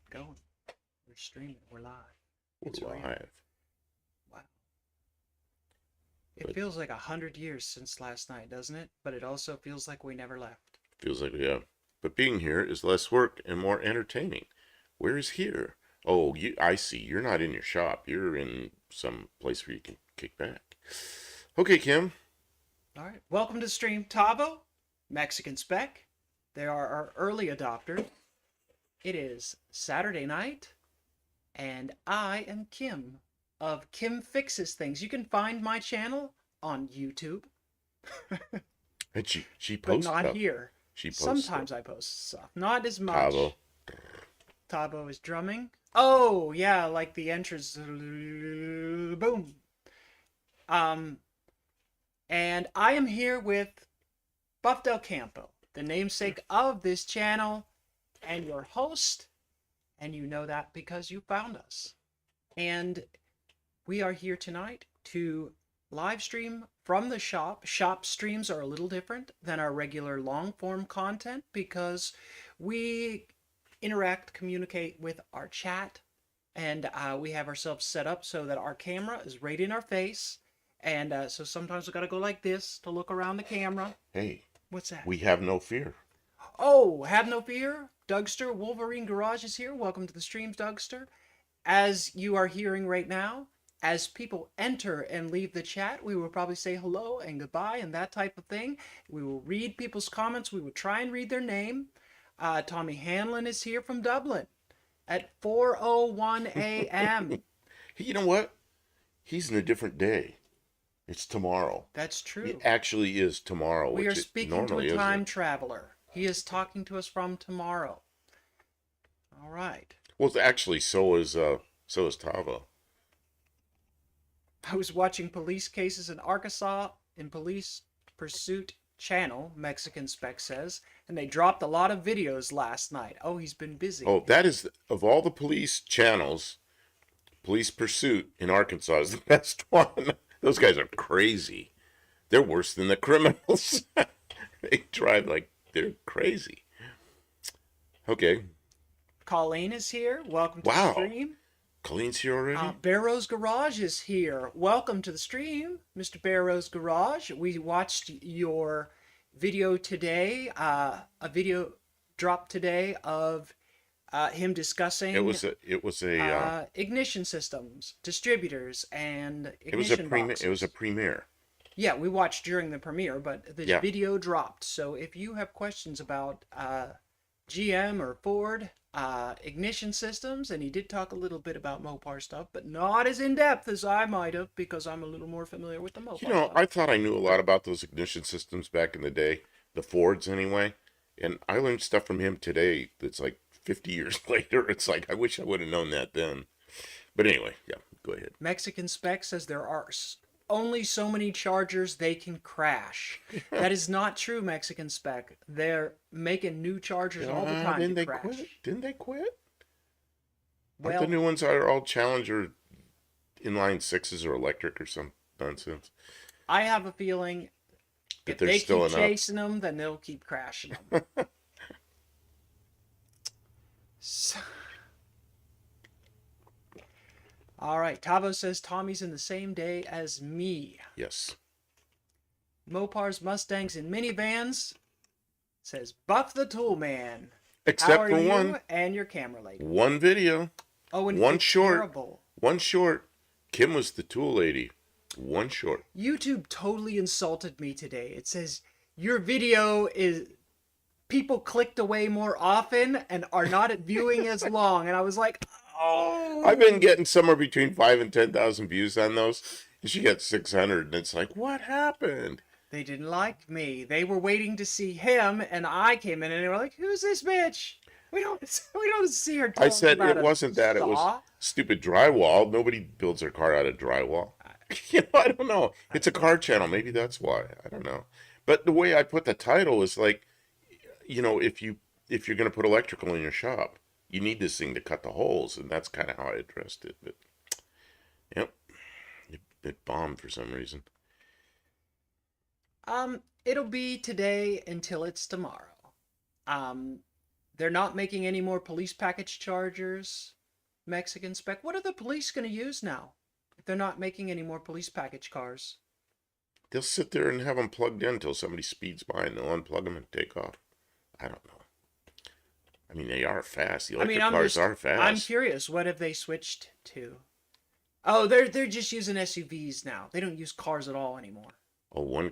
Going. We're streaming. We're live. It's We're real. live. Wow. It But feels like 100 years since last night, doesn't it? But it also feels like we never left. feels like we have. But being here is less work and more entertaining. Where is here? Oh, I see. You're not in your shop. You're in some place where you can kick back. Okay, Kim. All right. Welcome to the stream, Tavo, Mexican Spec. They are our early adopters. It is Saturday night, and I am Kim of Kim Fixes Things. You can find my channel on YouTube, And she but posts not stuff. here. She posts stuff. Sometimes I post stuff, not as Tavo. much. Tabo is drumming. Oh, yeah, like the entrance. Boom. Um, and I am here with Buff Del Campo, the namesake of this channel, and your host. And you know that because you found us. And we are here tonight to live stream from the shop. Shop streams are a little different than our regular long form content because we interact, communicate with our chat, and we have ourselves set up so that our camera is right in our face. And so sometimes we got to go like this to look around the camera. Hey, What's that? we have no fear. Oh, have no fear. Dougster Wolverine Garage is here. Welcome to the streams, Dougster. As you are hearing right now, as people enter and leave the chat, we will probably say hello and goodbye and that type of thing. We will read people's comments. We will try and read their name. Tommy Hanlon is here from Dublin at 4:01 a.m. You know what? He's in a different day. It's tomorrow. That's It true. actually is tomorrow, We are which it speaking to normally a time isn't. traveler. He is talking to us from tomorrow. All right. Well, actually, so is Tavo. I was watching police cases in Arkansas in Police Pursuit Channel, Mexican Spec says, and they dropped a lot of videos last night. Oh, he's been busy. Oh, that is of all the police channels, Police Pursuit in Arkansas is the best one. Those guys are crazy. They're worse than the criminals. They drive like they're crazy. Okay. Colleen is here. Welcome to the Wow. stream. Colleen's here already? Barrow's Garage is here. Welcome to the stream, Mr. Barrow's Garage. We watched your video today, a video dropped today of him It discussing was a ignition systems, distributors, and it was a ignition premiere. It was a boxes. premiere. Yeah, we watched during the premiere, but this Yeah. video dropped. So if you have questions about GM or Ford ignition systems, and he did talk a little bit about Mopar stuff, but not as in depth as I might have because I'm a little more familiar with the Mopar You know, stuff. I thought I knew a lot about those ignition systems back in the day, the Fords anyway, and I learned stuff from him today that's like 50 years later. It's like I wish I would have known that then. But anyway, yeah, go ahead. Mexican Spec says there are only so many chargers they can crash. That is not true, Mexican Spec. They're making new chargers all the time Didn't to they crash. quit? Didn't they quit? Aren't Well, the new ones are all Challenger inline sixes or electric or some nonsense? I have a feeling But if there's they still keep enough. chasing them, then they'll keep crashing them. So, all right, Tavo says Tommy's in the same day as me. Yes. Mopars, Mustangs, and minivans says Buff the Tool Man. How Except are for you one. and your camera lady? One video. Oh, and One it's short. terrible. One short. Kim was the tool lady. One short. YouTube totally insulted me today. It says your video is people clicked away more often and are not viewing as long. And I was like, oh. I've been getting somewhere between 5 and 10,000 views on those. And she got 600, and it's like, what happened? They didn't like me. They were waiting to see him, and I came in and they were like, who's this bitch? We don't see her I talking said about it wasn't that. It was saw. stupid drywall. Nobody builds their car out of drywall. You know, I don't know. It's a car channel. Maybe that's why. I don't know. But the way I put the title is like, you know, if you're gonna put electrical in your shop, you need this thing to cut the holes, and that's kind of how I addressed it. But yep, it bombed for some reason. It'll be today until it's tomorrow. Um, They're not making any more police package chargers. Mexican spec. What are the police going to use now if they're not making any more police package cars? They'll sit there and have them plugged in until somebody speeds by, and they'll unplug them and take off. I don't know. I mean, they are fast. The I mean, electric cars are I'm fast. curious. What have they switched to? Oh, they're just using SUVs now. They don't use cars at all anymore. Oh, one.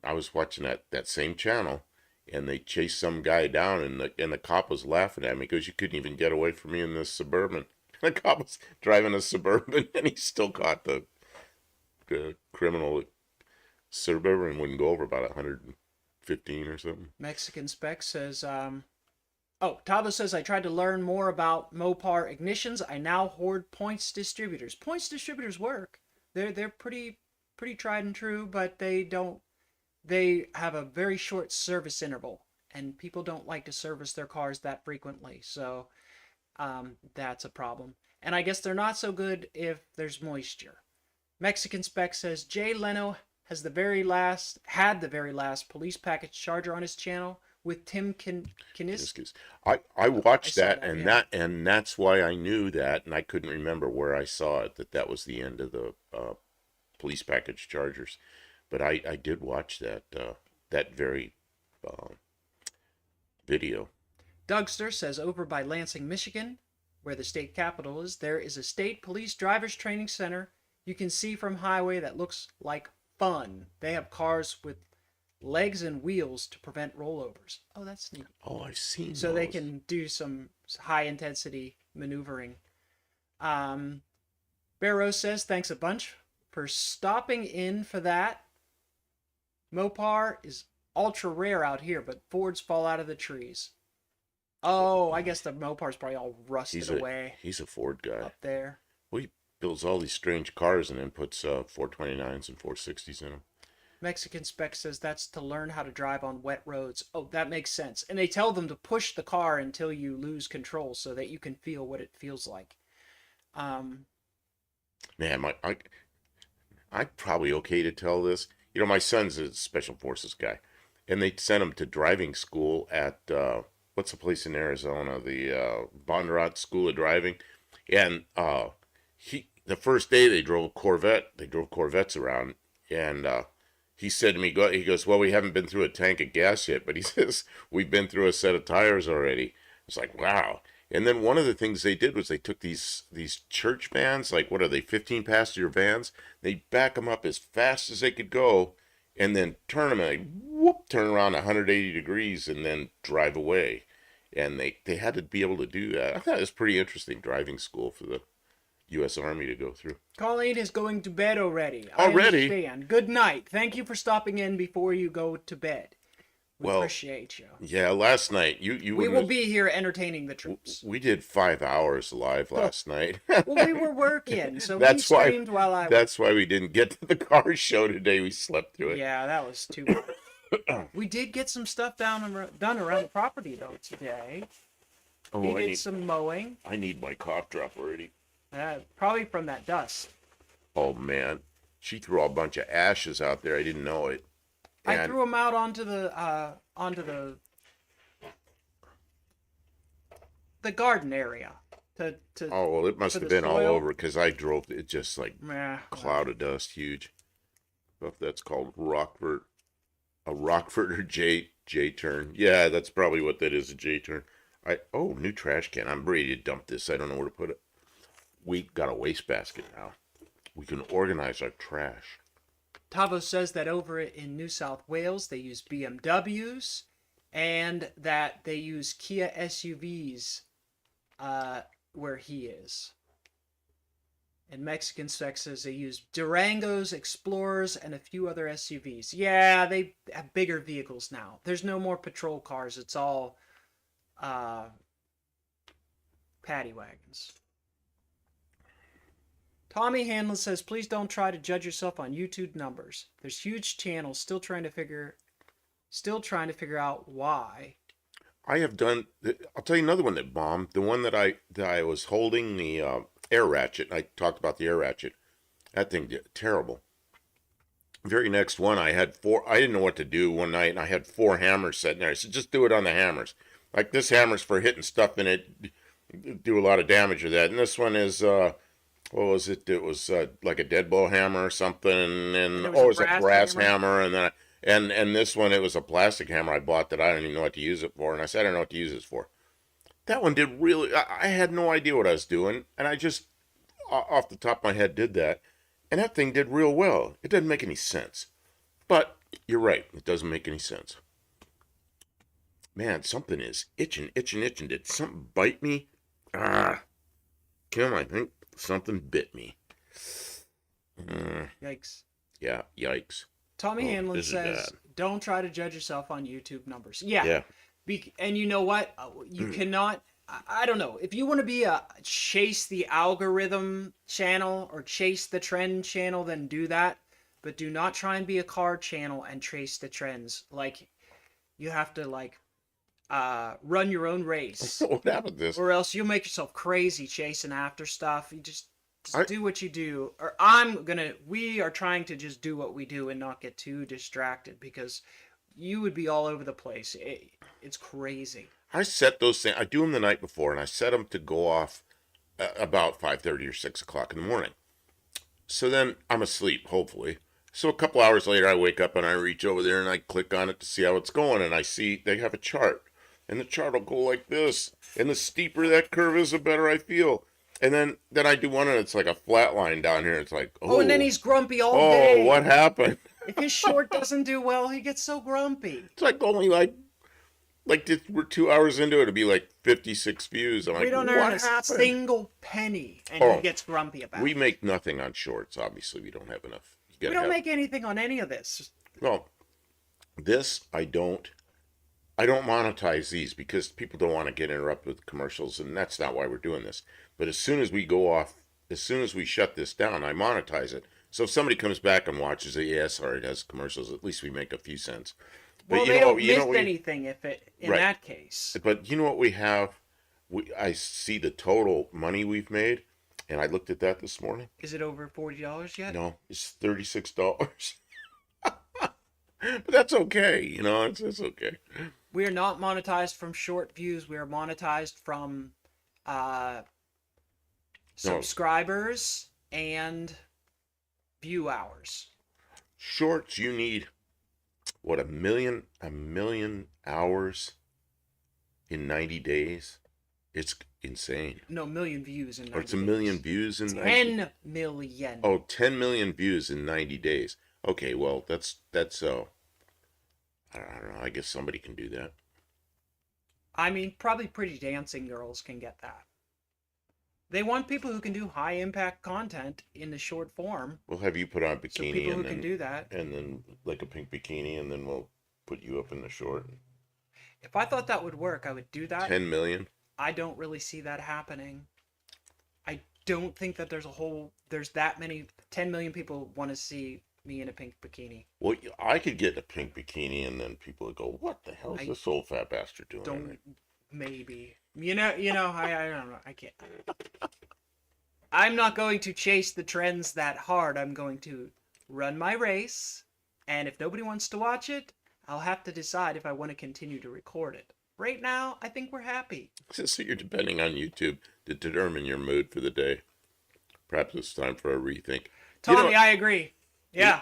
I was watching that same channel, and they chased some guy down, and the cop was laughing at me because you couldn't even get away from me in this Suburban. The cop was driving a Suburban, and he still caught the criminal. Suburban wouldn't go over about 115 or something. Mexican spec says, oh, Tavo says, I tried to learn more about Mopar ignitions. I now hoard points distributors. Points distributors work. They're pretty tried and true, but they have a very short service interval, and people don't like to service their cars that frequently. So that's a problem. And I guess they're not so good if there's moisture. Mexican spec says Jay Leno had the very last police package charger on his channel with Tim Kinis. I watched that, that, and yeah. that's why I knew that, and I couldn't remember where I saw it, that was the end of the police package chargers. But I did watch that very uh, video. Dougster says over by Lansing, Michigan, where the state capital is, there is a state police drivers training center you can see from highway that looks like fun. They have cars with legs and wheels to prevent rollovers. Oh, that's neat. Oh, I've seen So those. they can do some high intensity maneuvering. Barrow says thanks a bunch for stopping in for that. Mopar is ultra rare out here, but Fords fall out of the trees. Oh, I guess the Mopar's probably all rusted away He's a Ford guy. up there. Well, he builds all these strange cars and then puts 429s and 460s in them. Mexican spec says that's to learn how to drive on wet roads. Oh, that makes sense. And they tell them to push the car until you lose control so that you can feel what it feels like. Man, I'm probably okay to tell this. You know, my son's a special forces guy, and they sent him to driving school at what's the place in Arizona, the Dr.Art School of Driving, and the first day they drove a Corvette. They drove Corvettes around, and he said to me, he goes, well, we haven't been through a tank of gas yet, but he says we've been through a set of tires already. It's like, wow. And then one of the things they did was they took these church vans, like what are they, 15-passenger vans? They back them up as fast as they could go, and then turn them and turn around 180 degrees and then drive away. And they had to be able to do that. I thought it was pretty interesting driving school for the U.S. Army to go through. Colleen is going to bed already. Already? I understand. Good night. Thank you for stopping in before you go to bed. We appreciate you. Yeah, last night we will be here entertaining the troops. We did 5 hours live last night. Well, we were working, so we streamed while I. That's why we didn't get to the car show today. We slept through it. Yeah, that was too much. We did get some stuff done around the property though today. Oh, we did some mowing. I need my cough drop already. Probably from that dust. Oh man, she threw a bunch of ashes out there. I didn't know it. I threw them out onto the garden area. Oh well, it must have been all over because I drove it just like cloud of dust, huge. I don't know if that's called a Rockford or J turn. Yeah, that's probably what that is, a J turn. New trash can. I'm ready to dump this. I don't know where to put it. We got a wastebasket now. We can organize our trash. Tavo says that over in New South Wales they use BMWs and that they use Kia SUVs where he is. And Mexican Sex says they use Durangos, Explorers, and a few other SUVs. Yeah, they have bigger vehicles now. There's no more patrol cars. It's all paddy wagons. Tommy Hanlon says, please don't try to judge yourself on YouTube numbers. There's huge channels still trying to figure out why. I have done. I'll tell you another one that bombed. The one that I was holding, the air ratchet. I talked about the air ratchet. That thing did terrible. Very next one, I had 4. I didn't know what to do one night, and I had 4 hammers sitting there. I said, just do it on the hammers. Like this hammer's for hitting stuff in it, do a lot of damage with that. And this one is what was it? It was like a dead blow hammer or something, And and it was oh, a it was a brass brass hammer. hammer, and then and this one it was a plastic hammer I bought that I didn't even know what to use it for, and I said I don't know what to use this for. That one did really. I had no idea what I was doing, and I just off the top of my head did that, and that thing did real well. It doesn't make any sense, but you're right, it doesn't make any sense. Man, something is itching, itching, itching. Did something bite me? Ah, Kim, I think something bit me. Yikes. Yeah, yikes. Tommy Oh, Hanlon this is bad. says, "Don't try to judge yourself on YouTube numbers." Yeah, Yeah. and you know what? You cannot. I don't know if you want to be a chase the algorithm channel or chase the trend channel, then do that. But do not try and be a car channel and chase the trends. Like you have to run your own race, What happened to this? or else you'll make yourself crazy chasing after stuff. You just I do what you do. Or we are trying to just do what we do and not get too distracted because you would be all over the place. It's crazy. I set those things. I do them the night before, and I set them to go off about 5:30 or 6 o'clock in the morning. So then I'm asleep, hopefully. So a couple hours later, I wake up and I reach over there and I click on it to see how it's going, and I see they have a chart, and the chart will go like this. And the steeper that curve is, the better I feel. And then I do one, and it's like a flat line down here. It's like, Oh, and then oh, he's grumpy all oh, what day. happened? If his short doesn't do well, he gets so grumpy. It's like only like this, we're 2 hours into it. It'd be like 56 views. I'm We like, don't earn what a happened? single penny, and he Oh, gets grumpy about we it. make nothing on shorts. Obviously, we don't have enough. You We gotta don't have. make anything on any of this. Well, this I don't. I don't monetize these because people don't want to get interrupted with commercials, and that's not why we're doing this. But as soon as we go off, as soon as we shut this down, I monetize it. So if somebody comes back and watches it, yeah, sorry, it has commercials. At least we make a few cents. But Well, they don't you know miss what we anything if it in right. that case. But you know what we have? I see the total money we've made, and I looked at that this morning. Is it over $40 yet? No, it's $36. But that's okay, it's okay. We are not monetized from short views. We are monetized from uh, No, subscribers and view hours. shorts you need what a million hours in 90 days. It's insane. No, million views in 90 Or it's a days. million views in 90. 10 million. Oh, 10 million views in 90 days. Okay, well, that's I don't know. I guess somebody can do that. I mean, probably Pretty Dancing girls can get that. They want people who can do high impact content in the short form. We'll have you put on a So bikini people who and can then do that. like a pink bikini, and then we'll put you up in the short. If I thought that would work, I would do that. 10 million. I don't really see that happening. I don't think that there's that many 10 million people want to see me in a pink bikini. Well, I could get a pink bikini, and then people would go, "What the hell is I this old fat bastard doing?" in Don't there?" maybe. I don't know. I can't. I'm not going to chase the trends that hard. I'm going to run my race, and if nobody wants to watch it, I'll have to decide if I want to continue to record it. Right now, I think we're happy. So you're depending on YouTube to determine your mood for the day. Perhaps it's time for a rethink. Tommy, I agree. Yeah.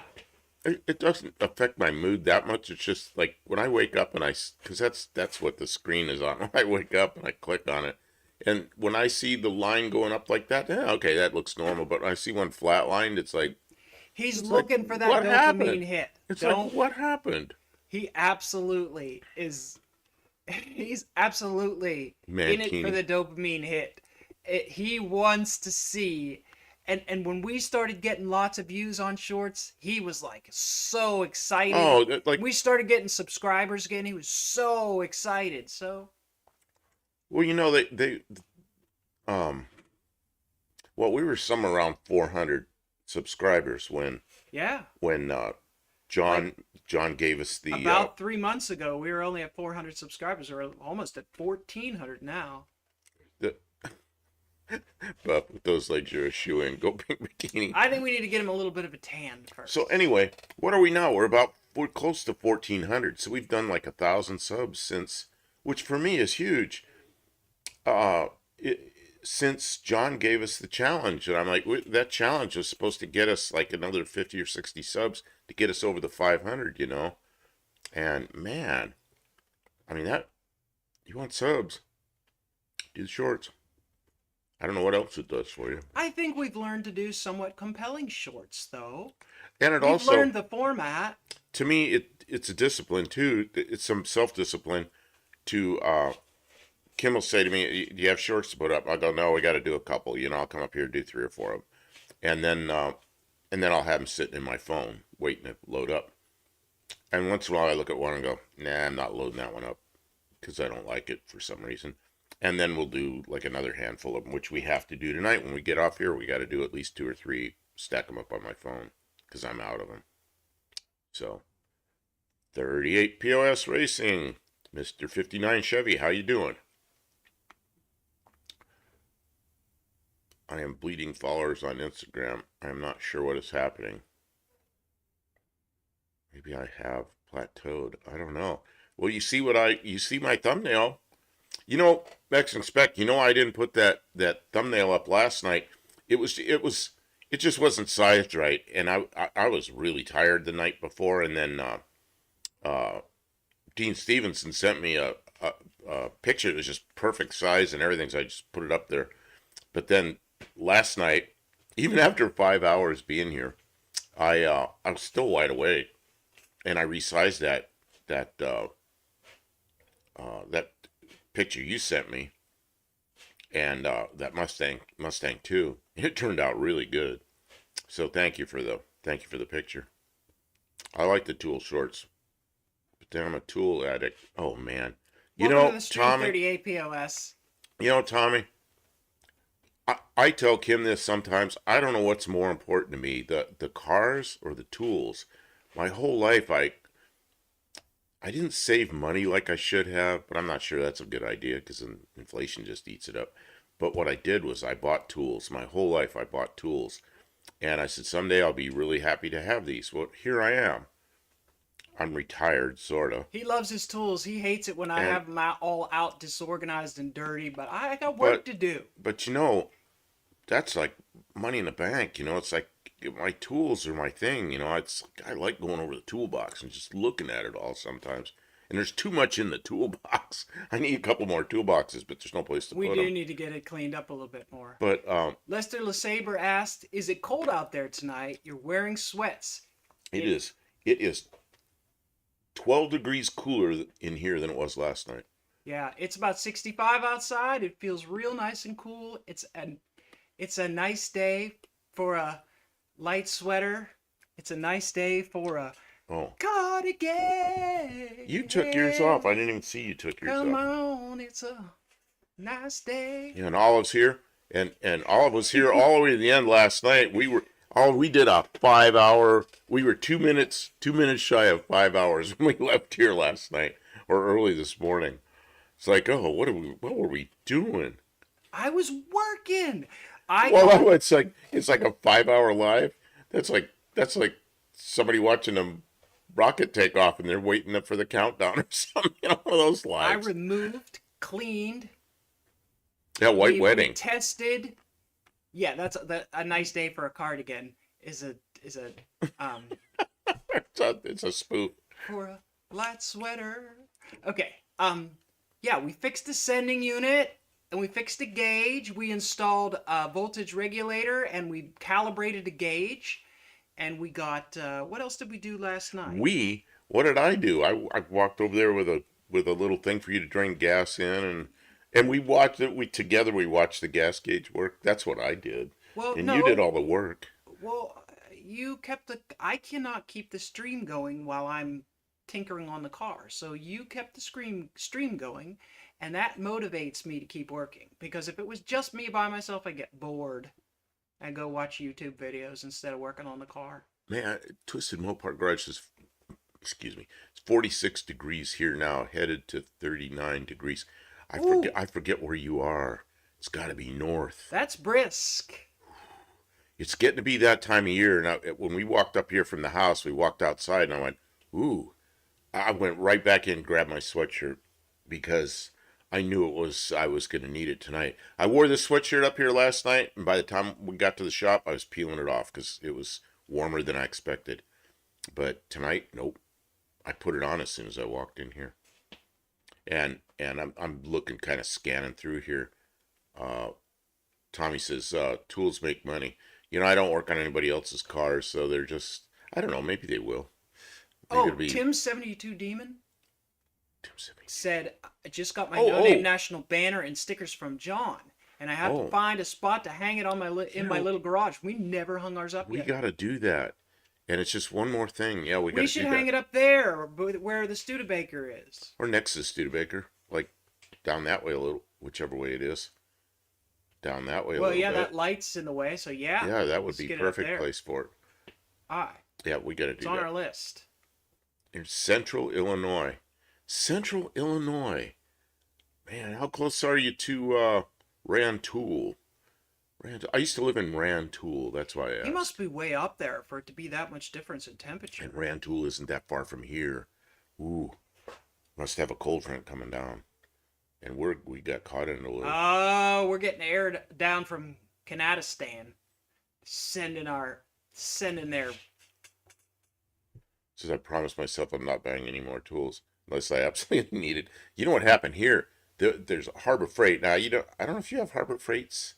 It doesn't affect my mood that much. It's just like when I wake up and because that's what the screen is on. When I wake up and I click on it, and when I see the line going up like that, yeah, okay, that looks normal. But when I see one flatlined, He's it's looking like, for that what dopamine happened? hit. It's Don't. like, what happened? He absolutely is. He's absolutely in it for Mankini. the dopamine hit. He wants to see. And when we started getting lots of views on shorts, he was like so excited. Oh, like, When we started getting subscribers again, he was so excited. So well, um, well, we were somewhere around 400 subscribers yeah, when John gave us the about 3 months ago, we were only at 400 subscribers. We're almost at 1,400 now. the but with those legs you're a shoe in. Go pink bikini. I think we need to get him a little bit of a tan first. So anyway, what are we now? We're close to 1,400. So we've done like 1,000 subs since which for me is huge. Uh, it, since John gave us the challenge, and I'm like, that challenge was supposed to get us like another 50 or 60 subs to get us over the 500, you know? And man, I mean, that, you want subs, do the shorts. I don't know what else it does for you. I think we've learned to do somewhat compelling shorts, though. And it We've also, learned the format. to me, it's a discipline too. It's some self discipline to, Kim will say to me, "Do you have shorts to put up?" I go, "No, we got to do a couple. You know, I'll come up here and do 3 or 4 of them, and then I'll have them sitting in my phone waiting to load up. And once in a while, I look at one and go, "Nah, I'm not loading that one up because I don't like it for some reason." And then we'll do like another handful of them, which we have to do tonight when we get off here. We got to do at least 2 or 3, stack them up on my phone because I'm out of them. So, 38 POS Racing, Mr. 59 Chevy, how you doing? I am bleeding followers on Instagram. I am not sure what is happening. Maybe I have plateaued. I don't know. Well, you see my thumbnail. You know, Mexican Spec, you know I didn't put that thumbnail up last night. It just wasn't sized right, and I was really tired the night before, and then uh, Dean Stevenson sent me a picture that was just perfect size and everything, so I just put it up there. But then last night, even after 5 hours being here, I was still wide awake, and I resized that picture you sent me, and that Mustang too. It turned out really good. So thank you for the picture. I like the tool shorts, but then I'm a tool addict. Oh man, you Welcome to know, the stream, Tommy. 38 POS. You know, Tommy. I tell Kim this sometimes. I don't know what's more important to me, the cars or the tools. My whole life, I didn't save money like I should have, but I'm not sure that's a good idea because inflation just eats it up. But what I did was I bought tools. My whole life I bought tools. And I said, someday I'll be really happy to have these. Well, here I am. I'm retired, sort of. He loves his tools. He hates it when I And, have them all out, disorganized and dirty, but I got work but, to do. but you know, that's like money in the bank. You know, it's like my tools are my thing. You know, I like going over the toolbox and just looking at it all sometimes. And there's too much in the toolbox. I need a couple more toolboxes, but there's no place to We put do them. need to get it cleaned up a little bit more. But Lester LeSabre asked, "Is it cold out there tonight? You're wearing sweats." it is. It is 12 degrees cooler in here than it was last night. Yeah, it's about 65 outside. It feels real nice and cool. It's a nice day for a light sweater. It's a nice day for a Oh, cardigan. you took yours off. I didn't even see you took yours Come off. on, it's a nice day. Yeah, and Olive's here, and Olive was here all the way to the end last night. We did a 5 hour. We were 2 minutes shy of 5 hours when we left here last night or early this morning. It's like, oh, what were we doing? I was working. I Well, it's like a 5 hour live. That's like somebody watching a rocket take off and they're waiting up for the countdown or something. You know, one of those I lives. removed, cleaned. Yeah, white We wedding. tested. Yeah, a nice day for a cardigan. Is a um It's a spoof. for a light sweater. Okay. Yeah, we fixed the sending unit and we fixed the gauge. We installed a voltage regulator and we calibrated the gauge. And we got what else did we do last night? What did I do? I walked over there with a little thing for you to drain gas in, and we watched it. We watched the gas gauge work. That's what I did, Well, and you did no. all the work. Well, you kept the. I cannot keep the stream going while I'm tinkering on the car. So you kept the stream going, and that motivates me to keep working. Because if it was just me by myself, I'd get bored and go watch YouTube videos instead of working on the car. Man, Twisted Mopar Garage is, excuse me, it's 46 degrees here now, headed to 39 degrees. Ooh, I forget where you are. It's got to be north. that's brisk. It's getting to be that time of year. Now, when we walked up here from the house, we walked outside, and I went, ooh. I went right back in, grabbed my sweatshirt, because I knew I was going to need it tonight. I wore this sweatshirt up here last night, and by the time we got to the shop, I was peeling it off because it was warmer than I expected. But tonight, nope. I put it on as soon as I walked in here, and I'm looking, kind of scanning through here. Uh, Tommy says tools make money. You know, I don't work on anybody else's cars, so they're just, I don't know. Maybe they will. Maybe Oh, it'll be Tim72 Demon 270. said, I just got my Oh, No Name oh, National banner and stickers from John, and I have to oh. find a spot to hang it on You in my know, little garage. We never hung ours up we yet. got to do that. And it's just one more thing. Yeah, we got We to should do hang that. it up there where the Studebaker is. Or next to Studebaker, like down that way a little, whichever way it is. Down that way a Well, little yeah, bit. that light's in the way, so yeah, Yeah, that would let's be get it up perfect there. place for it. Aye, Yeah, we got to it's do on that. our list. In Central Illinois. Central Illinois. Man, how close are you to Rantoul? I used to live in Rantoul. That's why I He must asked. be way up there for it to be that much difference in And temperature. Rantoul isn't that far from here. Ooh, must have a cold front coming down. And we got caught in it a little. Oh, we're getting aired down from Kanadistan, sending their. Says I promised myself I'm not buying any more tools unless I absolutely need it. You know what happened here? There's Harbor Freight. Now I don't know if you have Harbor Freights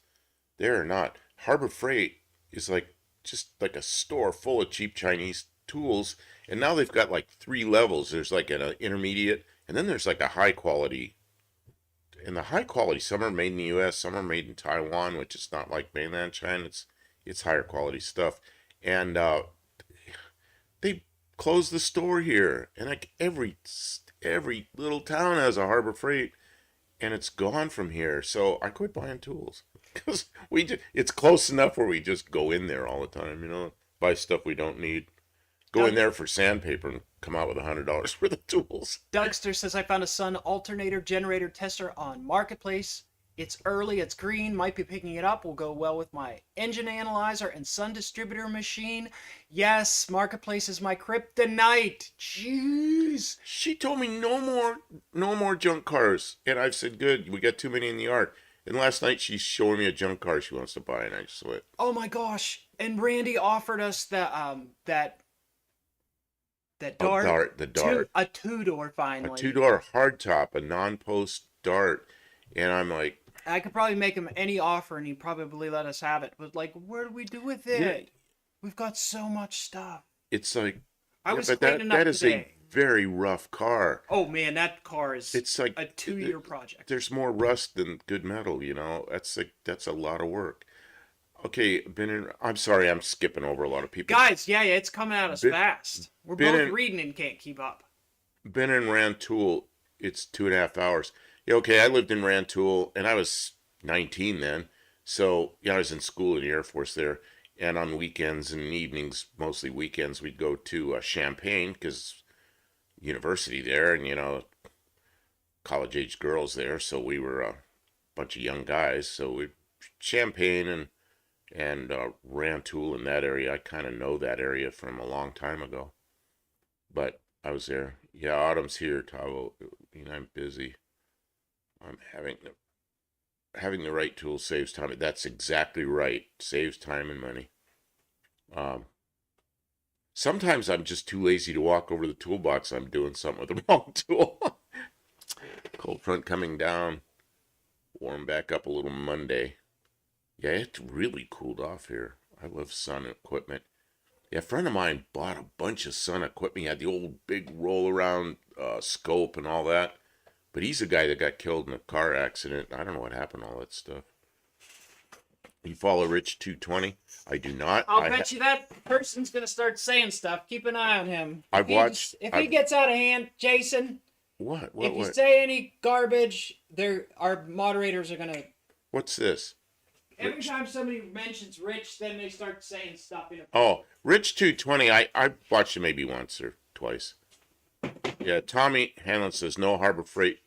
there or not. Harbor Freight is like just like a store full of cheap Chinese tools, and now they've got like three levels. There's like an intermediate, and then there's like a high quality. And the high quality, some are made in the U.S., some are made in Taiwan, which is not like mainland China. It's higher quality stuff, and they closed the store here, and like every little town has a Harbor Freight, and it's gone from here. So I quit buying tools because it's close enough where we just go in there all the time, buy stuff we don't need, go in Doug, there for sandpaper and come out with $100 worth of tools. Dougster says I found a Sun alternator generator tester on Marketplace. It's early, it's green, might be picking it up. Will go well with my engine analyzer and Sun distributor machine. Yes, Marketplace is my kryptonite. Jeez. She told me no more junk cars, and I've said good. We got too many in the yard. And last night she's showing me a junk car she wants to buy, and I just went, Oh my gosh! And Randy offered us that "Oh, dart, Dart, the Dart, a two door a finally. two-door hardtop, a non-post Dart," and I'm like, I could probably make him any offer and he'd probably let us have it. But like, what do we do with yeah, it? We've got so much stuff. it's like, I yeah, was but cleaning that up is a today. very rough car. Oh man, that car is It's like a 2 year project. there's more rust than good metal. That's a lot of work. Okay, I'm sorry, I'm skipping over a lot of people. Guys, yeah, it's coming at us Been, fast. We're been both in reading and can't keep up. been in Rantoul. It's 2.5 hours. Yeah, okay, I lived in Rantoul, and I was 19 then. So yeah, I was in school in the Air Force there, and on weekends and evenings, mostly weekends, we'd go to Champaign because university there, and college age girls there. So we were a bunch of young guys. So we Champaign and Rantoul in that area. I kind of know that area from a long time ago, but I was there. Yeah, autumn's here, Tavo. I'm busy. I'm having the right tool saves time. That's exactly right. Saves time and money. Um, Sometimes I'm just too lazy to walk over to the toolbox. I'm doing something with the wrong tool. Cold front coming down. Warm back up a little Monday. Yeah, it's really cooled off here. I love sun equipment. Yeah, a friend of mine bought a bunch of sun equipment. He had the old big roll around scope and all that. But he's a guy that got killed in a car accident. I don't know what happened to all that stuff. You follow Rich 220? I do not. I'll bet you that person's gonna start saying stuff. Keep an eye on him. If he gets out of hand, Jason. What? If you What? say any garbage, our moderators are gonna. What's this? Every Rich. time somebody mentions Rich, then they start saying stuff. Oh, Rich 220. I watched it maybe once or twice. Yeah, Tommy Hanlon says no Harbor Freight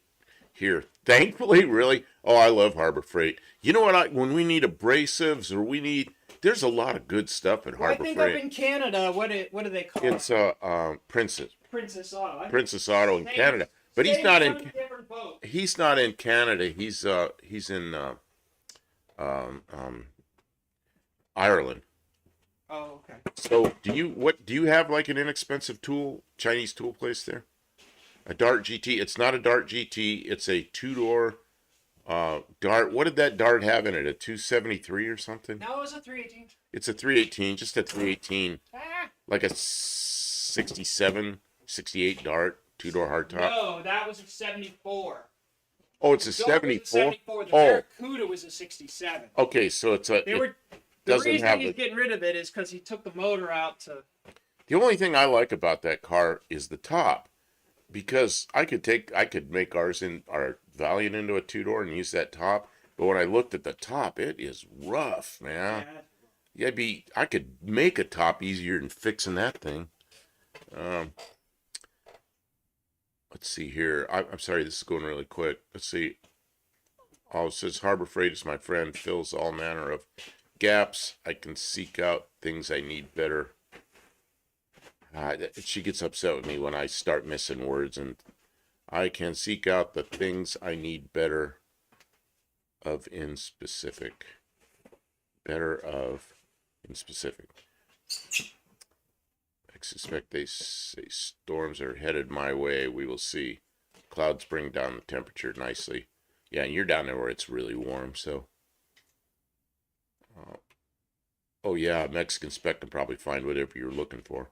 here. Thankfully, really. Oh, I love Harbor Freight. You know what? When we need abrasives or there's a lot of good stuff at Well, I Harbor think Freight. up in Canada, what do they call It's it? Princess Princess Auto. Princess Auto in Same. Canada. But he's States not on a in different boat. he's not in Canada. He's in um, um, Ireland. Oh, okay. So do you have like an inexpensive Chinese tool place there? A Dart GT. It's not a Dart GT. It's a two-door Dart. What did that Dart have in it? A 273 or something? No, it was a 318. It's a 318, just a 318, Ah, like a 67, 68 Dart, two-door hardtop. no, that was a 74. Oh, it's a The Dart was a 74. 74. The Oh, Barracuda was a 67. okay. So They were. The doesn't reason have he's the. getting rid of it is because he took the motor out to. The only thing I like about that car is the top, because I could make our Valiant into a two-door and use that top. But when I looked at the top, it is rough, man. Yeah, I could make a top easier than fixing that thing. Um, let's see here. I'm sorry, this is going really quick. Let's see. Oh, it says Harbor Freight is my friend, fills all manner of gaps. I can seek out things I need better. She gets upset with me when I start missing words, and I can seek out the things I need better of in specific. Better of in specific. I suspect they say storms are headed my way. We will see. Clouds bring down the temperature nicely. Yeah, and you're down there where it's really warm, so. Oh yeah, Mexican Spec can probably find whatever you're looking for.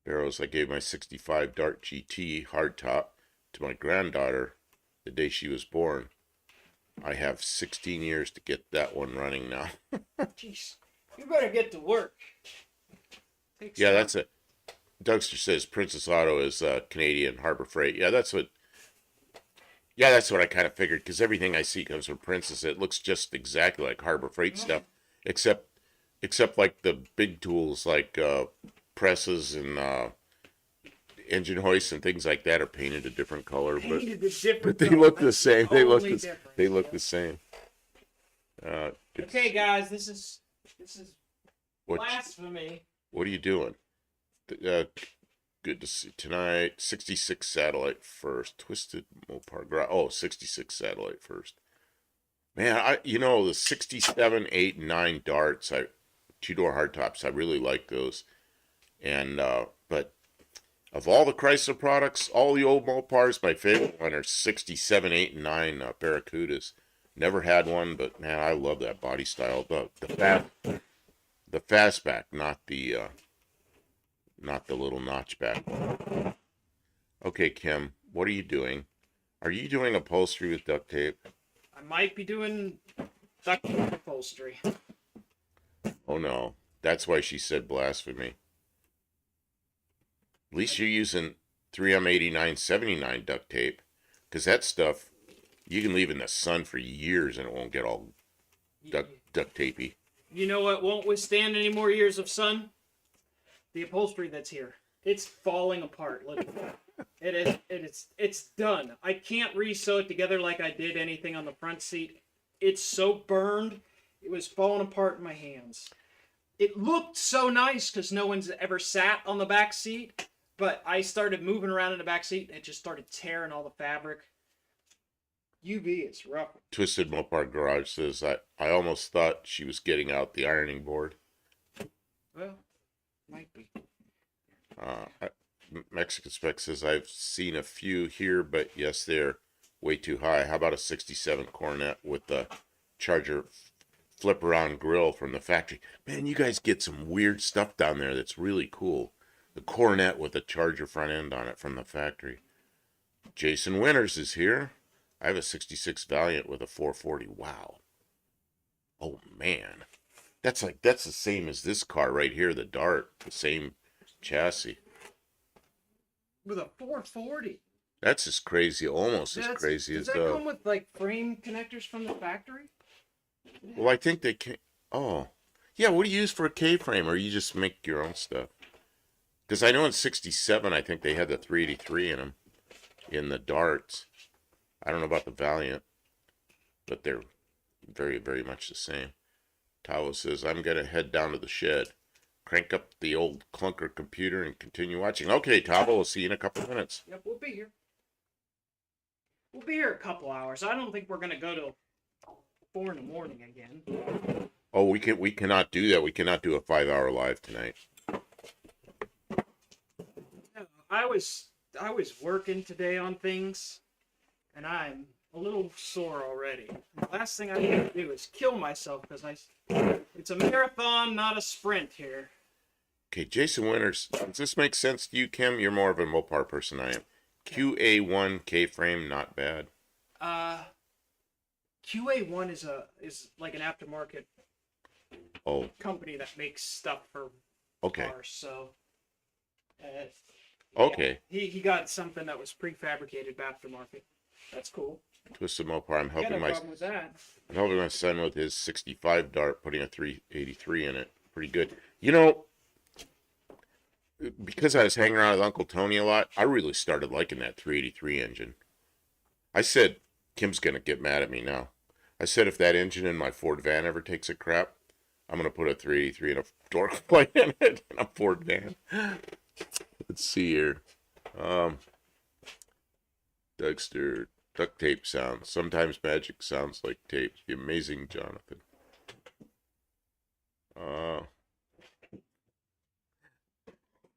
Barrows, I gave my 65 Dart GT hardtop to my granddaughter the day she was born. I have 16 years to get that one running now. Jeez, you better get to work. Yeah, that's it. Dougster says Princess Auto is Canadian Harbor Freight. Yeah, that's what I kind of figured, because everything I see comes from Princess. It looks just exactly like Harbor Freight stuff, except like the big tools like presses and engine hoists and things like that are painted a different color, but they look the same. They look the same. Okay, guys, this is What blasphemy. are you doing? Good to see tonight. 66 satellite first. Twisted Mopar. 66 satellite first. Man, the 67, 8, and 9 darts, two-door hardtops, I really like those. And but of all the Chrysler products, all the old Mopars, my favorite one are 67, 8, and 9 Barracudas. Never had one, but man, I love that body style. The fastback, not the little notchback. Okay, Kim, what are you doing? Are you doing upholstery with duct tape? I might be doing duct tape upholstery. Oh no, that's why she said blasphemy. At least you're using 3M8979 duct tape, because that stuff you can leave in the sun for years and it won't get all duct tapey. You know what won't withstand any more years of sun? The upholstery that's here. It's falling apart. Look at that. It's done. I can't re-sew it together like I did anything on the front seat. It's so burned, it was falling apart in my hands. It looked so nice because no one's ever sat on the back seat, but I started moving around in the back seat and it just started tearing all the fabric. UV is rough. Twisted Mopar Garage says, I almost thought she was getting out the ironing board. Well, might be. Mexican Spec says, I've seen a few here, but yes, they're way too high. How about a 67 Coronet with the Charger flip around grill from the factory? Man, you guys get some weird stuff down there that's really cool. The Coronet with a Charger front end on it from the factory. Jason Winters is here. I have a 66 Valiant with a 440. Wow. Oh man. That's the same as this car right here, the Dart. The same chassis. With a 440. That's as crazy, almost as crazy as the... Does that come with like frame connectors from the factory? Well, I think they can. Oh. Yeah, what do you use for a K-frame, or you just make your own stuff? Because I know in 67, I think they had the 383 in them, in the Darts. I don't know about the Valiant, but they're very, very much the same. Tawo says, I'm going to head down to the shed. crank up the old clunker computer and continue watching. Okay, Tavo, we'll see you in a couple minutes. Yep, we'll be here. We'll be here a couple hours. I don't think we're gonna go till 4 in the morning again. Oh, we cannot do that. We cannot do a 5-hour live tonight. I was working today on things, and I'm a little sore already. The last thing I need to do is kill myself because it's a marathon, not a sprint here. Okay, Jason Winters, does this make sense to you, Kim? You're more of a Mopar person than I am. QA1 K-frame, not bad. QA1 is like an aftermarket company that makes stuff for cars. So, okay. Yeah, he got something that was prefabricated aftermarket. That's cool. Twisted Mopar. I'm helping problem with that. I'm helping my son with his 65 Dart, putting a 383 in it. Pretty good. You know, because I was hanging around with Uncle Tony a lot, I really started liking that 383 engine. I said, Kim's going to get mad at me now. I said if that engine in my Ford van ever takes a crap, I'm going to put a 383 and a torque plate in it in a Ford van. Let's see here. Dougster, duct tape sounds. Sometimes magic sounds like tape. The amazing Jonathan.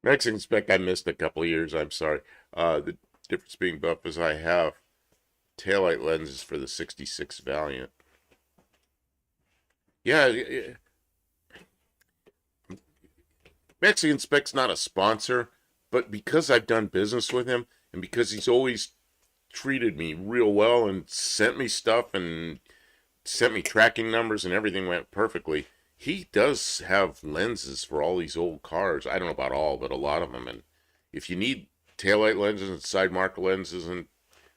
Mexican spec I missed a couple of years. I'm sorry. The difference being buff is I have taillight lenses for the 66 Valiant. Yeah, Mexican spec's not a sponsor, but because I've done business with him and because he's always treated me real well and sent me stuff and sent me tracking numbers and everything went perfectly, he does have lenses for all these old cars. I don't know about all, but a lot of them. And if you need taillight lenses and side marker lenses and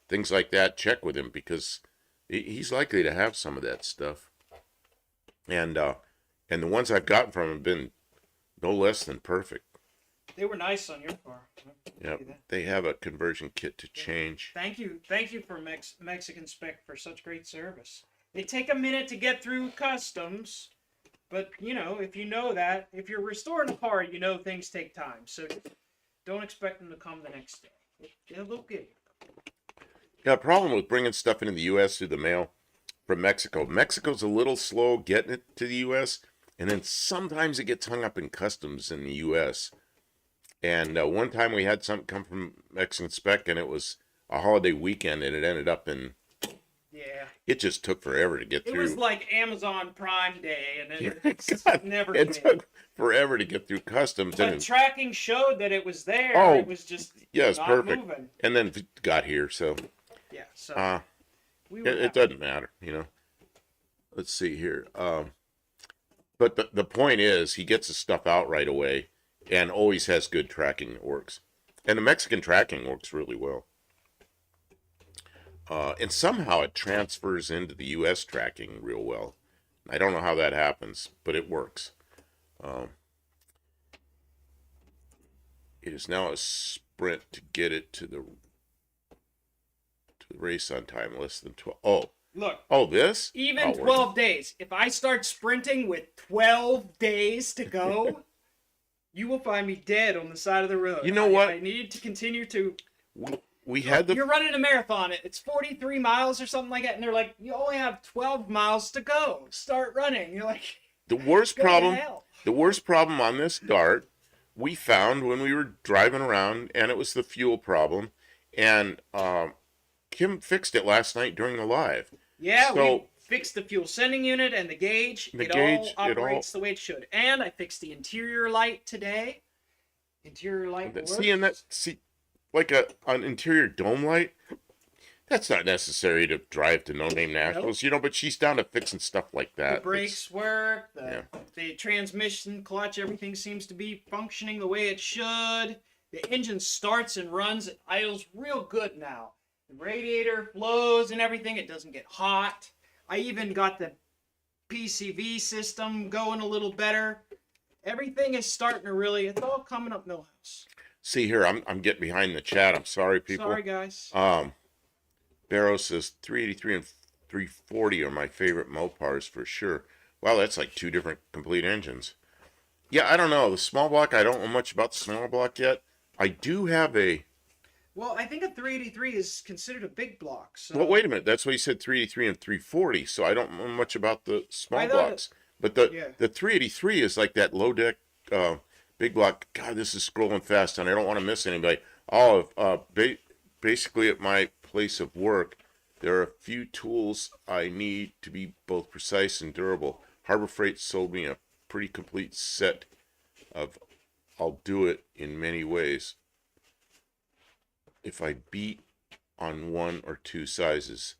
things like that, check with him because he's likely to have some of that stuff. And the ones I've gotten from him have been no less than perfect. They were nice on your car. Yeah, they have a conversion kit to change. Thank you for Mexican Spec for such great service. They take a minute to get through customs, but you know, if you're restoring a car, you know things take time. So don't expect them to come the next day. They'll get it. Yeah, a problem with bringing stuff into the U.S. through the mail from Mexico. Mexico's a little slow getting it to the U.S., and then sometimes it gets hung up in customs in the U.S. And one time we had something come from Mexican Spec, and it was a holiday weekend, and it ended up in... Yeah. It just took forever to get through. It was like Amazon Prime Day, and then it never It took forever to get through customs. But tracking showed that it was there. Oh, it was just not perfect. Moving. And then it got here, so... Yeah, so... it doesn't matter, you know. Let's see here. But the point is, he gets his stuff out right away and always has good tracking that works. And the Mexican tracking works really well. And somehow it transfers into the U.S. tracking real well. I don't know how that happens, but it works. It is now a sprint to get it to the race on time, less than 12. Oh. Look. Oh, this? Even 12 days. If I start sprinting with 12 days to go, you will find me dead on the side of the road. You know what? I need to continue to... You're running a marathon. It's 43 miles or something like that, and they're like, you only have 12 miles to go. Start running. You're like... The worst problem on this Dart we found when we were driving around, and it was the fuel problem, and Kim fixed it last night during the live. Yeah, we fixed the fuel sending unit and the gauge. All operates the way it should. And I fixed the interior light today. Interior light works. Like an interior dome light, that's not necessary to drive to No Name Nationals, you know, but she's down to fixing stuff like that. The brakes work, the transmission, clutch, everything seems to be functioning the way it should. The engine starts and runs, it idles real good now. The radiator flows and everything. It doesn't get hot. I even got the PCV system going a little better. Everything is starting to it's all coming up Millhouse. See here, I'm getting behind the chat. I'm sorry, people. Sorry, guys. Barrow says 383 and 340 are my favorite Mopars for sure. Wow, that's like two different complete engines. Yeah, I don't know. The small block, I don't know much about the small block yet. I do have a. Well, I think a 383 is considered a big block, Well, so wait a minute. That's what he said 383 and 340. So I don't know much about the I small thought it. blocks. But the, Yeah, the 383 is like that low deck big block. God, this is scrolling fast and I don't want to miss anybody. Oh, basically at my place of work, there are a few tools I need to be both precise and durable. Harbor Freight sold me a pretty complete set of I'll do it in many ways. If I beat on one or two sizes,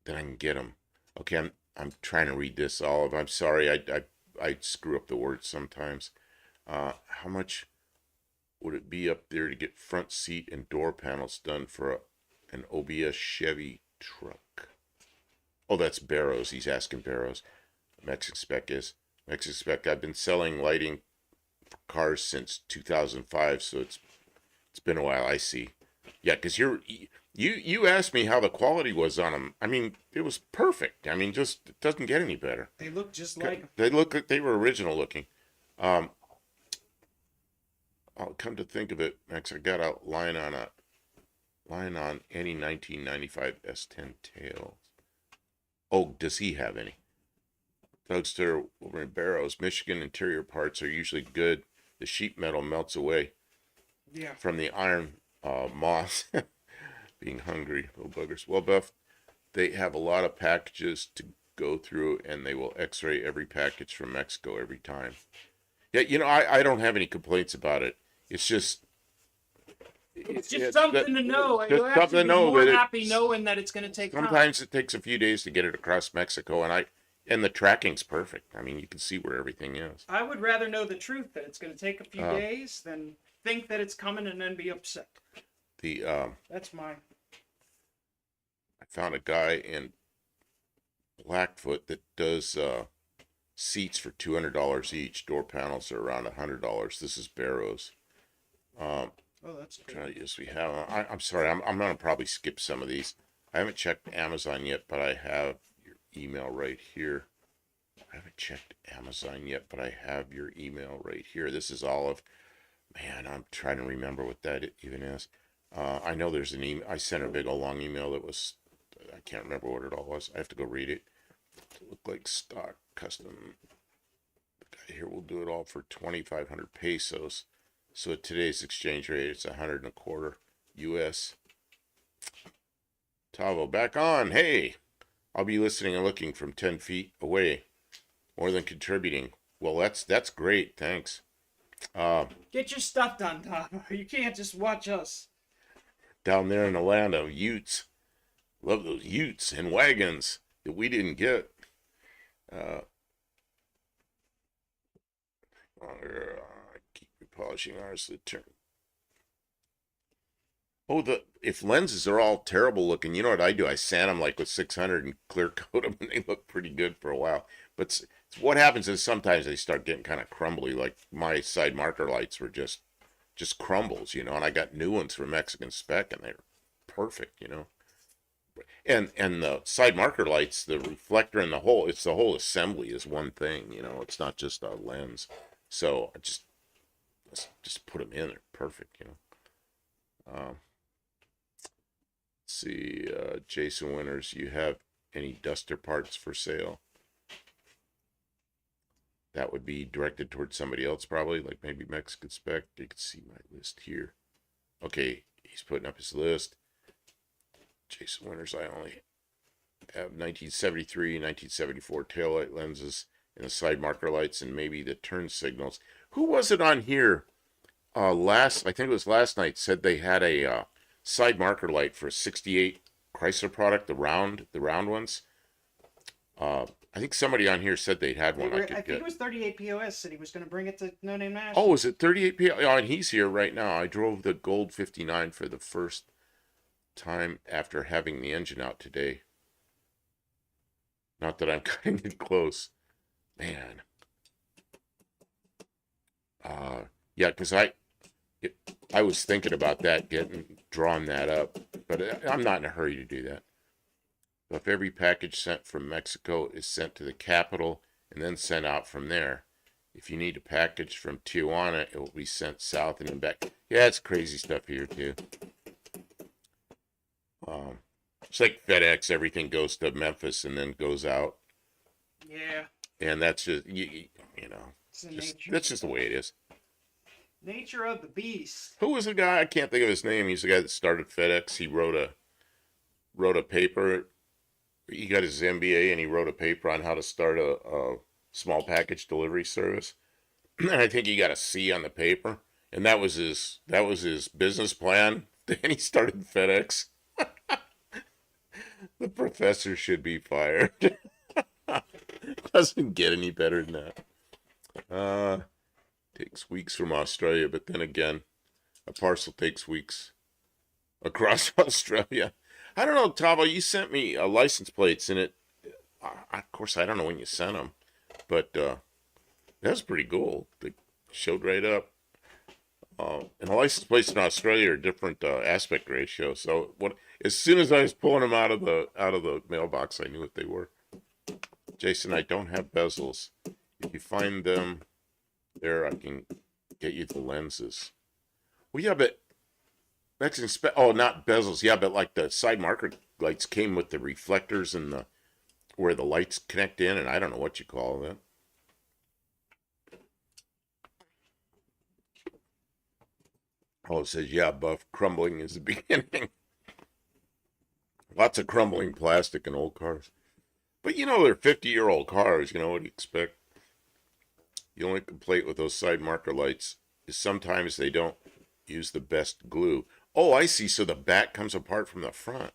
then I can get them. Okay, I'm trying to read this, Olive. I'm sorry, I screw up the words sometimes. How much would it be up there to get front seat and door panels done for an OBS Chevy truck? Oh, that's Barrows. He's asking Barrows. Mexican Spec is. Mexican Spec. I've been selling lighting for cars since 2005, so it's been a while. I see. Yeah, because you asked me how the quality was on them. I mean, it was perfect. I mean, just it doesn't get any better. they look just like 'em. They look like they were original looking. Um, I'll come to think of it, Max. I got a line on any 1995 S10 tails. Oh, does he have any? Dougster over in Barrows, Michigan interior parts are usually good. The sheet metal melts away Yeah. from the iron moss. Being hungry, little buggers. Well, Buff, they have a lot of packages to go through, and they will X-ray every package from Mexico every time. Yeah, I don't have any complaints about it. It's just It's just it's something to know. just You'll something actually to be know more that happy it's knowing that it's going to take time. sometimes it takes a few days to get it across Mexico, and the tracking's perfect. I mean, you can see where everything is. I would rather know the truth that it's going to take a few Uh, days than think that it's coming and then be upset. the That's my. I found a guy in Blackfoot that does seats for $200 each. Door panels are around $100. This is Barrows. Um, Oh, that's trying good. to, yes, we have. I'm sorry. I'm gonna probably skip some of these. I haven't checked Amazon yet, but I have your email right here. I haven't checked Amazon yet, but I have your email right here. This is Olive. Man, I'm trying to remember what that even is. I know there's an email. I sent a big old long email that was. I can't remember what it all was. I have to go read it. It looked like stock custom. The guy here will do it all for 2,500 pesos. So at today's exchange rate, it's 100 and a quarter U.S. Tavo, back on. Hey, I'll be listening and looking from 10 feet away, more than contributing. Well, that's great. Thanks. Uh, Get your stuff done, Tom. You can't just watch us. Down there in the land of Utes, love those Utes and wagons that we didn't get. Uh, keep polishing ours. The turn. Oh, the if lenses are all terrible looking, you know what I do? I sand them like with 600 and clear coat them, and they look pretty good for a while. But what happens is sometimes they start getting kind of crumbly. Like my side marker lights were just crumbles, and I got new ones from Mexican Spec, and they're perfect. And the side marker lights, the reflector and it's the whole assembly is one thing. It's not just a lens. So let's just put them in. They're perfect. Um, see, Jason Winters, you have any duster parts for sale? That would be directed towards somebody else, probably, like maybe Mexican Spec. You can see my list here. Okay, he's putting up his list. Jason Winters, I only have 1973, 1974 taillight lenses and the side marker lights and maybe the turn signals. Who was it on here I think it was last night, said they had a side marker light for a 68 Chrysler product, the round ones. I think somebody on here said they'd had one I I could think get. it was 38 POS said he was going to bring it to No Name Nash. Oh, is it 38 P? Oh, and he's here right now. I drove the Gold 59 for the first time after having the engine out today. Not that I'm cutting it close. Man. Yeah, because I was thinking about that, drawing that up, but I'm not in a hurry to do that. If every package sent from Mexico is sent to the capital and then sent out from there, If you need a package from Tijuana, it will be sent south and then back. Yeah, it's crazy stuff here too. Um, it's like FedEx. Everything goes to Memphis and then goes out, Yeah, and that's just you know, it's the just nature that's just the way it is. nature of the beast. Who was the guy? I can't think of his name. He's the guy that started FedEx. He wrote a paper. He got his MBA and he wrote a paper on how to start a small package delivery service. And I think he got a C on the paper. And that was his business plan. Then he started FedEx. The professor should be fired. Doesn't get any better than that. Takes weeks from Australia, but then again, a parcel takes weeks across Australia. I don't know, Tavo. You sent me license plates, and of course, I don't know when you sent them, but that was pretty cool. They showed right up. And the license plates in Australia are different aspect ratio. So as soon as I was pulling them out of the mailbox, I knew what they were. Jason, I don't have bezels. If you find them there, I can get you the lenses. Well, yeah, but not bezels. Yeah, but like the side marker lights came with the reflectors and the where the lights connect in, and I don't know what you call that. Oh, it says, yeah, Buff, crumbling is the beginning. Lots of crumbling plastic in old cars. But they're 50-year-old cars. What do you expect? The only complaint with those side marker lights is sometimes they don't use the best glue. Oh, I see. So the back comes apart from the front.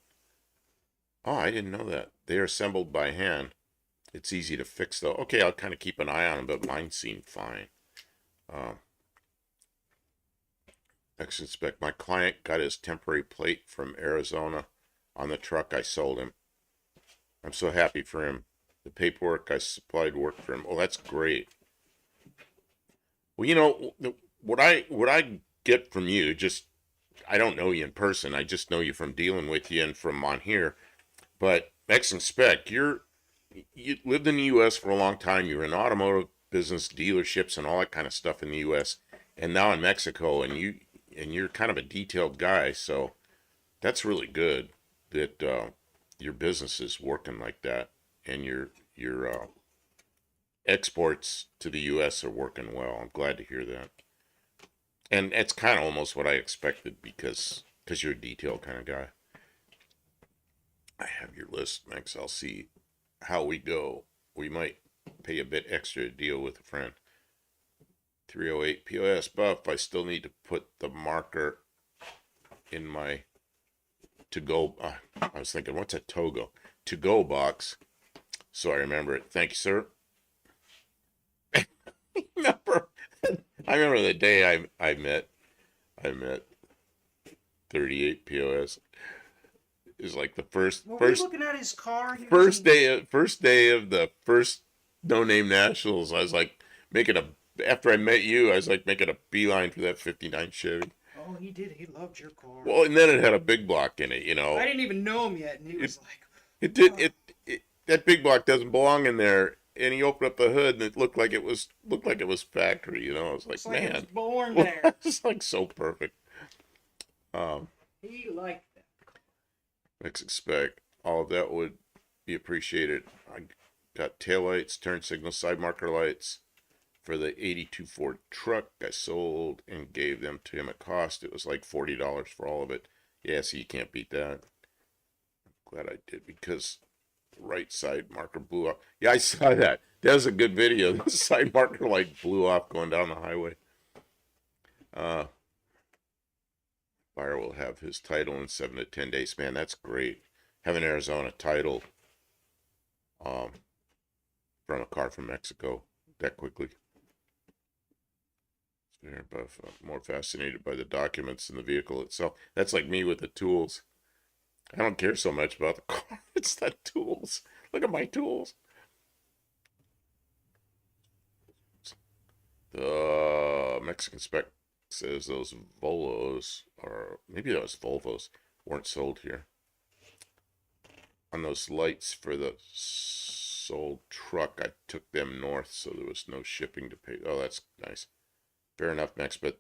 Oh, I didn't know that. They are assembled by hand. It's easy to fix, though. Okay, I'll kind of keep an eye on them, but mine seem fine. Excellent spec. My client got his temporary plate from Arizona on the truck I sold him. I'm so happy for him. The paperwork I supplied worked for him. Oh, that's great. Well, what I get from you, just I don't know you in person. I just know you from dealing with you and from on here. But excellent spec. You lived in the U.S. for a long time. You were in automotive business, dealerships, and all that kind of stuff in the U.S. And now in Mexico, and you're kind of a detailed guy. So that's really good that your business is working like that, and your exports to the U.S. are working well. I'm glad to hear that. And it's kind of almost what I expected because you're a detailed kind of guy. I have your list, Max. I'll see how we go. We might pay a bit extra to deal with a friend. 308 POS Buff. I still need to put the marker in my to go. I was thinking, what's a Togo? To go box. So I remember it. Thank you, sir. remember, I remember the day I met 38 POS. It was like the first Were we first looking at his car? He was first in... day of the first No Name Nationals. I was like making a after I met you, I was like making a beeline for that '59 Chevy. Oh, he did. He loved your car. Well, and then it had a big block in it. I didn't even know him yet, and he It was like, it did oh. it that big block doesn't belong in there. And he opened up the hood, and it looked like it was factory. I was like, It's like it was man, born well, there. it's like so perfect. Um, He liked that. Let's expect all of that would be appreciated. I got taillights, turn signals, side marker lights for the '82 Ford truck I sold and gave them to him at cost. It was like $40 for all of it. Yeah, so you can't beat that. Glad I did because the right side marker blew off. Yeah, I saw that. That was a good video. The side marker light blew off going down the highway. Uh, Buyer will have his title in 7 to 10 days. Man, that's great. Have an Arizona title um, from a car from Mexico that quickly. But I'm more fascinated by the documents than the vehicle itself. That's like me with the tools. I don't care so much about the car. It's the tools. Look at my tools. The Mexican spec says those Volos, or maybe those Volvos, weren't sold here. On those lights for the sold truck. I took them north, so there was no shipping to pay. Oh, that's nice. Fair enough, Max, but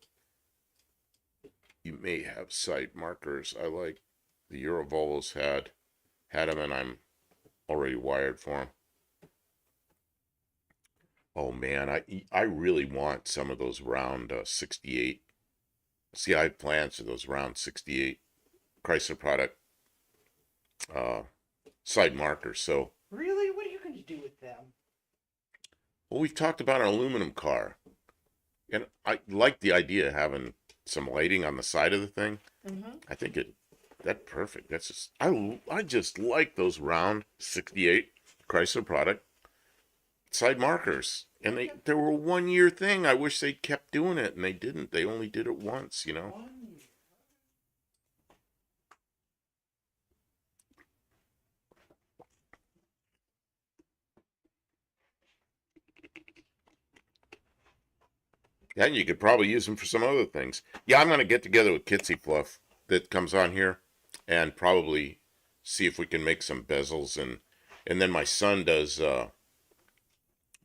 you may have site markers. I like the Eurovolvos had them, and I'm already wired for them. Oh man, I really want some of those round 68. See, I have plans for those round 68 Chrysler product uh, side markers. So, Really? What are you going to do with them? well, we've talked about an aluminum car, and I like the idea of having some lighting on the side of the thing. Mm-hmm. I think that's perfect. That's just I just like those round 68 Chrysler product side markers. And they were a 1 year thing. I wish they kept doing it, and they didn't. They only did it once, you know. Yeah, and you could probably use them for some other things. Yeah, I'm gonna get together with Kitsy Fluff that comes on here, and probably see if we can make some bezels and then my son does.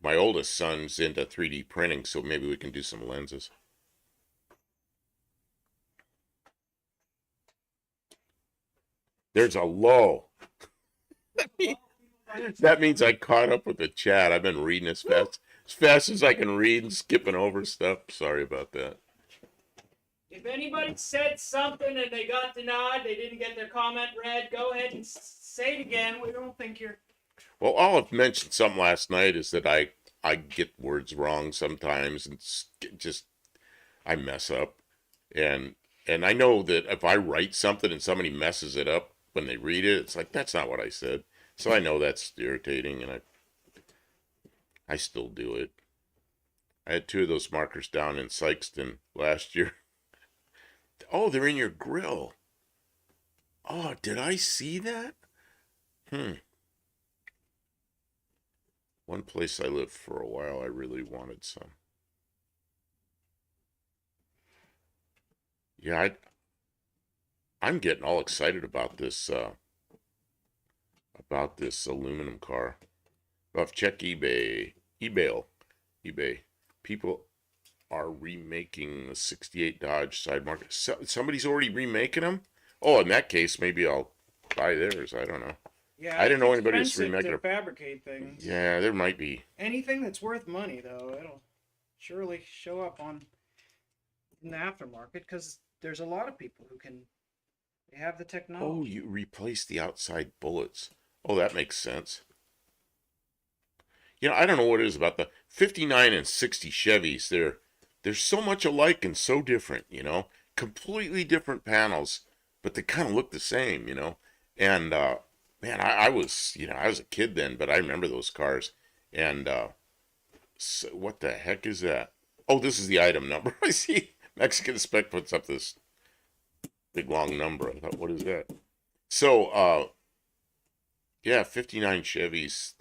My oldest son's into 3D printing, so maybe we can do some lenses. There's a low. That means I caught up with the chat. I've been reading as fast as I can read and skipping over stuff. Sorry about that. If anybody said something and they got denied, they didn't get their comment read, go ahead and say it again. We don't think you're... Well, Olive mentioned something last night is that I get words wrong sometimes and just I mess up. And and I know that if I write something and somebody messes it up when they read it, it's like that's not what I said. So I know that's irritating, and I still do it. I had 2 of those markers down in Sykeston last year. Oh, they're in your grill. Oh, did I see that? One place I lived for a while, I really wanted some. Yeah, I'm getting all excited about this aluminum car. I'll check eBay. People are remaking the 68 Dodge side market. Somebody's already remaking them? Oh, in that case, maybe I'll buy theirs. I don't know. Yeah, I didn't know anybody was expensive remaking to it. fabricate things. Yeah, there might be. Anything that's worth money, though, it'll surely show up in the aftermarket because there's a lot of people who can. They have the Oh, technology. you replace the outside bullets. Oh, that makes sense. I don't know what it is about the 59 and 60 Chevys. They're so much alike and so different, completely different panels, but they kind of look the same. And man, I was a kid then, but I remember those cars. And so what the heck is that? Oh, this is the item number. I see Mexican Spec puts up this big long number. I thought, what is that? So yeah, 59 Chevys.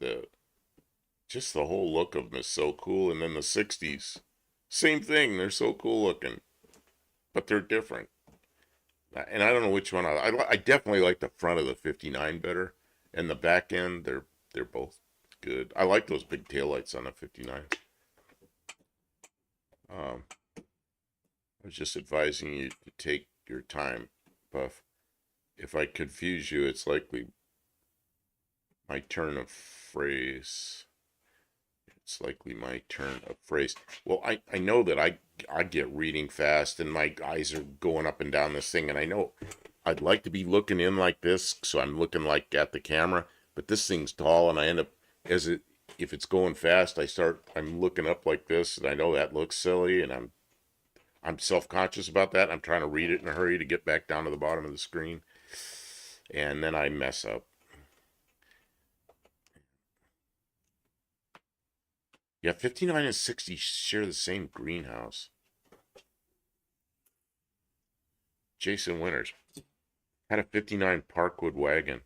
Just the whole look of them is so cool. And then the 60s, same thing. They're so cool looking, but they're different. And I don't know which one. I definitely like the front of the 59 better, and the back end. They're both good. I like those big taillights on the 59. I was just advising you to take your time, Buff. If I confuse you, it's likely my turn of phrase. It's likely my turn of phrase. Well, I know that I get reading fast and my eyes are going up and down this thing, and I know I'd like to be looking in like this, so I'm looking like at the camera, but this thing's tall, and I end up if it's going fast, I'm looking up like this, and I know that looks silly, and I'm self-conscious about that. I'm trying to read it in a hurry to get back down to the bottom of the screen, and then I mess up. Yeah, 59 and 60 share the same greenhouse. Jason Winters had a 59 Parkwood wagon.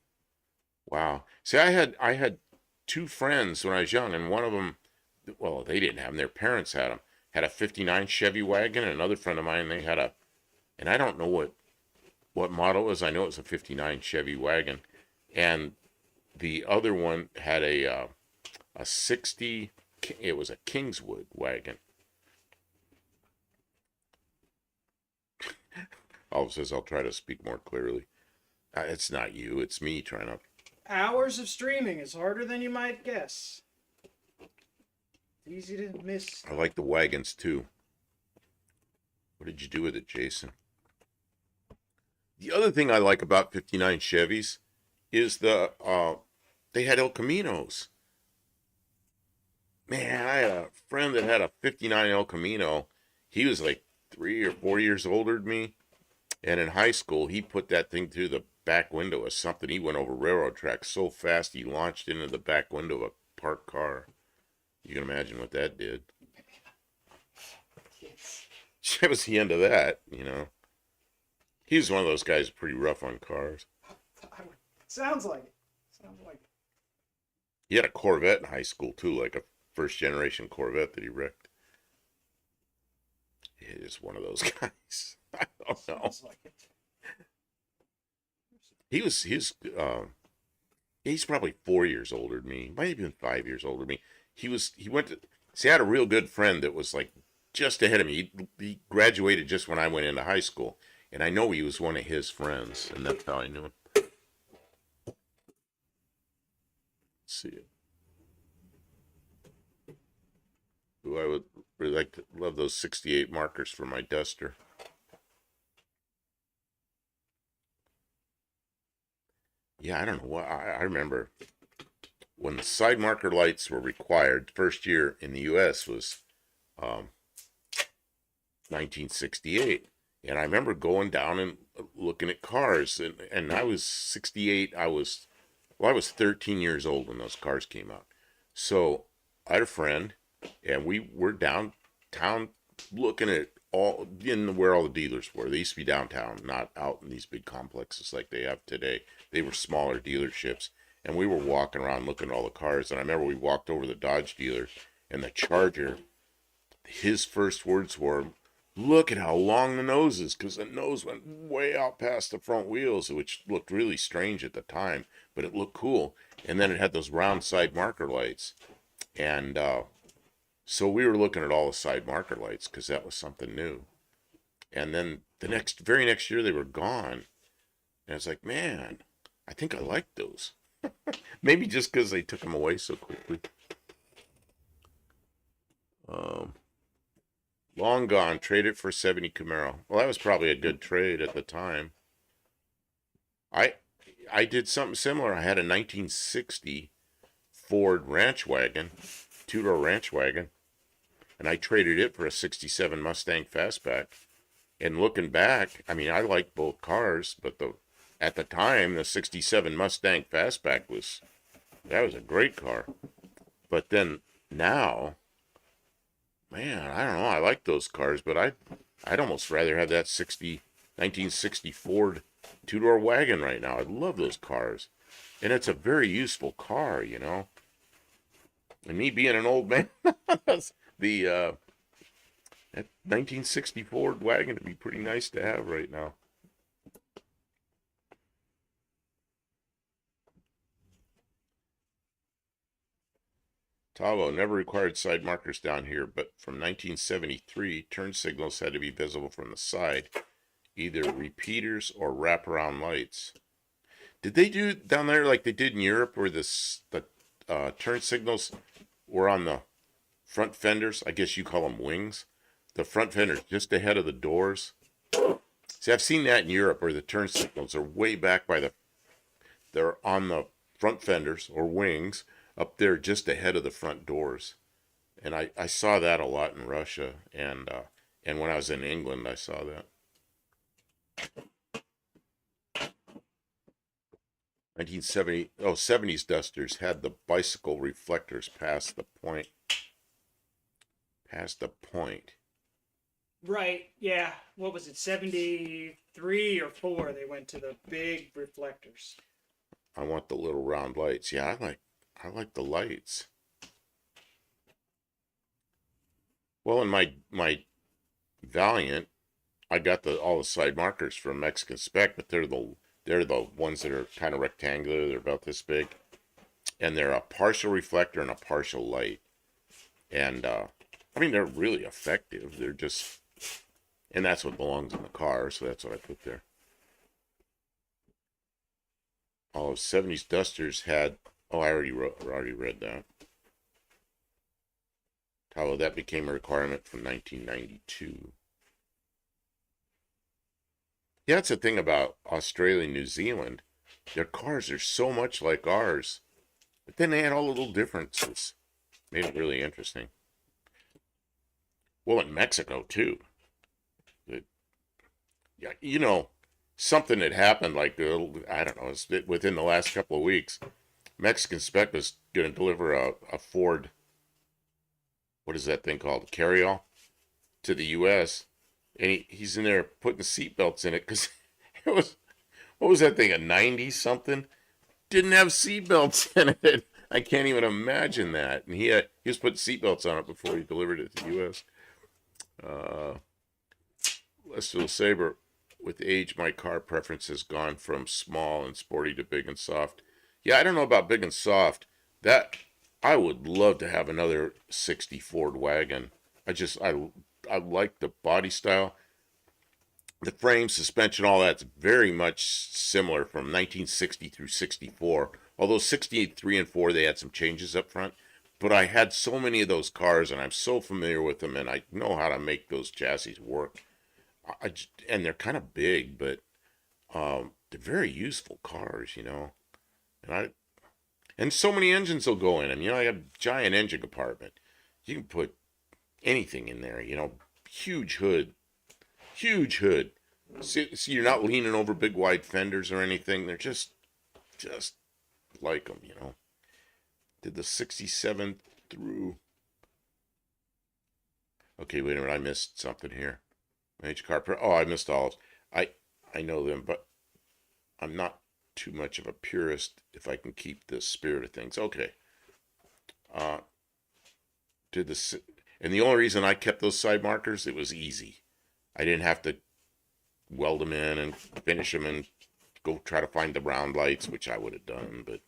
Wow. See, I had 2 friends when I was young, and one of them, well, they didn't have them. Their parents had them. Had a 59 Chevy wagon, and another friend of mine, they had and I don't know what model it was. I know it was a 59 Chevy wagon. And the other one had a 60, it was a Kingswood wagon. Olive says, I'll try to speak more clearly. It's not you, it's me trying to. Hours of streaming is harder than you might guess. Easy to miss. I like the wagons too. What did you do with it, Jason? The other thing I like about 59 Chevys is they had El Caminos. Man, I had a friend that had a 59 El Camino. He was like 3 or 4 years older than me. And in high school, he put that thing through the back window of something. He went over railroad tracks so fast he launched into the back window of a parked car. You can imagine what that did. That was the end of that, you know. He was one of those guys pretty rough on cars. Sounds like it. Sounds like it. He had a Corvette in high school too, like a first generation Corvette that he wrecked. He is one of those guys. I don't know. Sounds like it. He's probably 4 years older than me. Might have been 5 years older than me. He went to see. I had a real good friend that was like just ahead of me. He graduated just when I went into high school, and I know he was one of his friends, and that's how I knew him. Let's see it. Ooh, I would really like to love those 68 markers for my duster. Yeah, I don't know what I remember when the side marker lights were required. First year in the U.S. was 1968, and I remember going down and looking at cars, and I was 68. I was 13 years old when those cars came out. So I had a friend, and we were downtown looking at all in where all the dealers were. They used to be downtown, not out in these big complexes like they have today. They were smaller dealerships, and we were walking around looking at all the cars. And I remember we walked over to the Dodge dealer, and the Charger, his first words were, "Look at how long the nose is," because the nose went way out past the front wheels, which looked really strange at the time, but it looked cool. And then it had those round side marker lights, and so we were looking at all the side marker lights because that was something new. And then the very next year, they were gone, and I was like, man, I think I like those. Maybe just because they took them away so quickly. Long gone. Trade it for 70 Camaro. Well, that was probably a good trade at the time. I did something similar. I had a 1960 Ford ranch wagon, two-door ranch wagon, and I traded it for a 67 Mustang Fastback. And looking back, I mean, I liked both cars, but at the time, the 67 Mustang Fastback was a great car. But then now, man, I don't know. I like those cars, but I'd almost rather have that 1960 Ford two-door wagon right now. I love those cars, and it's a very useful car, you know. And me being an old man, that 1960 Ford wagon would be pretty nice to have right now. Tavo never required side markers down here, but from 1973, turn signals had to be visible from the side, either repeaters or wraparound lights. Did they do down there like they did in Europe, where the turn signals were on the front fenders? I guess you call them wings. The front fenders just ahead of the doors. See, I've seen that in Europe, where the turn signals are way back they're on the front fenders or wings, up there just ahead of the front doors. And I saw that a lot in Russia, and when I was in England, I saw that. 70s Dusters had the bicycle reflectors past the point. Past the point. Right, yeah. What was it, 73 or 4? They went to the big reflectors. I want the little round lights. Yeah, I like the lights. Well, in my Valiant, I got all the side markers from Mexican Spec, but they're the ones that are kind of rectangular. They're about this big. and they're a partial reflector and a partial light. And I mean, they're really effective. They're just, and that's what belongs in the car, so that's what I put there. Oh, 70s Dusters had, oh, already read that. How that became a requirement from 1992. Yeah, that's the thing about Australia and New Zealand. Their cars are so much like ours, but then they had all the little differences. Made it really interesting. Well, in Mexico too. It, yeah, something had happened like I don't know, within the last couple of weeks. Mexican Spec was going to deliver a Ford, what is that thing called, carry-all, to the U.S. And he's in there putting seatbelts in it because it was, what was that thing, a 90 something? Didn't have seatbelts in it. I can't even imagine that. And he was putting seatbelts on it before he delivered it to the U.S. Lester Saber, with age, my car preference has gone from small and sporty to big and soft. Yeah, I don't know about big and soft. That I would love to have another 60 Ford wagon. I like the body style. The frame, suspension, all that's very much similar from 1960 through 64. Although 63 and 4, they had some changes up front. But I had so many of those cars, and I'm so familiar with them, and I know how to make those chassis work. And they're kind of big, but they're very useful cars. And so many engines will go in them. I have a giant engine compartment. You can put anything in there. Huge hood, huge hood. So you're not leaning over big wide fenders or anything. They're just like them. Did the 67 through? Okay, wait a minute. I missed something here. H car. Oh, I missed all. I know them, but I'm not too much of a purist if I can keep the spirit of things. Okay. Uh, did the and the only reason I kept those side markers, it was easy. I didn't have to weld them in and finish them and go try to find the round lights, which I would have done, but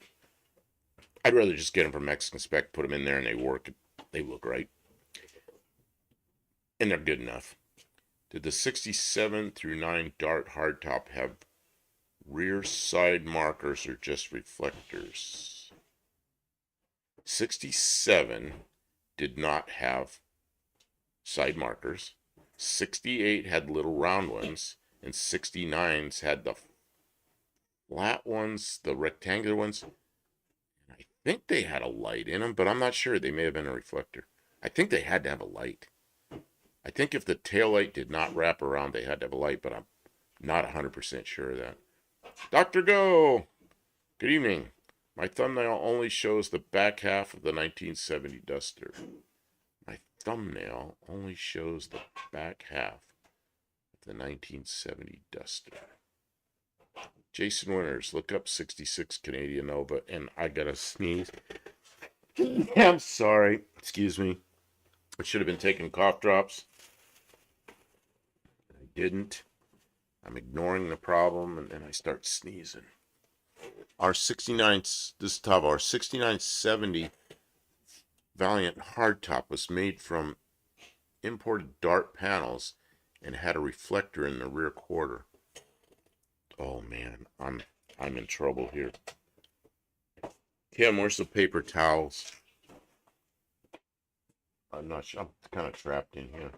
I'd rather just get them from Mexican Spec, put them in there, and they work. They look right, and they're good enough. Did the 67 through 9 Dart hardtop have rear side markers or just reflectors? 67 did not have side markers. 68 had little round ones, and 69s had the flat ones, the rectangular ones. I think they had a light in them, but I'm not sure. They may have been a reflector. I think they had to have a light. I think if the tail light did not wrap around, they had to have a light, but I'm not 100% sure of that. Dr. Go! Good evening. My thumbnail only shows the back half of the 1970 Duster. My thumbnail only shows the back half of the 1970 Duster. Jason Winters, look up 66 Canadian Nova, and I gotta sneeze. I'm sorry. Excuse me. I should have been taking cough drops. I didn't. I'm ignoring the problem, and then I start sneezing. Our 69, this top, our 6970 Valiant hardtop was made from imported Dart panels and had a reflector in the rear quarter. Oh man, I'm in trouble here. Kim, where's the paper towels? I'm not sure. I'm kind of trapped in here.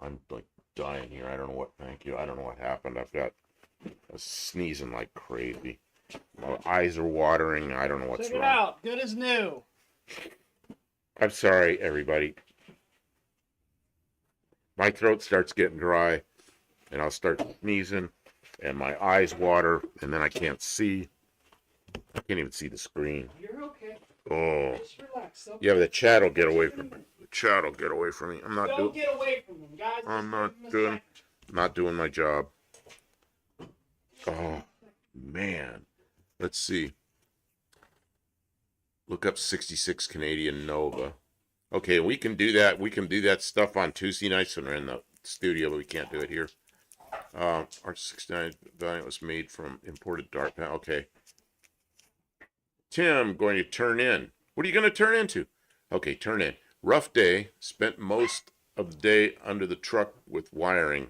I'm like dying here. I don't know what. Thank you. I don't know what happened. I've got sneezing like crazy. My eyes are watering. I don't know what's Check it wrong. out. Good as new. I'm sorry, everybody. My throat starts getting dry, and I'll start sneezing, and my eyes water, and then I can't see. I can't even see the screen. You're okay. Oh. Just relax. Yeah, but the chat will get away from me. The chat will get away from me. Don't get away from them, guys. I'm not doing my job. Oh man. Let's see. Look up 66 Canadian Nova. Okay, we can do that. We can do that stuff on Tuesday nights when we're in the studio, but we can't do it here. Our 69 Valiant was made from imported Dart panel. Okay. Tim going to turn in. What are you going to turn into? Okay, turn in. Rough day. Spent most of the day under the truck with wiring.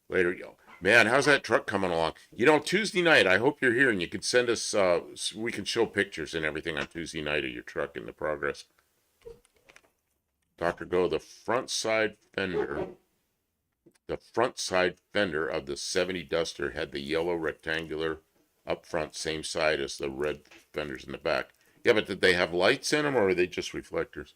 Later, yo. Man, how's that truck coming along? Tuesday night, I hope you're here and you can send us, so we can show pictures and everything on Tuesday night of your truck and the progress. Dr. Go, the front side fender of the 70 Duster had the yellow rectangular up front, same side as the red fenders in the back. Yeah, but did they have lights in them or are they just reflectors?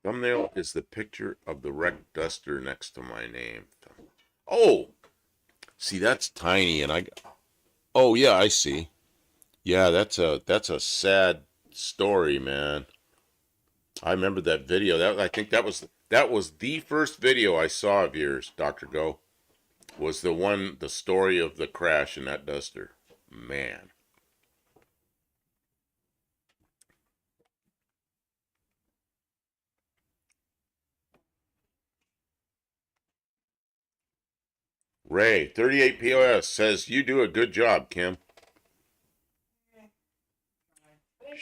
Thumbnail is the picture of the wrecked Duster next to my name. Oh, see, that's tiny, and oh yeah, I see. Yeah, that's a sad story, man. I remember that video. I think that was the first video I saw of yours, Dr. Go. Was the story of the crash in that Duster. Man. Ray, 38 POS says you do a good job, Kim. Thank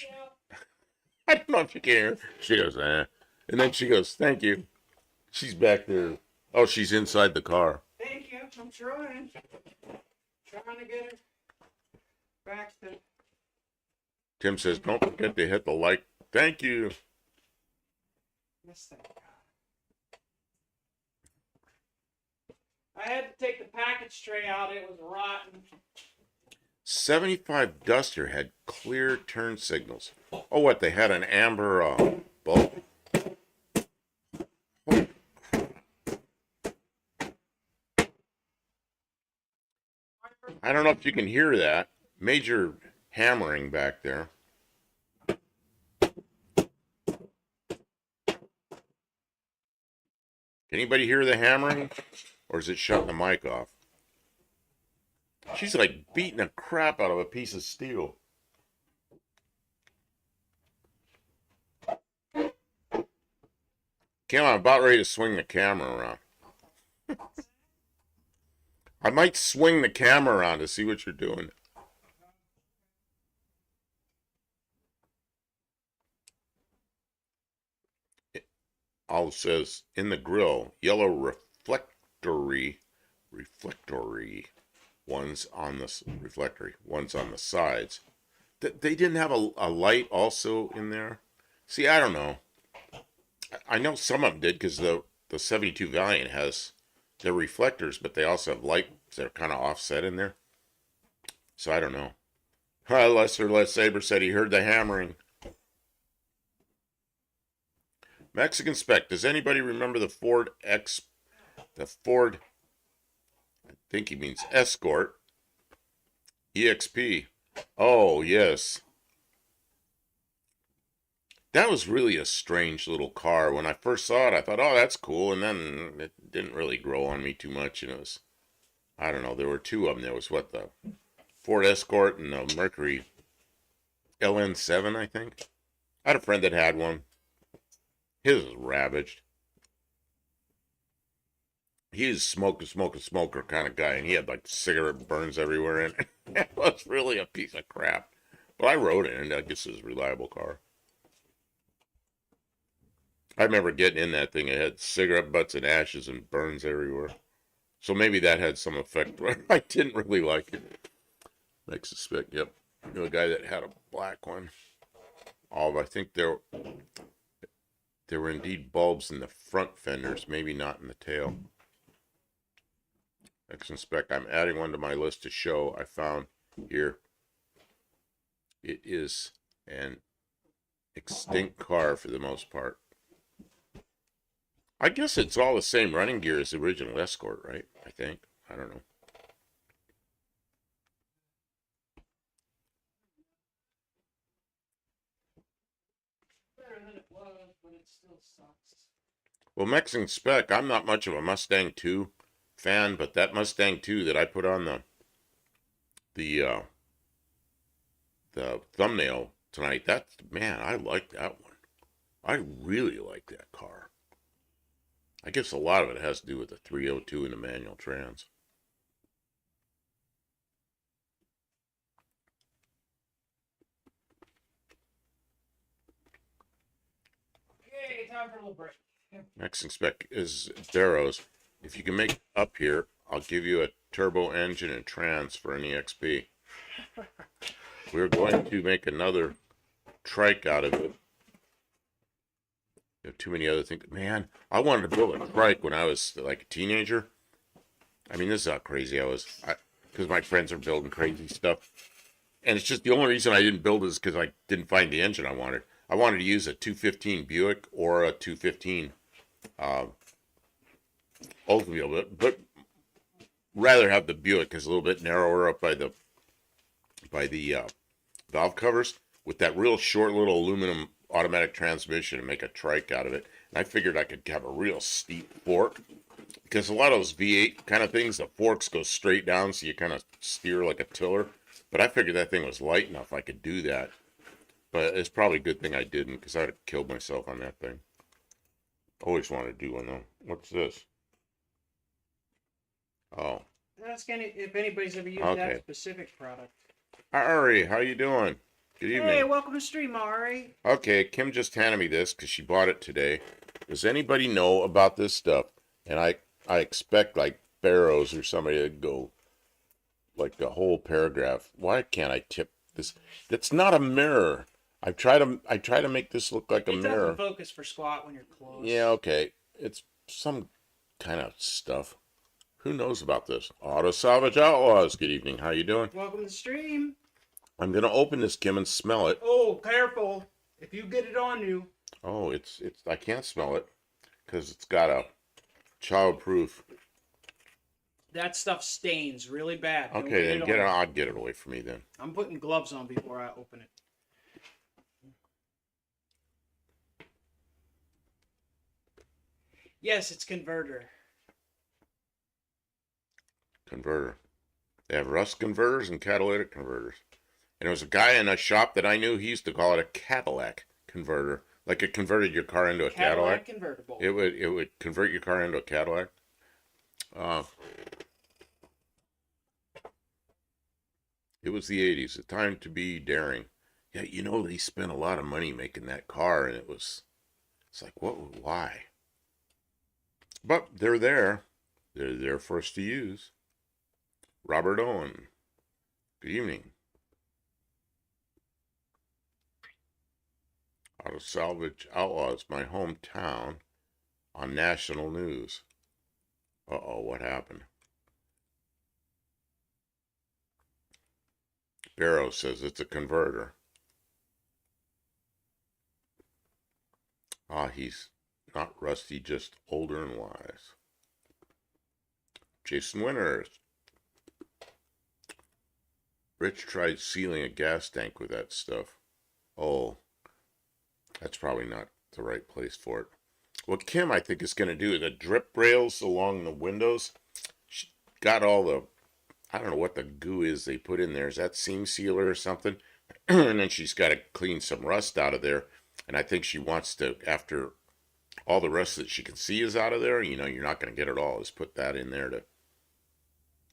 you. I don't know if you can hear. She goes, eh. And then she goes, thank you. She's back there. Oh, she's inside the car. Thank you. I'm trying. Trying to get it back to. Tim says, don't forget to hit the like. Thank you. Yes, thank God. I had to take the package tray out. It was rotten. 75 Duster had clear turn signals. Oh, what? They had an amber bulb. I don't know if you can hear that. Major hammering back there. Can anybody hear the hammering? Or is it shutting the mic off? She's like beating the crap out of a piece of steel. Kim, I'm about ready to swing the camera around. I might swing the camera around to see what you're doing. All it says in the grill, yellow reflectory ones on the reflectory, ones on the sides. They didn't have a light also in there. See, I don't know. I know some of them did because the 72 Valiant has their reflectors, but they also have lights that are kind of offset in there. So I don't know. Les Saber said he heard the hammering. Mexican Spec. Does anybody remember the Ford, I think he means Escort, EXP? Oh, yes. That was really a strange little car. When I first saw it, I thought, oh, that's cool. And then it didn't really grow on me too much. And it was, I don't know, there were two of them. There was the Ford Escort and the Mercury LN7, I think. I had a friend that had one. His was ravaged. He's a smoker kind of guy, and he had like cigarette burns everywhere, and it was really a piece of crap. But I rode it, and I guess it was a reliable car. I remember getting in that thing. It had cigarette butts and ashes and burns everywhere. So maybe that had some effect. I didn't really like it. Makes suspect. Yep. I knew a guy that had a black one. I think there were indeed bulbs in the front fenders, maybe not in the tail. Excellent spec. I'm adding one to my list to show. I found here. It is an extinct car for the most part. I guess it's all the same running gear as the original Escort, right? I think. I don't know. Better than it was, but it still sucks. Well, Mexican Spec, I'm not much of a Mustang 2 fan, but that Mustang 2 that I put on the thumbnail tonight, man, I like that one. I really like that car. I guess a lot of it has to do with the 302 and the manual trans. time for a little break. Next spec is Barrows. If you can make it up here, I'll give you a turbo engine and trans for an EXP. We're going to make another trike out of it. Too many other things. Man, I wanted to build a trike when I was like a teenager. I mean, this is how crazy I was. Because my friends are building crazy stuff. And it's just the only reason I didn't build it is because I didn't find the engine I wanted. I wanted to use a 215 Buick or a 215 Oldsmobile, but rather have the Buick because it's a little bit narrower up by the valve covers with that real short little aluminum automatic transmission and make a trike out of it. And I figured I could have a real steep fork because a lot of those V8 kind of things, the forks go straight down, so you kind of steer like a tiller. But I figured that thing was light enough I could do that. But it's probably a good thing I didn't because I'd have killed myself on that thing. Always wanted to do one though. What's this? Oh. Ask if anybody's ever used Okay. that specific product. Ari, how you doing? Good evening. Hey, welcome to stream, Ari. Okay, Kim just handed me this because she bought it today. Does anybody know about this stuff? And I expect like Barrows or somebody to go like the whole paragraph. Why can't I tip this? It's not a mirror. I try to make this look like a It mirror. doesn't focus for squat when you're close. Yeah, okay. It's some kind of stuff. Who knows about this? Auto Salvage Outlaws. Good evening. How you doing? Welcome to the stream. I'm gonna open this, Kim, and smell it. Oh, careful! If you get it on you. Oh, it's. I can't smell it because it's got a child-proof. That stuff stains really bad. Don't Okay, then on. get it. I'll get it away from me then. I'm putting gloves on before I open it. Yes, it's converter. Converter. They have rust converters and catalytic converters. And there was a guy in a shop that I knew. He used to call it a Cadillac converter, like it converted your car into a Cadillac. Convertible. It would convert your car into a Cadillac. It was the 80s, a time to be daring. Yeah, you know, they spent a lot of money making that car, and it's like, why? But they're there. They're there for us to use. Robert Owen. Good evening. Auto Salvage Outlaws, my hometown, on national news. Uh-oh, what happened? Barrow says it's a converter. Ah, he's not rusty, just older and wise. Jason Winters. Rich tried sealing a gas tank with that stuff. Oh, that's probably not the right place for it. What Kim, I think, is going to do, the drip rails along the windows, she got all the, I don't know what the goo is they put in there. Is that seam sealer or something? And then she's got to clean some rust out of there. And I think she wants to, after all the rust that she can see is out of there, you know, you're not going to get it all, is put that in there to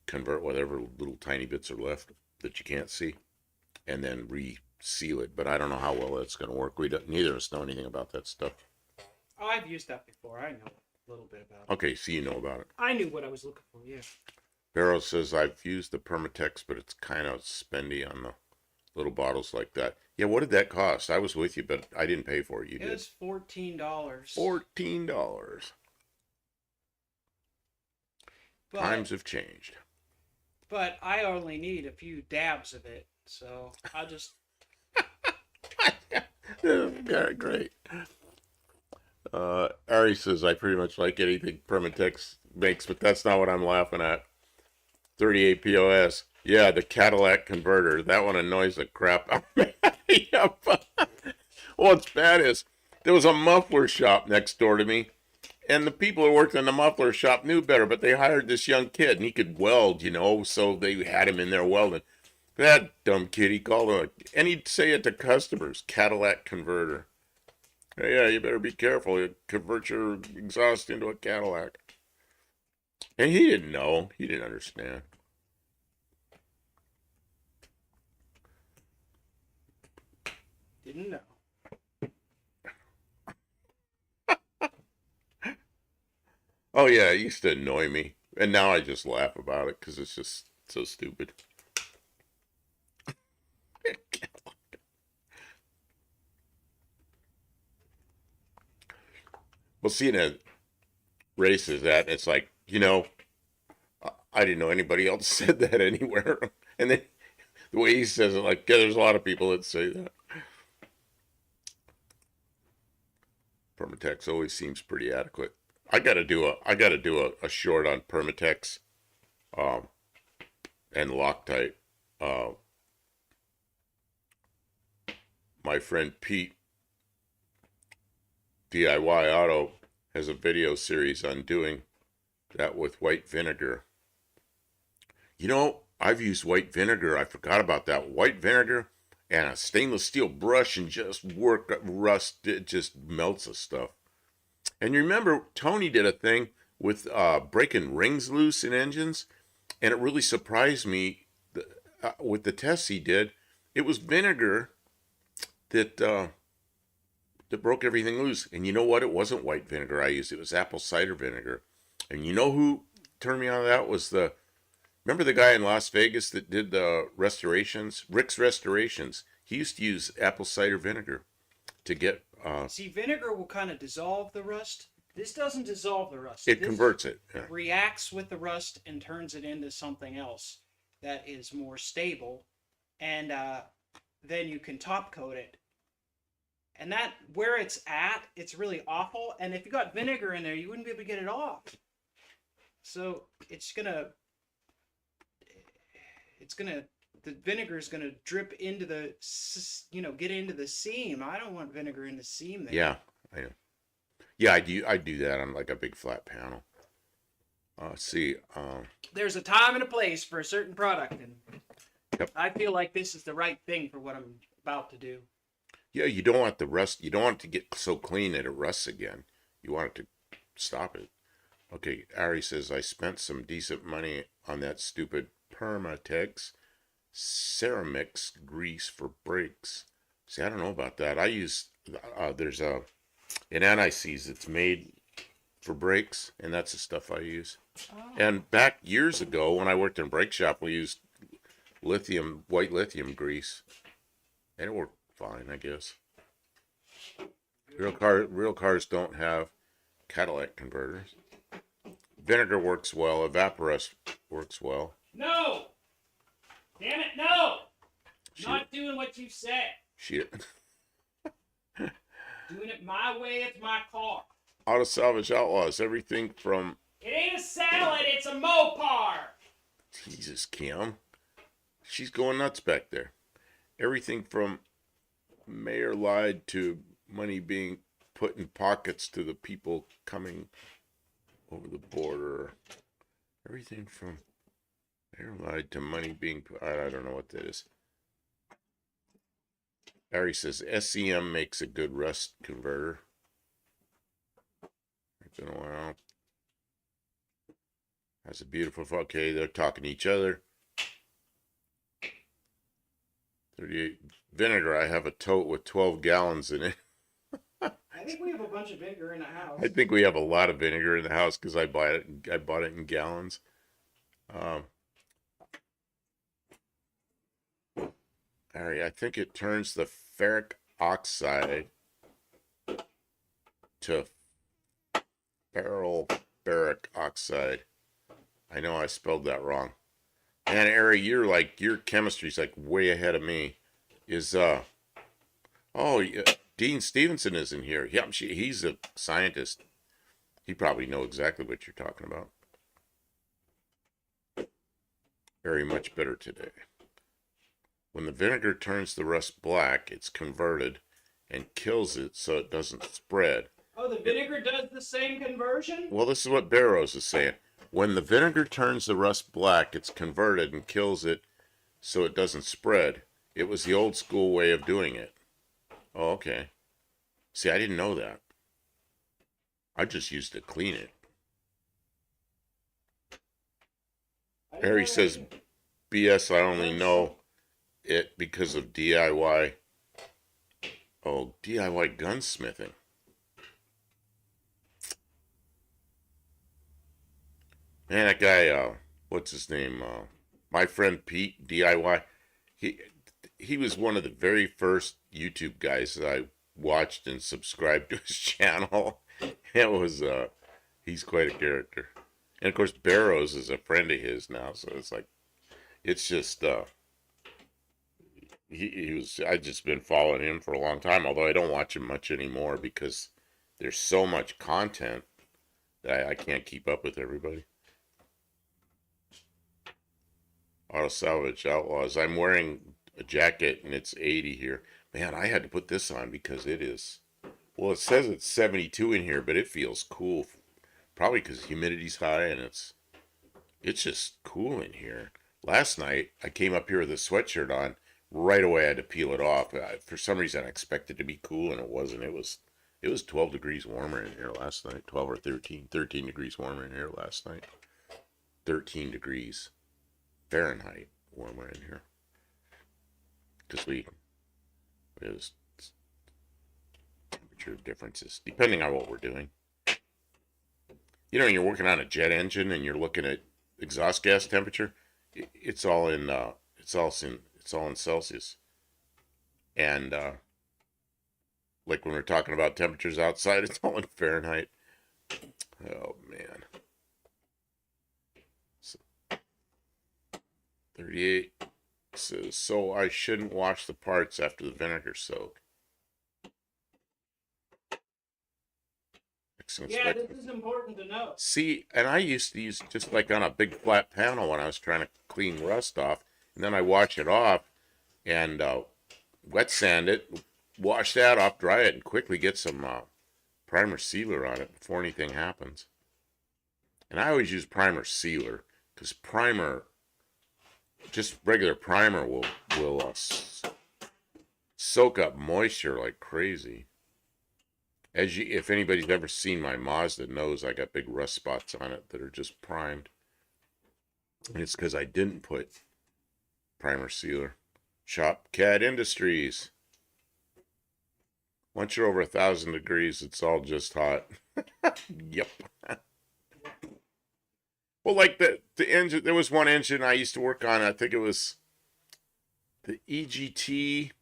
convert whatever little tiny bits are left that you can't see, and then re-seal it. But I don't know how well that's going to work. Neither of us know anything about that stuff. Oh, I've used that before. I know a little bit about it. Okay, so you know about it. I knew what I was looking for, yeah. Barrow says, I've used the Permatex, but it's kind of spendy on the little bottles like that. Yeah, what did that cost? I was with you, but I didn't pay for it. You did. It was $14. $14. But, Times have changed. But I only need a few dabs of it, so I'll just... Yeah, great. Ari says, I pretty much like anything Permatex makes, but that's not what I'm laughing at. 38 POS. Yeah, the Cadillac converter. That one annoys the crap out of me. Yep. What's bad is there was a muffler shop next door to me, and the people who worked in the muffler shop knew better, but they hired this young kid, and he could weld, you know, so they had him in there welding. That dumb kid, he called him, and he'd say it to customers, Cadillac converter. Hey, yeah, you better be careful. You convert your exhaust into a Cadillac. And he didn't know. He didn't understand. Didn't know. Oh yeah, it used to annoy me, and now I just laugh about it because it's just so stupid. Well, seeing a race is that, it's like, I didn't know anybody else said that anywhere, and then the way he says it, like, yeah, there's a lot of people that say that. Permatex always seems pretty adequate. I gotta do a short on Permatex, um, and Loctite. Uh, my friend Pete, DIY Auto, has a video series on doing that with white vinegar. I've used white vinegar. I forgot about that. White vinegar and a stainless steel brush and just work rust. It just melts the stuff. And you remember Tony did a thing with breaking rings loose in engines, and it really surprised me with the tests he did. It was vinegar that that broke everything loose. And you know what? It wasn't white vinegar I used. It was apple cider vinegar. And you know who turned me on to that was remember the guy in Las Vegas that did the restorations? Rick's Restorations. He used to use apple cider vinegar to get. See, vinegar will kind of dissolve the rust. This doesn't dissolve the rust. It This converts it. Yeah. reacts with the rust and turns it into something else that is more stable. And then you can top coat it. And that, where it's at, it's really awful. And if you got vinegar in there, you wouldn't be able to get it off. So the vinegar is gonna drip into get into the seam. I don't want vinegar in the seam there. Yeah, I know. Yeah, I do that on like a big flat panel. See, There's a time and a place for a certain product, and yep. I feel like this is the right thing for what I'm about to do. Yeah, you don't want the rust. You don't want it to get so clean that it rusts again. You want it to stop it. Okay, Ari says I spent some decent money on that stupid Permatex Ceramix grease for brakes. See, I don't know about that. I use there's an anti-seize that's made for brakes, and that's the stuff I use. Oh. And back years ago when I worked in a brake shop, we used white lithium grease, and it worked fine, I guess. Real cars don't have catalytic converters. Vinegar works well. Evaporust works well. No! Damn it, no! Not doing what you said. Shit. Doing it my way, it's my car. Auto Salvage Outlaws, everything from... It ain't a salad, it's a Mopar! Jesus, Kim. She's going nuts back there. Everything from mayor lied to money being put in pockets to the people coming over the border. Everything from mayor lied to money being put... I don't know what that is. Harry says SEM makes a good rust converter. It's been a while. That's a beautiful... Okay, they're talking to each other. 38 vinegar. I have a tote with 12 gallons in it. I think we have a bunch of vinegar in the house. I think we have a lot of vinegar in the house because I bought it in gallons. Harry, I think it turns the ferric oxide to ferric oxide. I know I spelled that wrong. Man, Harry, your chemistry's like way ahead of me. Dean Stevenson isn't here. Yeah, he's a scientist. He probably know exactly what you're talking about. Very much better today. When the vinegar turns the rust black, it's converted and kills it so it doesn't spread. Oh, the vinegar does the same conversion? Well, this is what Barrows is saying. When the vinegar turns the rust black, it's converted and kills it so it doesn't spread. It was the old school way of doing it. Oh, okay. See, I didn't know that. I just used to clean it. Harry says, BS, I only know it because of DIY. Oh, DIY gunsmithing. Man, that guy, what's his name? My friend Pete DIY. He he was one of the very first YouTube guys that I watched and subscribed to his channel. It was he's quite a character. And of course Barrows is a friend of his now, so it's like it's just he was I just been following him for a long time, although I don't watch him much anymore because there's so much content that I can't keep up with everybody. Auto Salvage Outlaws. I'm wearing a jacket and it's 80 here. Man, I had to put this on because it is. Well, it says it's 72 in here, but it feels cool. Probably because humidity's high and it's just cool in here. Last night I came up here with a sweatshirt on. Right away I had to peel it off. For some reason I expected it to be cool and it wasn't. It was 12 degrees warmer in here last night. 12 or 13. 13 degrees warmer in here last night. 13 degrees Fahrenheit warmer in here because there's temperature differences depending on what we're doing. You know, when you're working on a jet engine and you're looking at exhaust gas temperature, it's all in it's all in Celsius. And like when we're talking about temperatures outside, it's all in Fahrenheit. Oh man, so 38 says so. I shouldn't wash the parts after the vinegar soak. Yeah, this is important to know. See, and I used to use just like on a big flat panel when I was trying to clean rust off, and then I wash it off and wet sand it, wash that off, dry it, and quickly get some primer sealer on it before anything happens. And I always use primer sealer because primer, just regular primer, will soak up moisture like crazy. If anybody's ever seen my Mazda knows I got big rust spots on it that are just primed. And it's because I didn't put primer sealer. Shop Cat Industries. Once you're over 1,000 degrees, it's all just hot. Yep. Well, like the engine, there was one engine I used to work on. I think it was the EGT.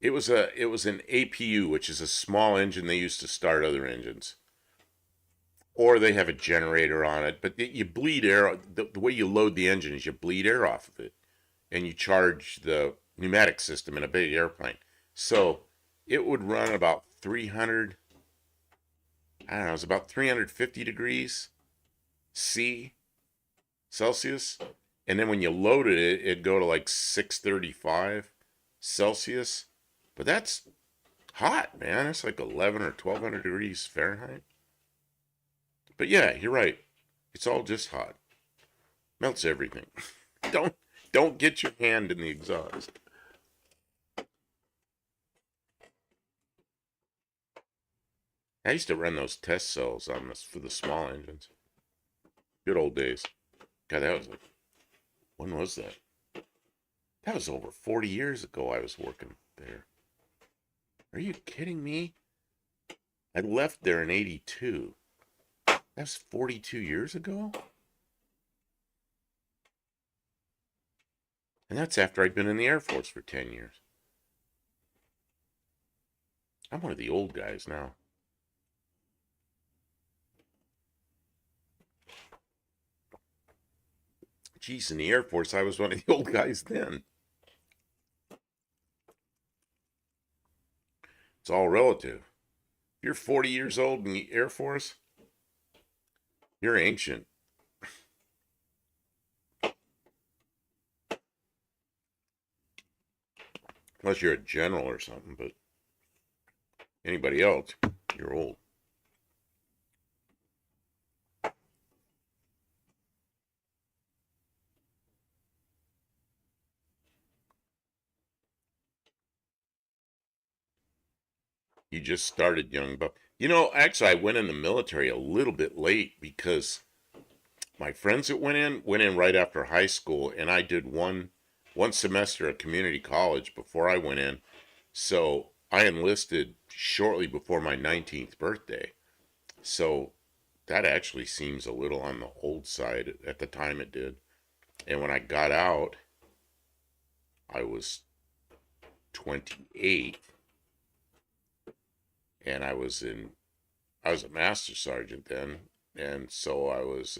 It was an APU, which is a small engine they use to start other engines, or they have a generator on it. But you bleed air. The way you load the engine is you bleed air off of it, and you charge the pneumatic system in a big airplane. So it would run about 300. I don't know. It's about 350 degrees Celsius, and then when you loaded it, it'd go to like 635 Celsius. But that's hot, man. It's like 11 or 1,200 degrees Fahrenheit. But yeah, you're right. It's all just hot. Melts everything. don't don't get your hand in the exhaust. I used to run those test cells on this for the small engines. Good old days. God, that was like, when was that? That was over 40 years ago I was working there. Are you kidding me? I left there in 82. That's 42 years ago? And that's after I'd been in the Air Force for 10 years. I'm one of the old guys now. Geez, in the Air Force, I was one of the old guys then. It's all relative. If you're 40 years old in the Air Force, you're ancient. Unless you're a general or something, but anybody else, you're old. You just started young, but actually, I went in the military a little bit late because my friends that went in right after high school, and I did one semester at community college before I went in. So I enlisted shortly before my 19th birthday. So that actually seems a little on the old side. At the time it did. And when I got out, I was 28, and I was a master sergeant then, and so I was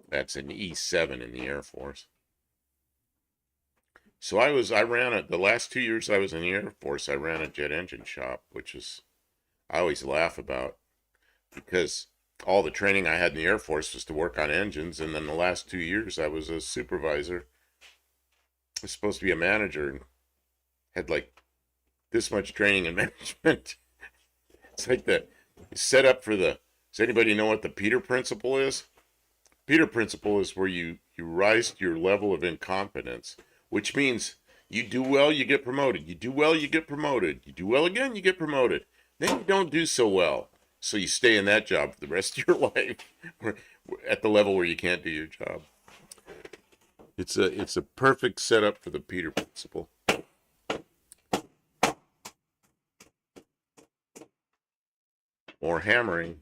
that's an E7 in the Air Force. So I ran it the last 2 years I was in the Air Force. I ran a jet engine shop, which is I always laugh about because all the training I had in the Air Force was to work on engines, and then the last 2 years I was a supervisor. I was supposed to be a manager and had like this much training in management. It's like the set up for the. Does anybody know what the Peter Principle is? Peter Principle is where you rise to your level of incompetence, which means you do well, you get promoted. You do well, you get promoted. You do well again, you get promoted. Then you don't do so well, so you stay in that job for the rest of your life, at the level where you can't do your job. It's a perfect setup for the Peter Principle. More hammering.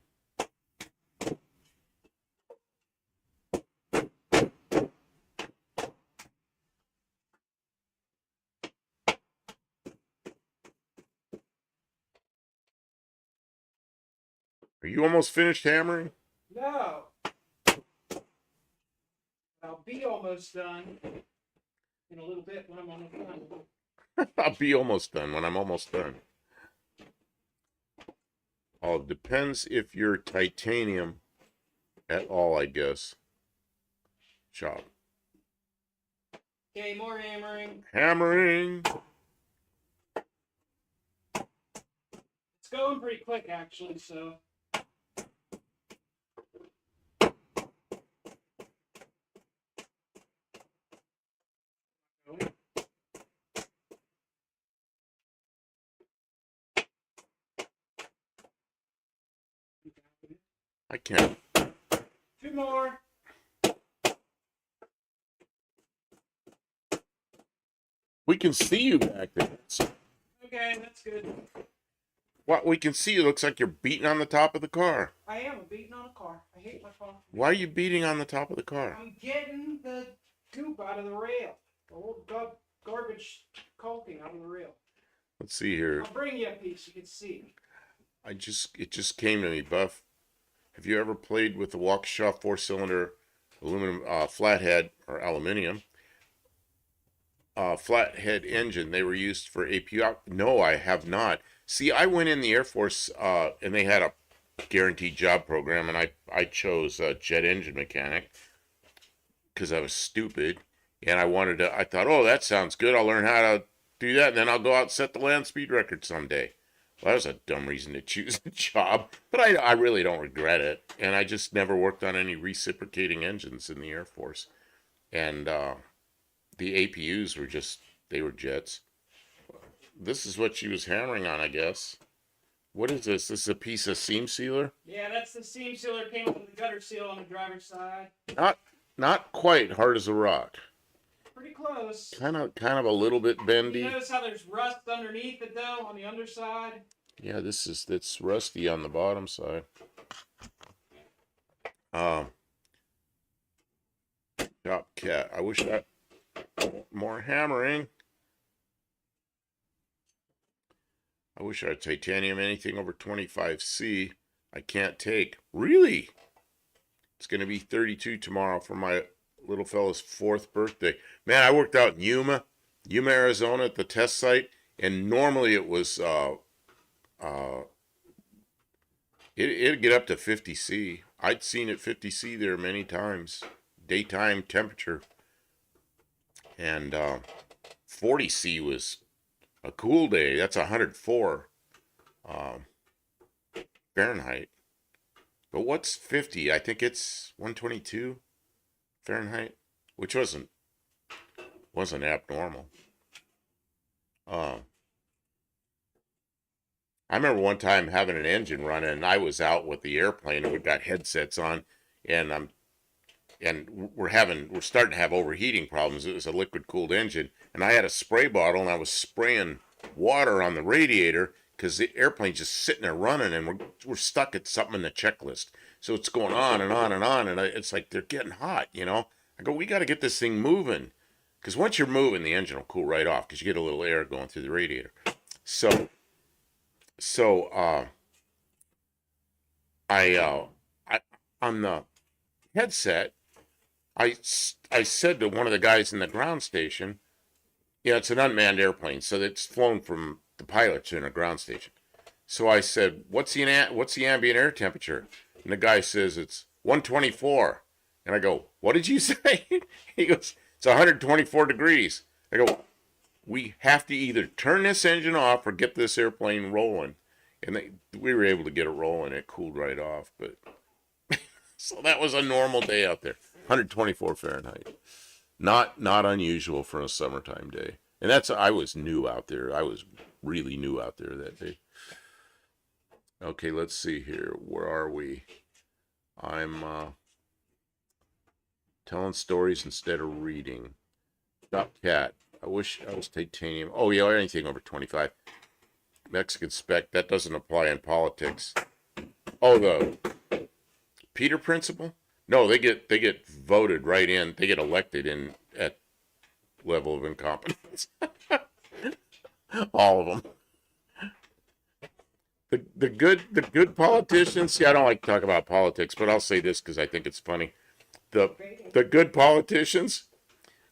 Are you almost finished hammering? No. I'll be almost done in a little bit when I'm almost done. I'll be almost done when I'm almost done. Oh, it depends if you're titanium at all, I guess. Shop. Okay, more hammering. Hammering. It's going pretty quick, actually, so. I can't. Two more. We can see you back there. Okay, that's good. What we can see, it looks like you're beating on the top of the car. I am beating on a car. I hate my car. Why are you beating on the top of the car? I'm getting the goop out of the rail. The old garbage caulking out of the rail. Let's see here. I'll bring you a piece. You can see. It just came to me, Buff. Have you ever played with the Waukesha 4-cylinder aluminum flathead or aluminium flathead engine? They were used for APU. No, I have not. See, I went in the Air Force and they had a guaranteed job program, and I chose a jet engine mechanic because I was stupid, and I thought, oh, that sounds good. I'll learn how to do that, and then I'll go out and set the land speed record someday. Well, that was a dumb reason to choose a job, but I really don't regret it. And I just never worked on any reciprocating engines in the Air Force. And the APUs they were jets. This is what she was hammering on, I guess. What is this? This is a piece of seam sealer? Yeah, that's the seam sealer. Came with the gutter seal on the driver's side. Not quite hard as a rock. Pretty close. Kind of a little bit bendy. You notice how there's rust underneath it though, on the underside? Yeah, it's rusty on the bottom side. Top cat. I wish that more hammering. I wish I had titanium anything over 25C. I can't take. Really? It's going to be 32 tomorrow for my little fella's 4th birthday. Man, I worked out in Yuma, Arizona at the test site, and normally it was it'd get up to 50C. I'd seen it 50C there many times, daytime temperature, and 40C was a cool day. That's 104 Fahrenheit. But what's 50? I think it's 122 Fahrenheit, which wasn't abnormal. I remember one time having an engine running, and I was out with the airplane, and we've got headsets on, and we're starting to have overheating problems. It was a liquid cooled engine, and I had a spray bottle, and I was spraying water on the radiator, because the airplane's just sitting there running, and we're stuck at something in the checklist. So it's going on and on and on, and it's like they're getting hot, you know. I go, we got to get this thing moving, because once you're moving, the engine will cool right off because you get a little air going through the radiator. So so I on the headset, I said to one of the guys in the ground station, yeah, it's an unmanned airplane, so it's flown from the pilots in a ground station. So I said, what's the ambient air temperature? And the guy says it's 124. And I go, what did you say? He goes, it's 124 degrees. I go, we have to either turn this engine off or get this airplane rolling. And we were able to get it rolling. It cooled right off. But so that was a normal day out there. 124 Fahrenheit. Not unusual for a summertime day. And I was new out there. I was really new out there that day. Okay, let's see here. Where are we? I'm telling stories instead of reading. Top cat. I wish I was titanium. Oh yeah, anything over 25. Mexican spec. That doesn't apply in politics. Oh, the Peter principle? No, they get voted right in. They get elected in at level of incompetence. All of them. The good politicians. See, I don't like to talk about politics, but I'll say this because I think it's funny. The good politicians,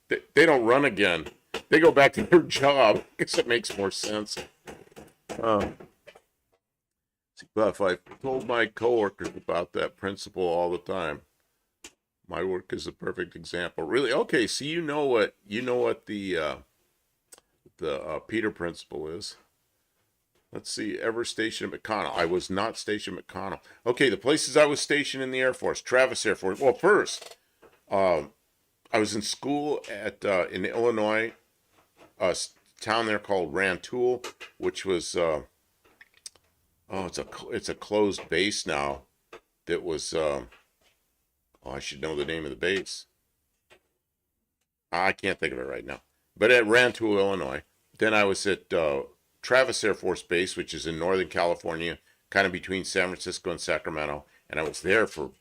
they don't run again. They go back to their job. I guess it makes more sense. But I've told my coworkers about that principle all the time. My work is a perfect example. Really? Okay, so you know what the Peter principle is. Let's see. Ever stationed at McConnell? I was not stationed at McConnell. Okay, the places I was stationed in the Air Force. Travis Air Force. Well, first, I was in school at in Illinois, a town there called Rantoul, which was it's a closed base now. That was I should know the name of the base. I can't think of it right now. But at Rantoul, Illinois. Then I was at Travis Air Force Base, which is in Northern California, kind of between San Francisco and Sacramento. And I was there for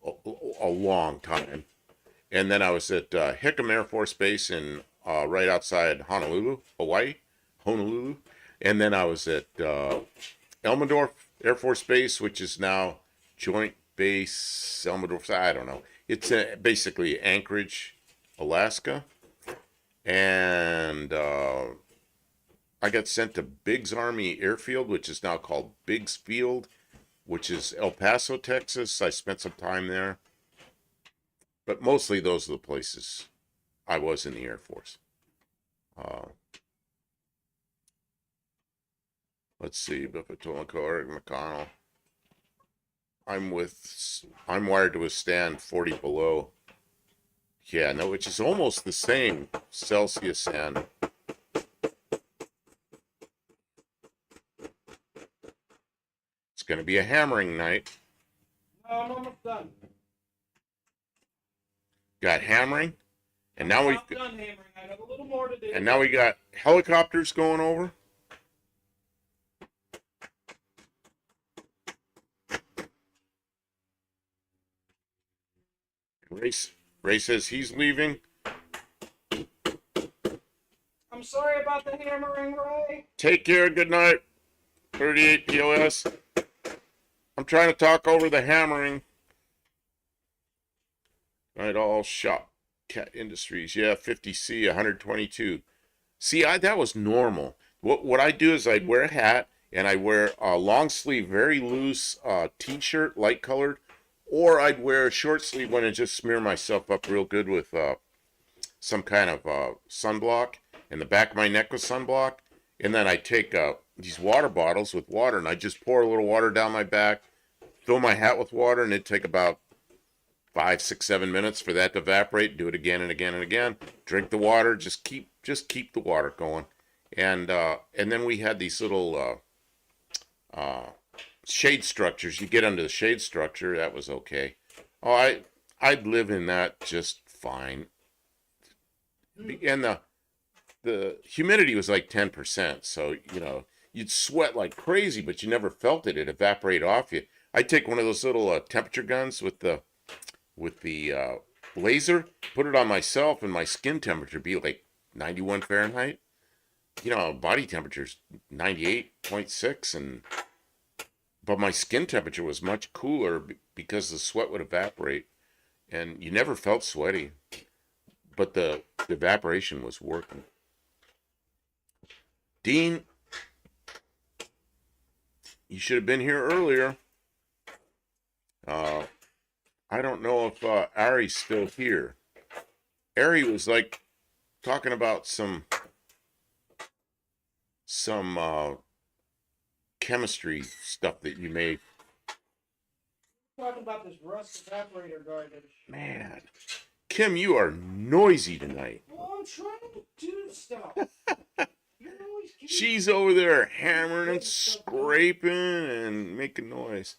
a long time. And then I was at Hickam Air Force Base in right outside Honolulu, Hawaii. Honolulu. And then I was at Elmendorf Air Force Base, which is now Joint Base Elmendorf. I don't know. It's basically Anchorage, Alaska. And I got sent to Biggs Army Airfield, which is now called Biggs Field, which is El Paso, Texas. I spent some time there. But mostly those are the places I was in the Air Force. Let's see, Potomac, McConnell. I'm wired to withstand 40 below. Yeah, no, which is almost the same Celsius and it's going to be a hammering night. No, I'm almost done. Got hammering, and now I'm done hammering. I got a little more to do. And now we got helicopters going over. Ray says he's leaving. I'm sorry about the hammering, Ray. Take care. Good night. 38 POS. I'm trying to talk over the hammering. Right, all shop. Cat Industries. Yeah, 50C, 122. See, that was normal. What I do is I'd wear a hat and I wear a long sleeve, very loose t-shirt, light colored, or I'd wear a short sleeve one and just smear myself up real good with some kind of sunblock, and the back of my neck with sunblock, and then I take these water bottles with water and I just pour a little water down my back, fill my hat with water, and it'd take about 5, 6, 7 minutes for that to evaporate. Do it again and again and again. Drink the water. Just keep the water going. And then we had these little shade structures. You get under the shade structure. That was okay. Oh, I'd live in that just fine. And the humidity was like 10%. So you'd sweat like crazy, but you never felt it. It evaporate off you. I'd take one of those little temperature guns with the laser, put it on myself, and my skin temperature be like 91 Fahrenheit. You know, body temperature's 98.6, and but my skin temperature was much cooler because the sweat would evaporate, and you never felt sweaty, but the evaporation was working. Dean, you should have been here earlier. Uh, I don't know if Ari's still here. Ari was like talking about some chemistry stuff that you made. Talking about this rust evaporator garbage. Man, Kim, you are noisy tonight. Well, I'm trying to do stuff. You always keep She's over there hammering and scraping and making noise.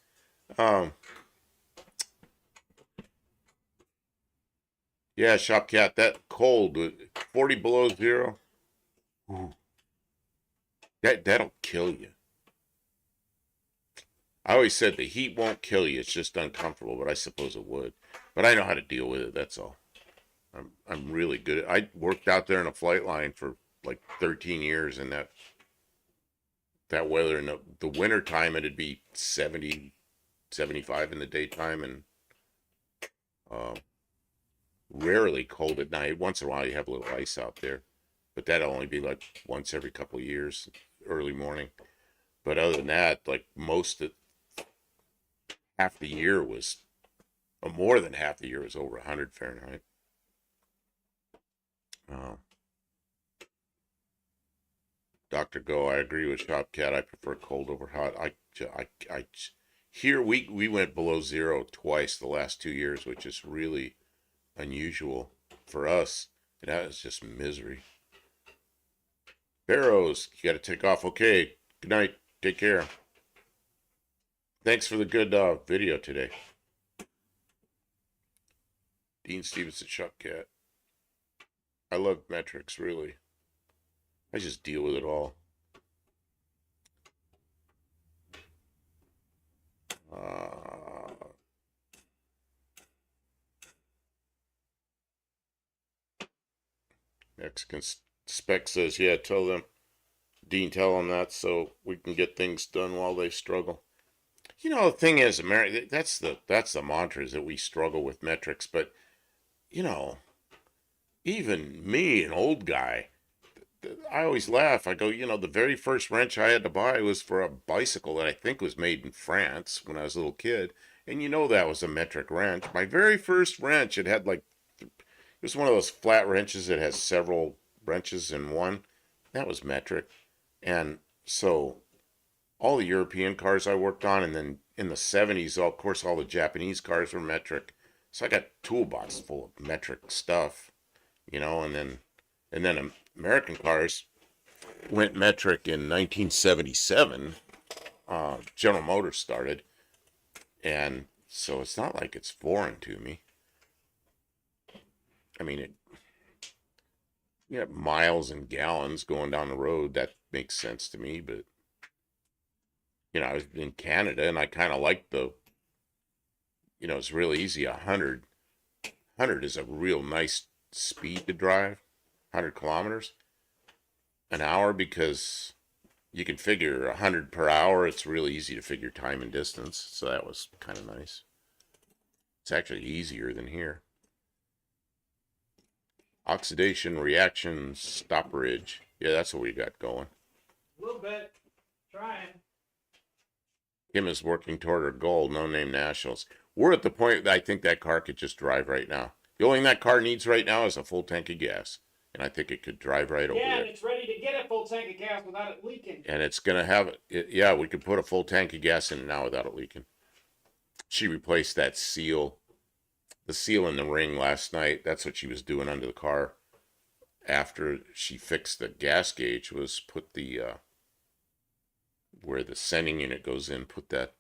Yeah, Shop Cat, that cold, 40 below zero. Ooh, that'll kill you. I always said the heat won't kill you; it's just uncomfortable. But I suppose it would. But I know how to deal with it. That's all. I'm really good. I worked out there in a flight line for like 13 years, and that weather in the winter time it'd be 70, 75 in the daytime, and uh, rarely cold at night. Once in a while you have a little ice out there, but that'll only be like once every couple of years, early morning. But other than that, like most of half the year was, or more than half the year was over 100 Fahrenheit. Uh, Dr. Go, I agree with Shop Cat. I prefer cold over hot. Here we went below zero twice the last 2 years, which is really unusual for us. And that is just misery. Barrows, you got to take off. Okay, good night. Take care. Thanks for the good video today. Dean Stevenson, Shop Cat. I love metrics, really. I just deal with it all. Mexican Spec says, yeah, tell them, Dean, tell them that so we can get things done while they struggle. You know, the thing is, America, that's the mantra is that we struggle with metrics, but, you know, even me, an old guy, I always laugh. I go, you know, the very first wrench I had to buy was for a bicycle that I think was made in France when I was a little kid. And you know that was a metric wrench. My very first wrench, it had like, it was one of those flat wrenches that has several wrenches in one. That was metric. And so all the European cars I worked on, and then in the 70s, of course, all the Japanese cars were metric. So I got a toolbox full of metric stuff, you know, and then American cars went metric in 1977. General Motors started, and so it's not like it's foreign to me. I mean, miles and gallons going down the road, that makes sense to me, but I was in Canada and I kind of like it's real easy. 100 is a real nice speed to drive, 100 kilometers an hour, because you can figure 100 per hour. It's really easy to figure time and distance. So that was kind of nice. It's actually easier than here. Oxidation reaction stopperage. Yeah, that's what we got going. a little bit. Trying. Kim is working toward her goal, no name nationals. We're at the point that I think that car could just drive right now. The only thing that car needs right now is a full tank of gas. And I think it could drive right over there. Yeah, and it's ready to get a full tank of gas without it leaking. And it's going to have it. Yeah, we could put a full tank of gas in it now without it leaking. She replaced that seal, the seal in the ring last night. That's what she was doing under the car after she fixed the gas gauge, was put the, where the sending unit goes in, put that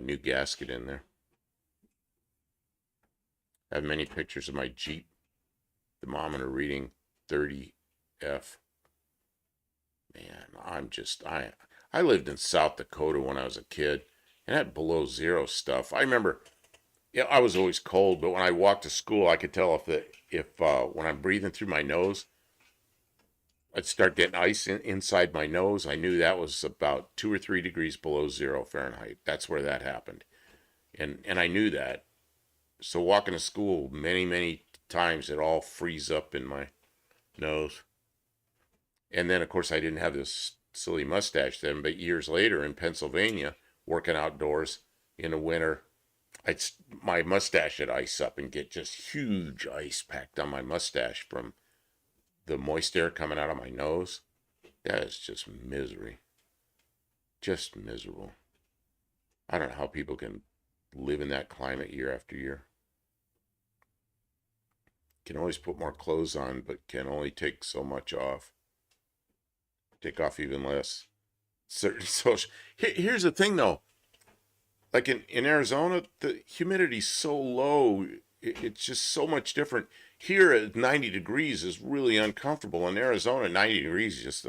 new gasket in there. I have many pictures of my Jeep thermometer reading 30F. Man, I lived in South Dakota when I was a kid, and that below zero stuff. I remember, yeah, I was always cold, but when I walked to school, I could tell if when I'm breathing through my nose, I'd start getting ice inside my nose. I knew that was about 2 or 3 degrees below zero Fahrenheit. That's where that happened, and I knew that. So walking to school many times, it all freeze up in my nose. And then, of course, I didn't have this silly mustache then, but years later in Pennsylvania, working outdoors in the winter, I'd my mustache would ice up and get just huge ice packed on my mustache from the moist air coming out of my nose. That is just misery. Just miserable. I don't know how people can live in that climate year after year. Can always put more clothes on, but can only take so much off. Take off even less. So here's the thing though, like in Arizona, the humidity's so low, it's just so much different. Here at 90 degrees is really uncomfortable. In Arizona, 90 degrees is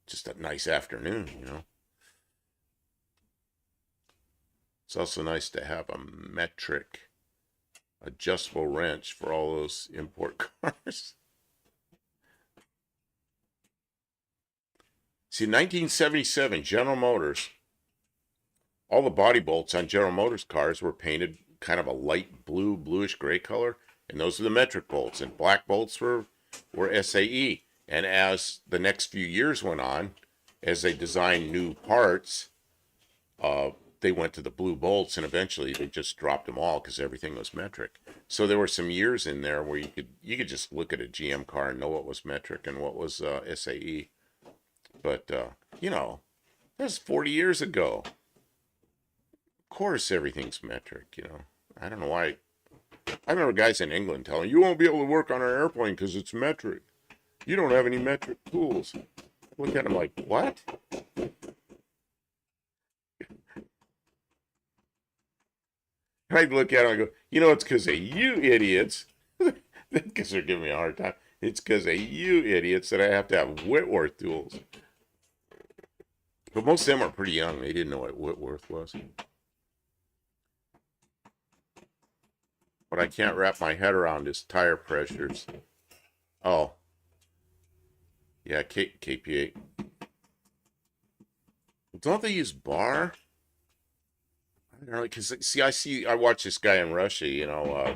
just a nice afternoon, you know. It's also nice to have a metric adjustable wrench for all those import cars. See, 1977, General Motors, all the body bolts on General Motors cars were painted kind of a light blue, bluish gray color, and those are the metric bolts, and black bolts were SAE. And as the next few years went on, as they designed new parts, they went to the blue bolts, and eventually they just dropped them all because everything was metric. So there were some years in there where you could just look at a GM car and know what was metric and what was SAE. But you know, that's 40 years ago. Of course, everything's metric. You know, I don't know why. I remember guys in England telling you won't be able to work on our airplane because it's metric. You don't have any metric tools. Look at them like, what? I'd look at them and go, you know, it's because of you idiots. Because they're giving me a hard time. It's because of you idiots that I have to have Whitworth tools. But most of them are pretty young. They didn't know what Whitworth was. What I can't wrap my head around is tire pressures. Oh. Yeah, KP8. Don't they use bar? I don't know, because I watch this guy in Russia, you know,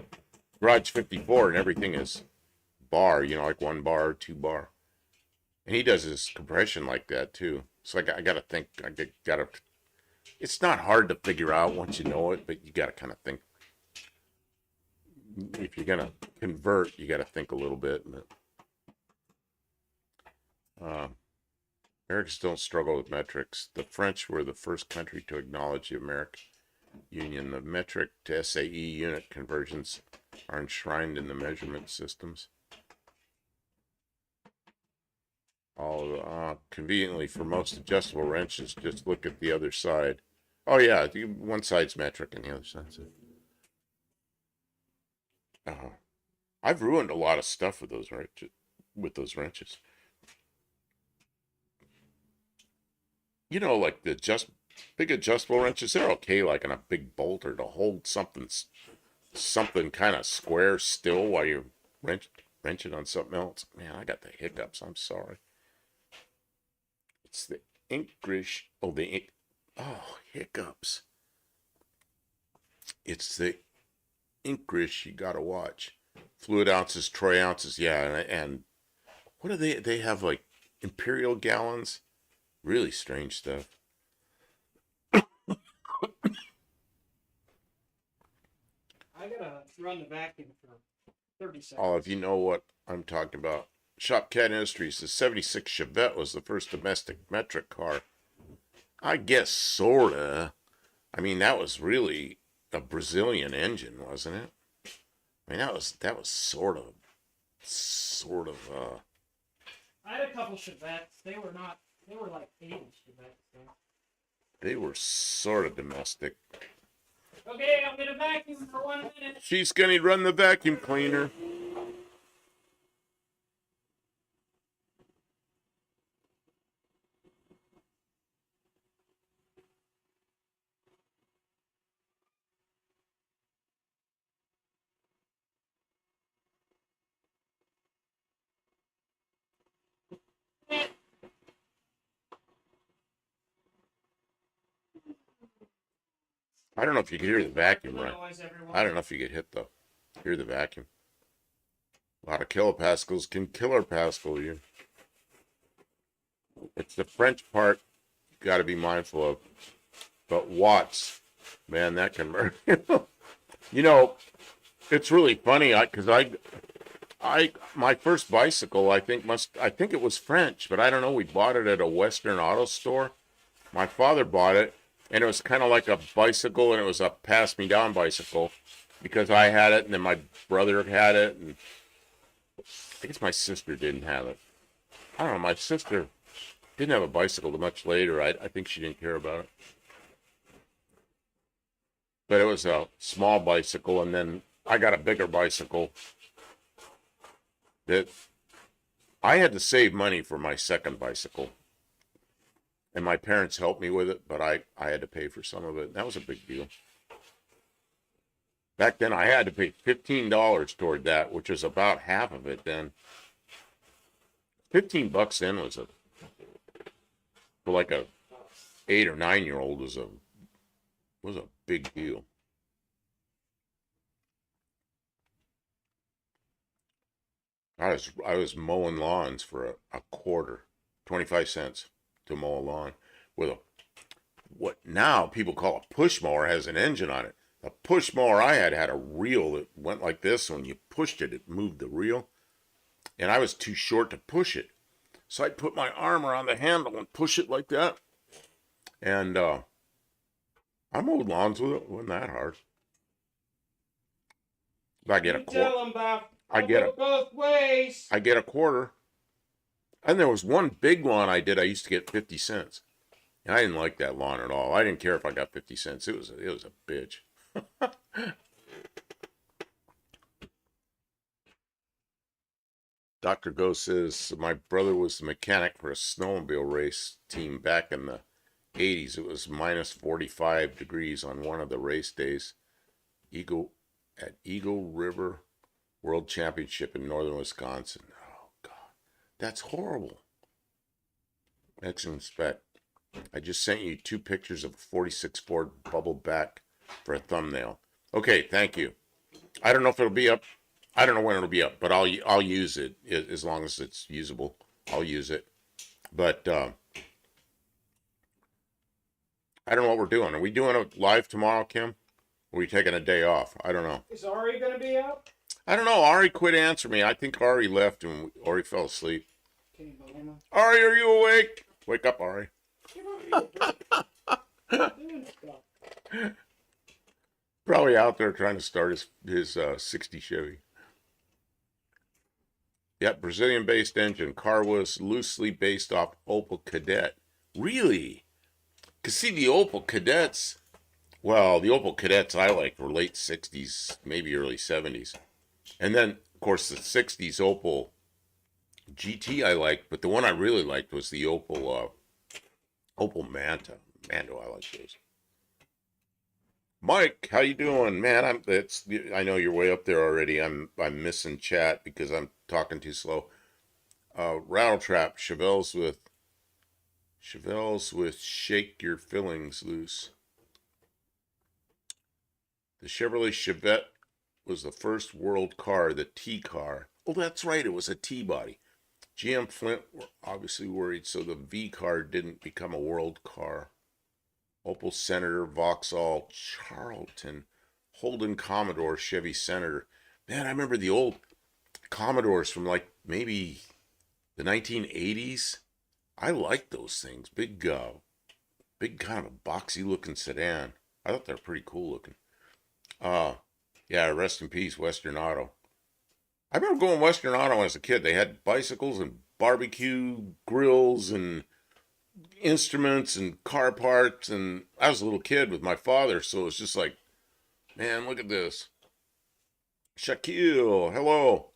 Garage 54, and everything is bar, you know, like 1 bar, 2 bar. And he does his compression like that too. So I gotta think, gotta, it's not hard to figure out once you know it, but you gotta kind of think. If you're gonna convert, you gotta think a little bit. Americans don't struggle with metrics. The French were the first country to acknowledge the American Union. The metric to SAE unit conversions are enshrined in the measurement systems. Conveniently for most adjustable wrenches, just look at the other side. Oh yeah, one side's metric and the other side's it. I've ruined a lot of stuff with those wrenches. You know, like the big adjustable wrenches, they're okay, like on a big bolt or to hold something kind of square still while you're wrenching on something else. Man, I got the hiccups. I'm sorry. It's the English. Hiccups. It's the English you gotta watch. Fluid ounces, troy ounces, yeah, and what do they have, like imperial gallons? Really strange stuff. I gotta run the vacuum for 30 Oh, seconds. if you know what I'm talking about. Shop Cat Industries, the 76 Chevette was the first domestic metric car. I guess sorta. I mean, that was really a Brazilian engine, wasn't it? I mean, that was sort of I had a couple Chevettes. They were like 80 Chevettes. So. they were sort of domestic. Okay, I'm gonna vacuum for 1 minute. She's gonna run the vacuum cleaner. I don't know if you can hear the vacuum, right? Noise, everyone. I don't know if you get hit though. Hear the vacuum. A lot of kilopascals can kilopascal you. It's the French part you got to be mindful of. But watts, man, that can murder. You know, it's really funny because my first bicycle I think it was French, but I don't know. We bought it at a Western auto store. My father bought it, and it was kind of like a bicycle, and it was a pass me down bicycle because I had it, and then my brother had it, and I guess my sister didn't have it. I don't know. My sister didn't have a bicycle till much later. I think she didn't care about it. But it was a small bicycle, and then I got a bigger bicycle that I had to save money for my second bicycle. And my parents helped me with it, but I had to pay for some of it. That was a big deal. Back then, I had to pay $15 toward that, which was about half of it then. $15 then was for like a 8 or 9-year-old was a big deal. I was mowing lawns for a quarter, 25 cents to mow a lawn with what now people call a push mower. Has an engine on it. The push mower I had a reel that went like this. When you pushed it, it moved the reel, and I was too short to push it, so I'd put my arm around the handle and push it like that. And I mowed lawns with it. It wasn't that hard. I get a quarter. I get both ways. I get a quarter. And there was one big lawn I did. I used to get 50 cents. And I didn't like that lawn at all. I didn't care if I got 50 cents. It was a bitch. Dr. Go says, my brother was the mechanic for a snowmobile race team back in the 80s. It was minus 45 degrees on one of the race days. At Eagle River World Championship in northern Wisconsin. Oh, God. That's horrible. Excellent spec. I just sent you 2 pictures of a 46 Ford bubble back for a thumbnail. Okay, thank you. I don't know if it'll be up. I don't know when it'll be up, but I'll use it as long as it's usable. I'll use it. But I don't know what we're doing. Are we doing it live tomorrow, Kim? Or are we taking a day off? I don't know. Is Ari going to be out? I don't know. Ari quit answering me. I think Ari left and Ari fell asleep. Can you believe him? Ari, are you awake? Wake up, Ari. Probably out there trying to start his 60 Chevy. Yep, Brazilian-based engine. Car was loosely based off Opel Kadett. Really? Because see, the Opel Kadetts, well, the Opel Kadetts I liked were late 60s, maybe early 70s. And then, of course, the 60s Opel GT I liked, but the one I really liked was the Opel Manta. Mando, I like those. Mike, how you doing, man? I know you're way up there already. I'm missing chat because I'm talking too slow. Rattletrap, Chevelles with shake your fillings loose. The Chevrolet Chevette was the first world car, the T car. Oh, that's right, it was a T body. GM Flint were obviously worried so the V car didn't become a world car. Opel Senator, Vauxhall Charlton, Holden Commodore, Chevy Senator. Man, I remember the old Commodores from like maybe the 1980s. I liked those things. Big kind of a boxy looking sedan. I thought they were pretty cool looking. Yeah, rest in peace, Western Auto. I remember going Western Auto as a kid. They had bicycles and barbecue grills and instruments and car parts, and I was a little kid with my father, so it was just like, man, look at this. Shaquille, hello,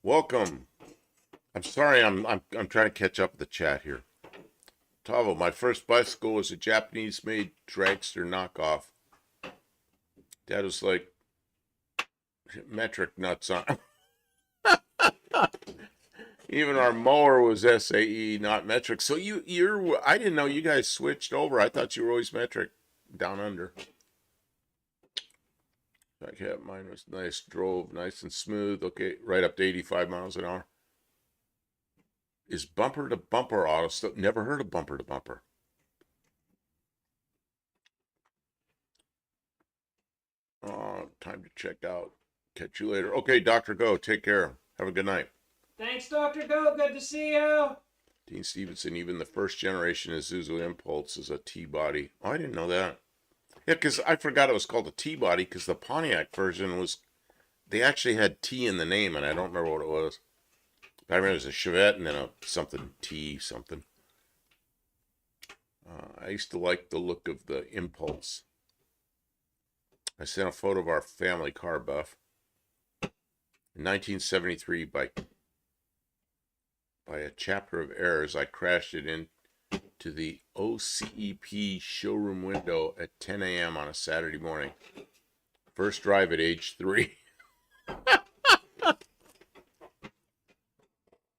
welcome. I'm sorry, I'm trying to catch up with the chat here. Tavo, my first bicycle was a Japanese-made dragster knockoff. Dad was like, metric nuts on. Even our mower was SAE, not metric. So you're I didn't know you guys switched over. I thought you were always metric down under. Okay, mine was nice, drove nice and smooth. Okay, right up to 85 miles an hour. Is bumper to bumper auto stuff? Never heard of bumper to bumper. Time to check out. Catch you later. Okay, Dr. Go. Take care. Have a good night. Thanks, Dr. Go. Good to see you. Dean Stevenson, even the first generation Isuzu Impulse is a T-body. Oh, I didn't know that. Yeah, because I forgot it was called a T-body because the Pontiac version was, they actually had T in the name, and I don't remember what it was. I remember it was a Chevette and then a something T something. I used to like the look of the Impulse. I sent a photo of our family car, Buff. In 1973, by a chapter of errors, I crashed it into the OCEP showroom window at 10 a.m. on a Saturday morning. First drive at age 3.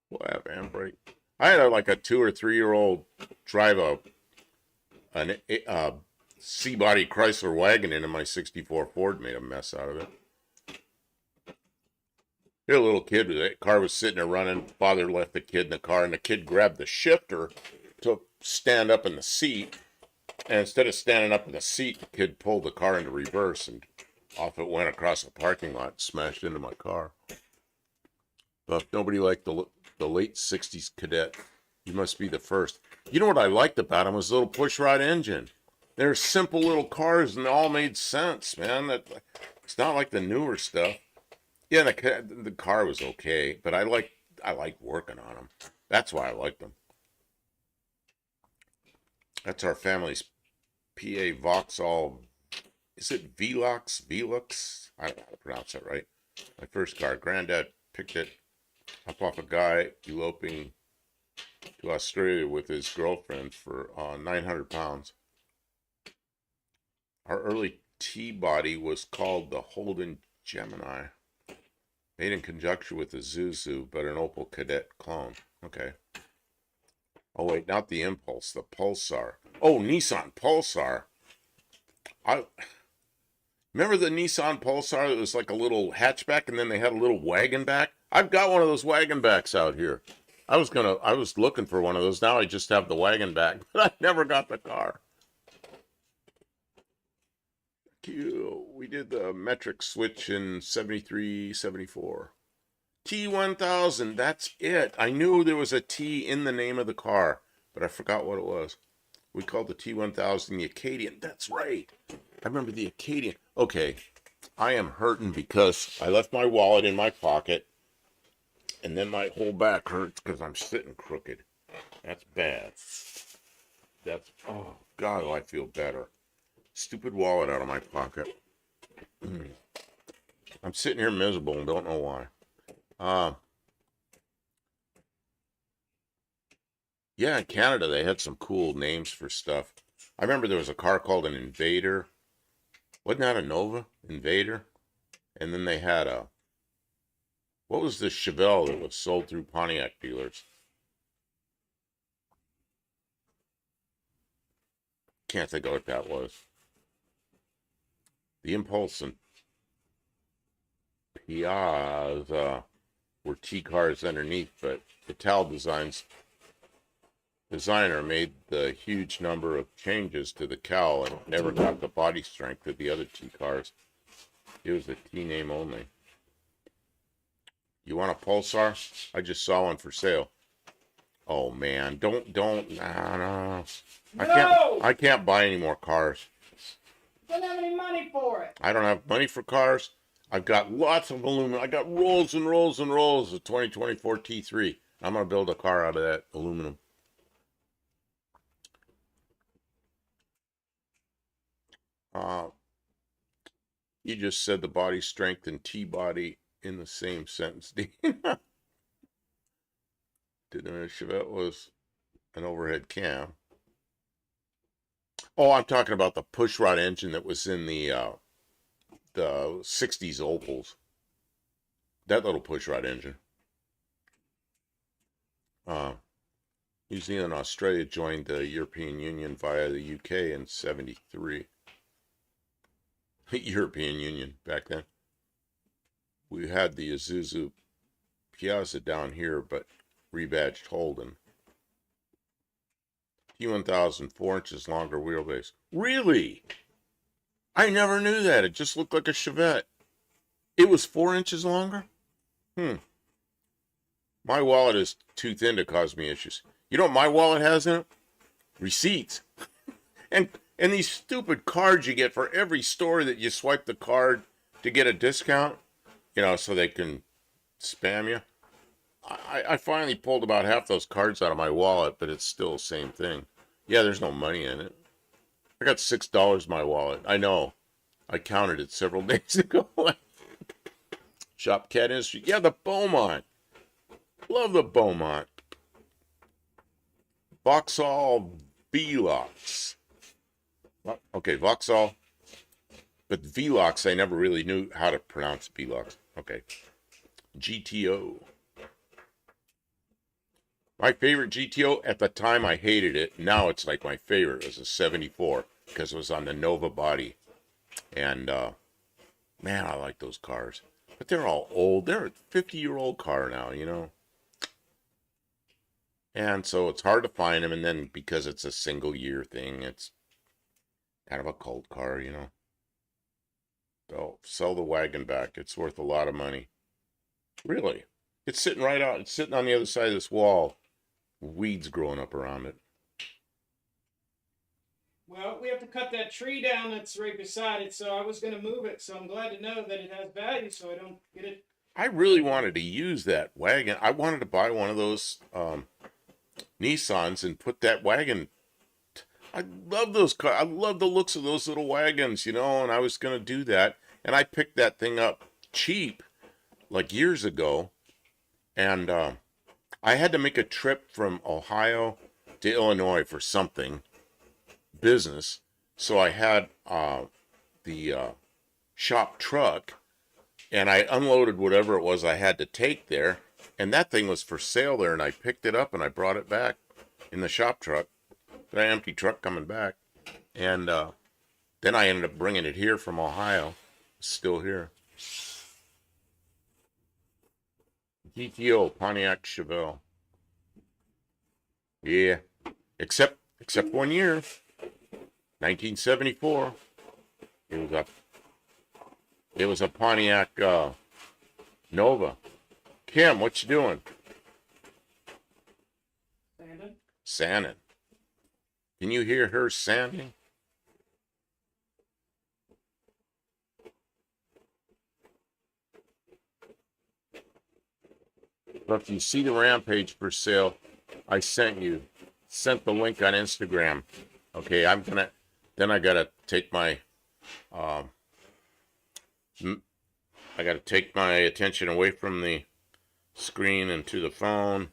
What happened, handbrake? I had like a 2 or 3 year old drive a C-body Chrysler wagon into my 64 Ford, made a mess out of it. Here, a little kid, the car was sitting there running. Father left the kid in the car, and the kid grabbed the shifter to stand up in the seat. And instead of standing up in the seat, the kid pulled the car into reverse, and off it went across the parking lot and smashed into my car. But nobody liked the late 60s Cadet. You must be the first. You know what I liked about them was the little pushrod engine. They're simple little cars, and they all made sense, man. It's not like the newer stuff. Yeah, the car was okay, but I like working on them. That's why I like them. That's our family's PA Vauxhall. Is it Velux? Velux? I don't know how to pronounce that right. My first car. Granddad picked it up off a guy eloping to Australia with his girlfriend for 900 pounds. Our early T-body was called the Holden Gemini. Made in conjunction with the Zuzu, but an Opel Cadet clone. Okay. Oh, wait, not the Impulse, the Pulsar. Oh, Nissan Pulsar. I remember the Nissan Pulsar that was like a little hatchback and then they had a little wagon back? I've got one of those wagon backs out here. I was looking for one of those. Now I just have the wagon back, but I never got the car. We did the metric switch in 73, 74. T1000, that's it. I knew there was a T in the name of the car, but I forgot what it was. We called the T1000 the Acadian. That's right. I remember the Acadian. Okay, I am hurting because I left my wallet in my pocket, and then my whole back hurts because I'm sitting crooked. That's bad. Oh, God, I feel better. Stupid wallet out of my pocket. I'm sitting here miserable and don't know why. Yeah, in Canada they had some cool names for stuff. I remember there was a car called an Invader. Wasn't that a Nova? Invader? And then they had what was the Chevelle that was sold through Pontiac dealers? Can't think of what that was. The Impulse and Piazza were T cars underneath, but the Tal designer made the huge number of changes to the cowl and never got the body strength of the other T cars. It was a T name only. You want a Pulsar? I just saw one for sale. Oh man, don't, no. I can't buy any more cars. Don't have any money for it. I don't have money for cars. I've got lots of aluminum. I got rolls and rolls and rolls of 2024 T3. I'm going to build a car out of that aluminum. You just said the body strength and T-body in the same sentence, Dean. Didn't know Chevette was an overhead cam. Oh, I'm talking about the pushrod engine that was in the 60s Opals. That little pushrod engine. Uh, New Zealand and Australia joined the European Union via the UK in 73. European Union back then. We had the Isuzu Piazza down here, but rebadged Holden. T1000, 4 inches longer wheelbase. Really? I never knew that. It just looked like a Chevette. It was 4 inches longer? My wallet is too thin to cause me issues. You know what my wallet has in it? Receipts. And these stupid cards you get for every store that you swipe the card to get a discount, so they can spam you. I finally pulled about half those cards out of my wallet, but it's still the same thing. Yeah, there's no money in it. I got $6 in my wallet. I know. I counted it several days ago. Shop Cat Industry. Yeah, the Beaumont. Love the Beaumont. Vauxhall Velox. Okay, Vauxhall. But Velox, I never really knew how to pronounce Velox. Okay. GTO. My favorite GTO, at the time I hated it. Now it's like my favorite. It was a 74 because it was on the Nova body. And, man, I like those cars. But they're all old. They're a 50-year-old car now, And so it's hard to find them. And then because it's a single-year thing, it's kind of a cult car, So sell the wagon back. It's worth a lot of money. Really. It's sitting right out. It's sitting on the other side of this wall. Weeds growing up around it. Well, we have to cut that tree down that's right beside it, so I was going to move it, so I'm glad to know that it has value so I don't get it. I really wanted to use that wagon. I wanted to buy one of those Nissans and put that wagon. I love those cars. I love the looks of those little wagons, and I was going to do that. And I picked that thing up cheap, like years ago. And I had to make a trip from Ohio to Illinois for something, business. So I had the shop truck, and I unloaded whatever it was I had to take there. And that thing was for sale there, and I picked it up and I brought it back in the shop truck. That empty truck coming back. And then I ended up bringing it here from Ohio. It's still here. GTO, Pontiac Chevelle. Yeah. Except 1 year. 1974. It was a Pontiac Nova. Kim, what you doing? Sanding. Can you hear her sanding? But if you see the Rampage for sale, I sent the link on Instagram. Okay, then I gotta take my, I gotta take my attention away from the screen and to the phone.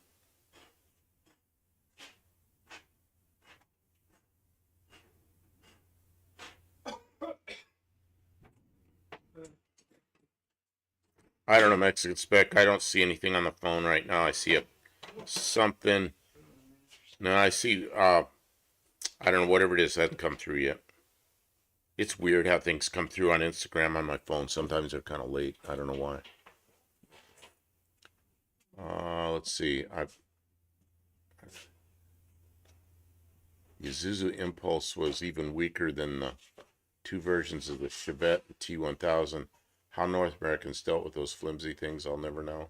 I don't know, Mexican Spec. I don't see anything on the phone right now. I see something. No, I see, I don't know, whatever it is, hasn't come through yet. It's weird how things come through on Instagram on my phone. Sometimes they're kind of late. I don't know why. Let's see. Isuzu Impulse was even weaker than the two versions of the Chevette T1000. How North Americans dealt with those flimsy things, I'll never know.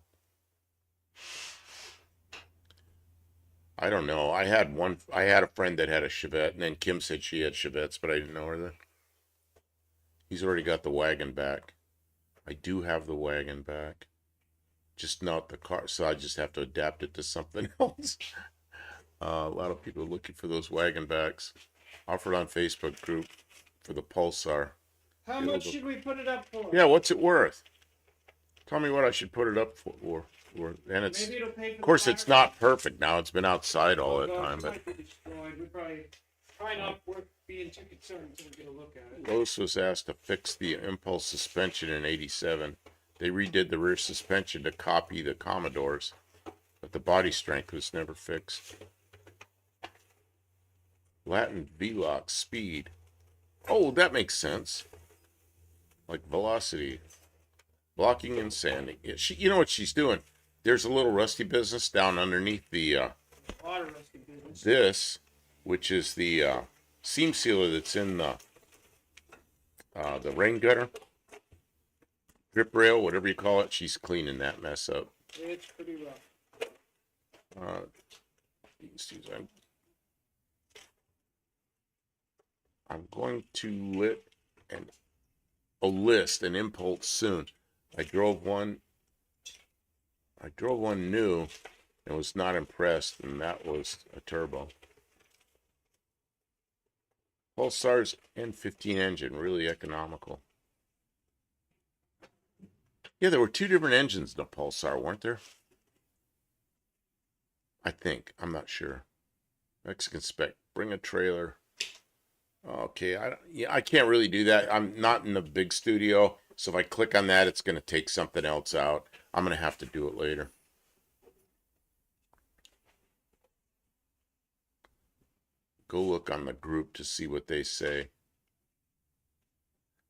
I don't know. I had a friend that had a Chevette, and then Kim said she had Chevettes, but I didn't know her then. He's already got the wagon back. I do have the wagon back. Just not the car, so I just have to adapt it to something else. A lot of people are looking for those wagon backs. Offered on Facebook group for the Pulsar. How much should we put it up for? Yeah, what's it worth? Tell me what I should put it up for. And it's, maybe it'll pay for of course, it's not perfect now. It's been outside all that time, but we probably not worth being too concerned until we get a look at it. Lowe's was asked to fix the Impulse suspension in '87. They redid the rear suspension to copy the Commodore's, but the body strength was never fixed. Latin velox, speed. Oh, that makes sense. Like velocity. Blocking and sanding. Yeah, you know what she's doing? There's a little rusty business down underneath the Water rusty business. this, which is the seam sealer that's in the rain gutter, drip rail, whatever you call it. She's cleaning that mess up. It's pretty rough. I'm going to list an impulse soon. I drove one new and was not impressed, and that was a turbo. Pulsar's N15 engine, really economical. Yeah, there were two different engines in the Pulsar, weren't there? I think. I'm not sure. Mexican spec. Bring a trailer. Okay, I can't really do that. I'm not in a big studio, so if I click on that, it's going to take something else out. I'm going to have to do it later. Go look on the group to see what they say.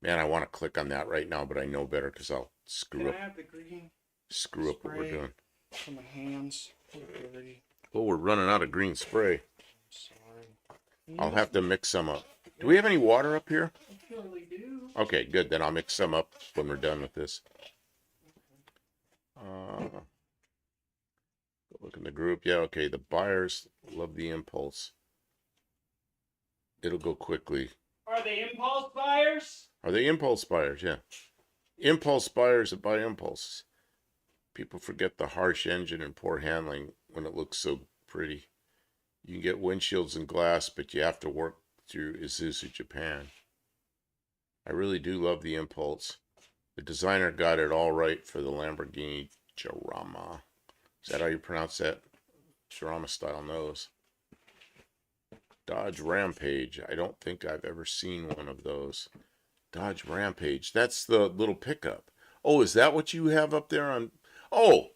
Man, I want to click on that right now, but I know better because I'll screw up what we're doing. For my hands. Oh, we're running out of green spray. Sorry. I'll have to mix some up. Do we have any water up here? I surely do. Okay, good. Then I'll mix some up when we're done with this. Look in the group. Yeah, okay. The buyers love the impulse. It'll go quickly. Are they impulse buyers? Are they impulse buyers? Yeah. Impulse buyers that buy impulses. People forget the harsh engine and poor handling when it looks so pretty. You can get windshields and glass, but you have to work through Isuzu Japan. I really do love the impulse. The designer got it all right for the Lamborghini Jarama. Is that how you pronounce that? Jarama style nose. Dodge Rampage. I don't think I've ever seen one of those. Dodge Rampage. That's the little pickup. Oh, is that what you have up there on? Oh!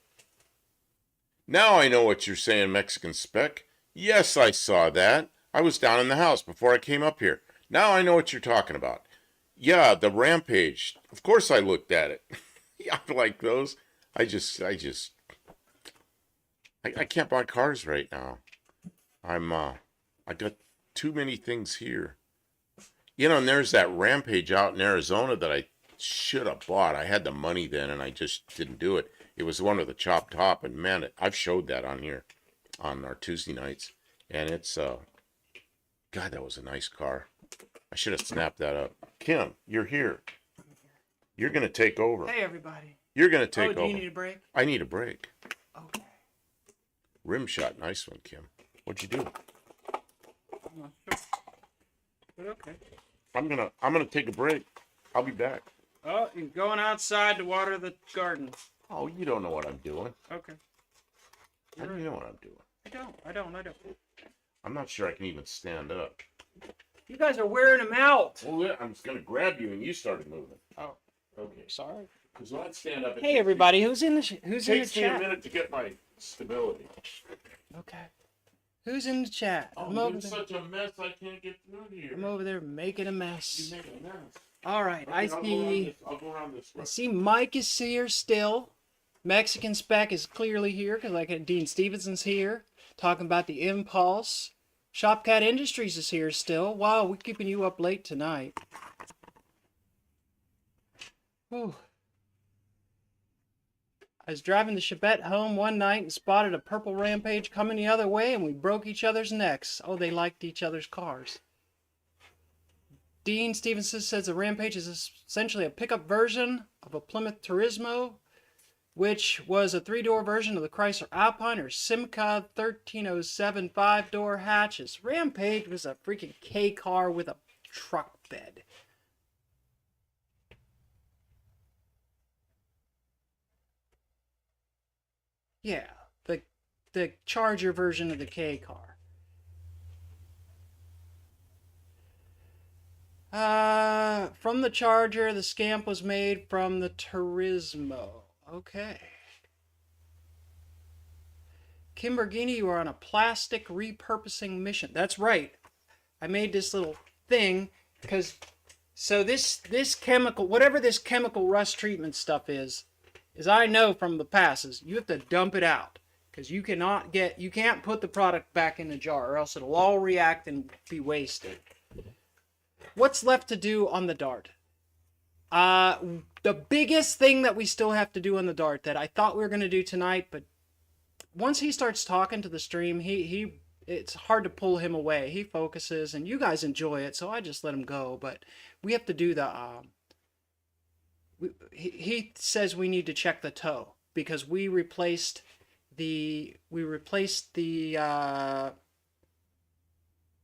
Now I know what you're saying, Mexican spec. Yes, I saw that. I was down in the house before I came up here. Now I know what you're talking about. Yeah, the Rampage. Of course I looked at it. Yeah, I like those. I can't buy cars right now. I got too many things here. You know, and there's that Rampage out in Arizona that I should have bought. I had the money then and I just didn't do it. It was one with the chopped top, and man, I've showed that on here on our Tuesday nights. And it's, God, that was a nice car. I should have snapped that up. Kim, you're here. You're going to take over. Hey, everybody. You're going to take over. Do you need a break? I need a break. Okay. Rim shot. Nice one, Kim. What'd you do? I'm not sure. But okay. I'm gonna take a break. I'll be back. Oh, you're going outside to water the garden. Oh, you don't know what I'm doing. Okay. How do you know what I'm doing? I don't. I'm not sure I can even stand up. You guys are wearing them out. Well, I'm just gonna grab you and you started moving. Oh, Okay. sorry. Because when I stand up, Hey, everybody. Who's in the It takes me a chat? minute to get my stability. Okay. Who's in the chat? Oh, I'm over it's there. such a mess. I can't get through here. I'm over there making a mess. You make a mess. All right. Okay, I I'll see. go around this way. I see Mike is here still. Mexican Spec is clearly here because like Dean Stevenson's here talking about the Impulse. Shopcat Industries is here still. Wow, we're keeping you up late tonight. Whew. I was driving the Chevette home one night and spotted a purple Rampage coming the other way, and we broke each other's necks. Oh, they liked each other's cars. Dean Stevenson says the Rampage is essentially a pickup version of a Plymouth Turismo, which was a 3-door version of the Chrysler Alpine or Simca 1307 5-door hatches. Rampage was a freaking K car with a truck bed. Yeah, the Charger version of the K car. From the Charger, the Scamp was made from the Turismo. Okay. Kimbergini, you are on a plastic repurposing mission. That's right. I made this little thing because so this chemical, whatever this chemical rust treatment stuff is I know from the past is you have to dump it out because you can't put the product back in the jar or else it'll all react and be wasted. What's left to do on the Dart? The biggest thing that we still have to do on the Dart that I thought we were going to do tonight, but once he starts talking to the stream, it's hard to pull him away. He focuses, and you guys enjoy it, so I just let him go. But we have to do the. He says we need to check the toe because we replaced the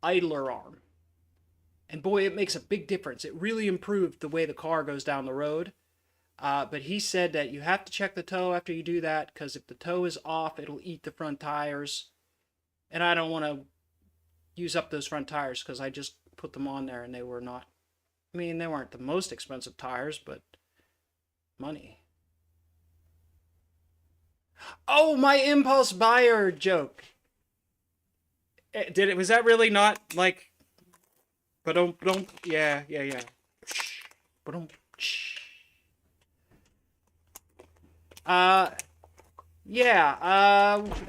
idler arm, and boy, it makes a big difference. It really improved the way the car goes down the road. But he said that you have to check the toe after you do that because if the toe is off, it'll eat the front tires. And I don't want to use up those front tires because I just put them on there and they were not. I mean, they weren't the most expensive tires, but money. Oh, my impulse buyer joke. Was that really not like? But don't. Yeah. But don't.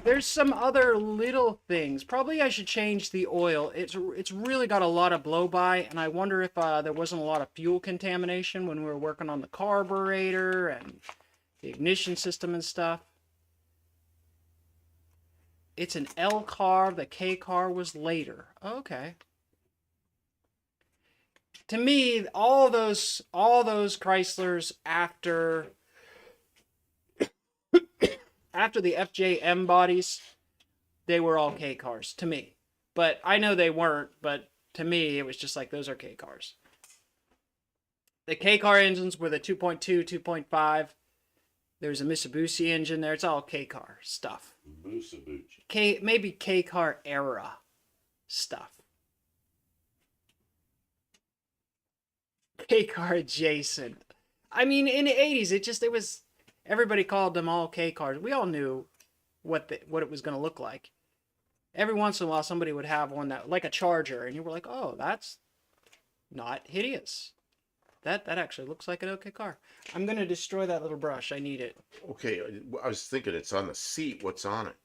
There's some other little things. Probably I should change the oil. It's really got a lot of blow by, and I wonder if there wasn't a lot of fuel contamination when we were working on the carburetor and the ignition system and stuff. It's an L car. The K car was later. Okay. To me, all those Chryslers after the FJM bodies, they were all K cars to me. But I know they weren't, but to me, it was just like, those are K cars. The K car engines were the 2.2, 2.5. There's a Mitsubishi engine there. It's all K car stuff. Maybe K car era stuff. K car adjacent. I mean, in the 80s, it was, everybody called them all K cars. We all knew what it was going to look like. Every once in a while, somebody would have one that, like a Charger, and you were like, oh, that's not hideous. That actually looks like an okay car. I'm going to destroy that little brush. I need it. Okay, I was thinking it's on the seat. What's on it?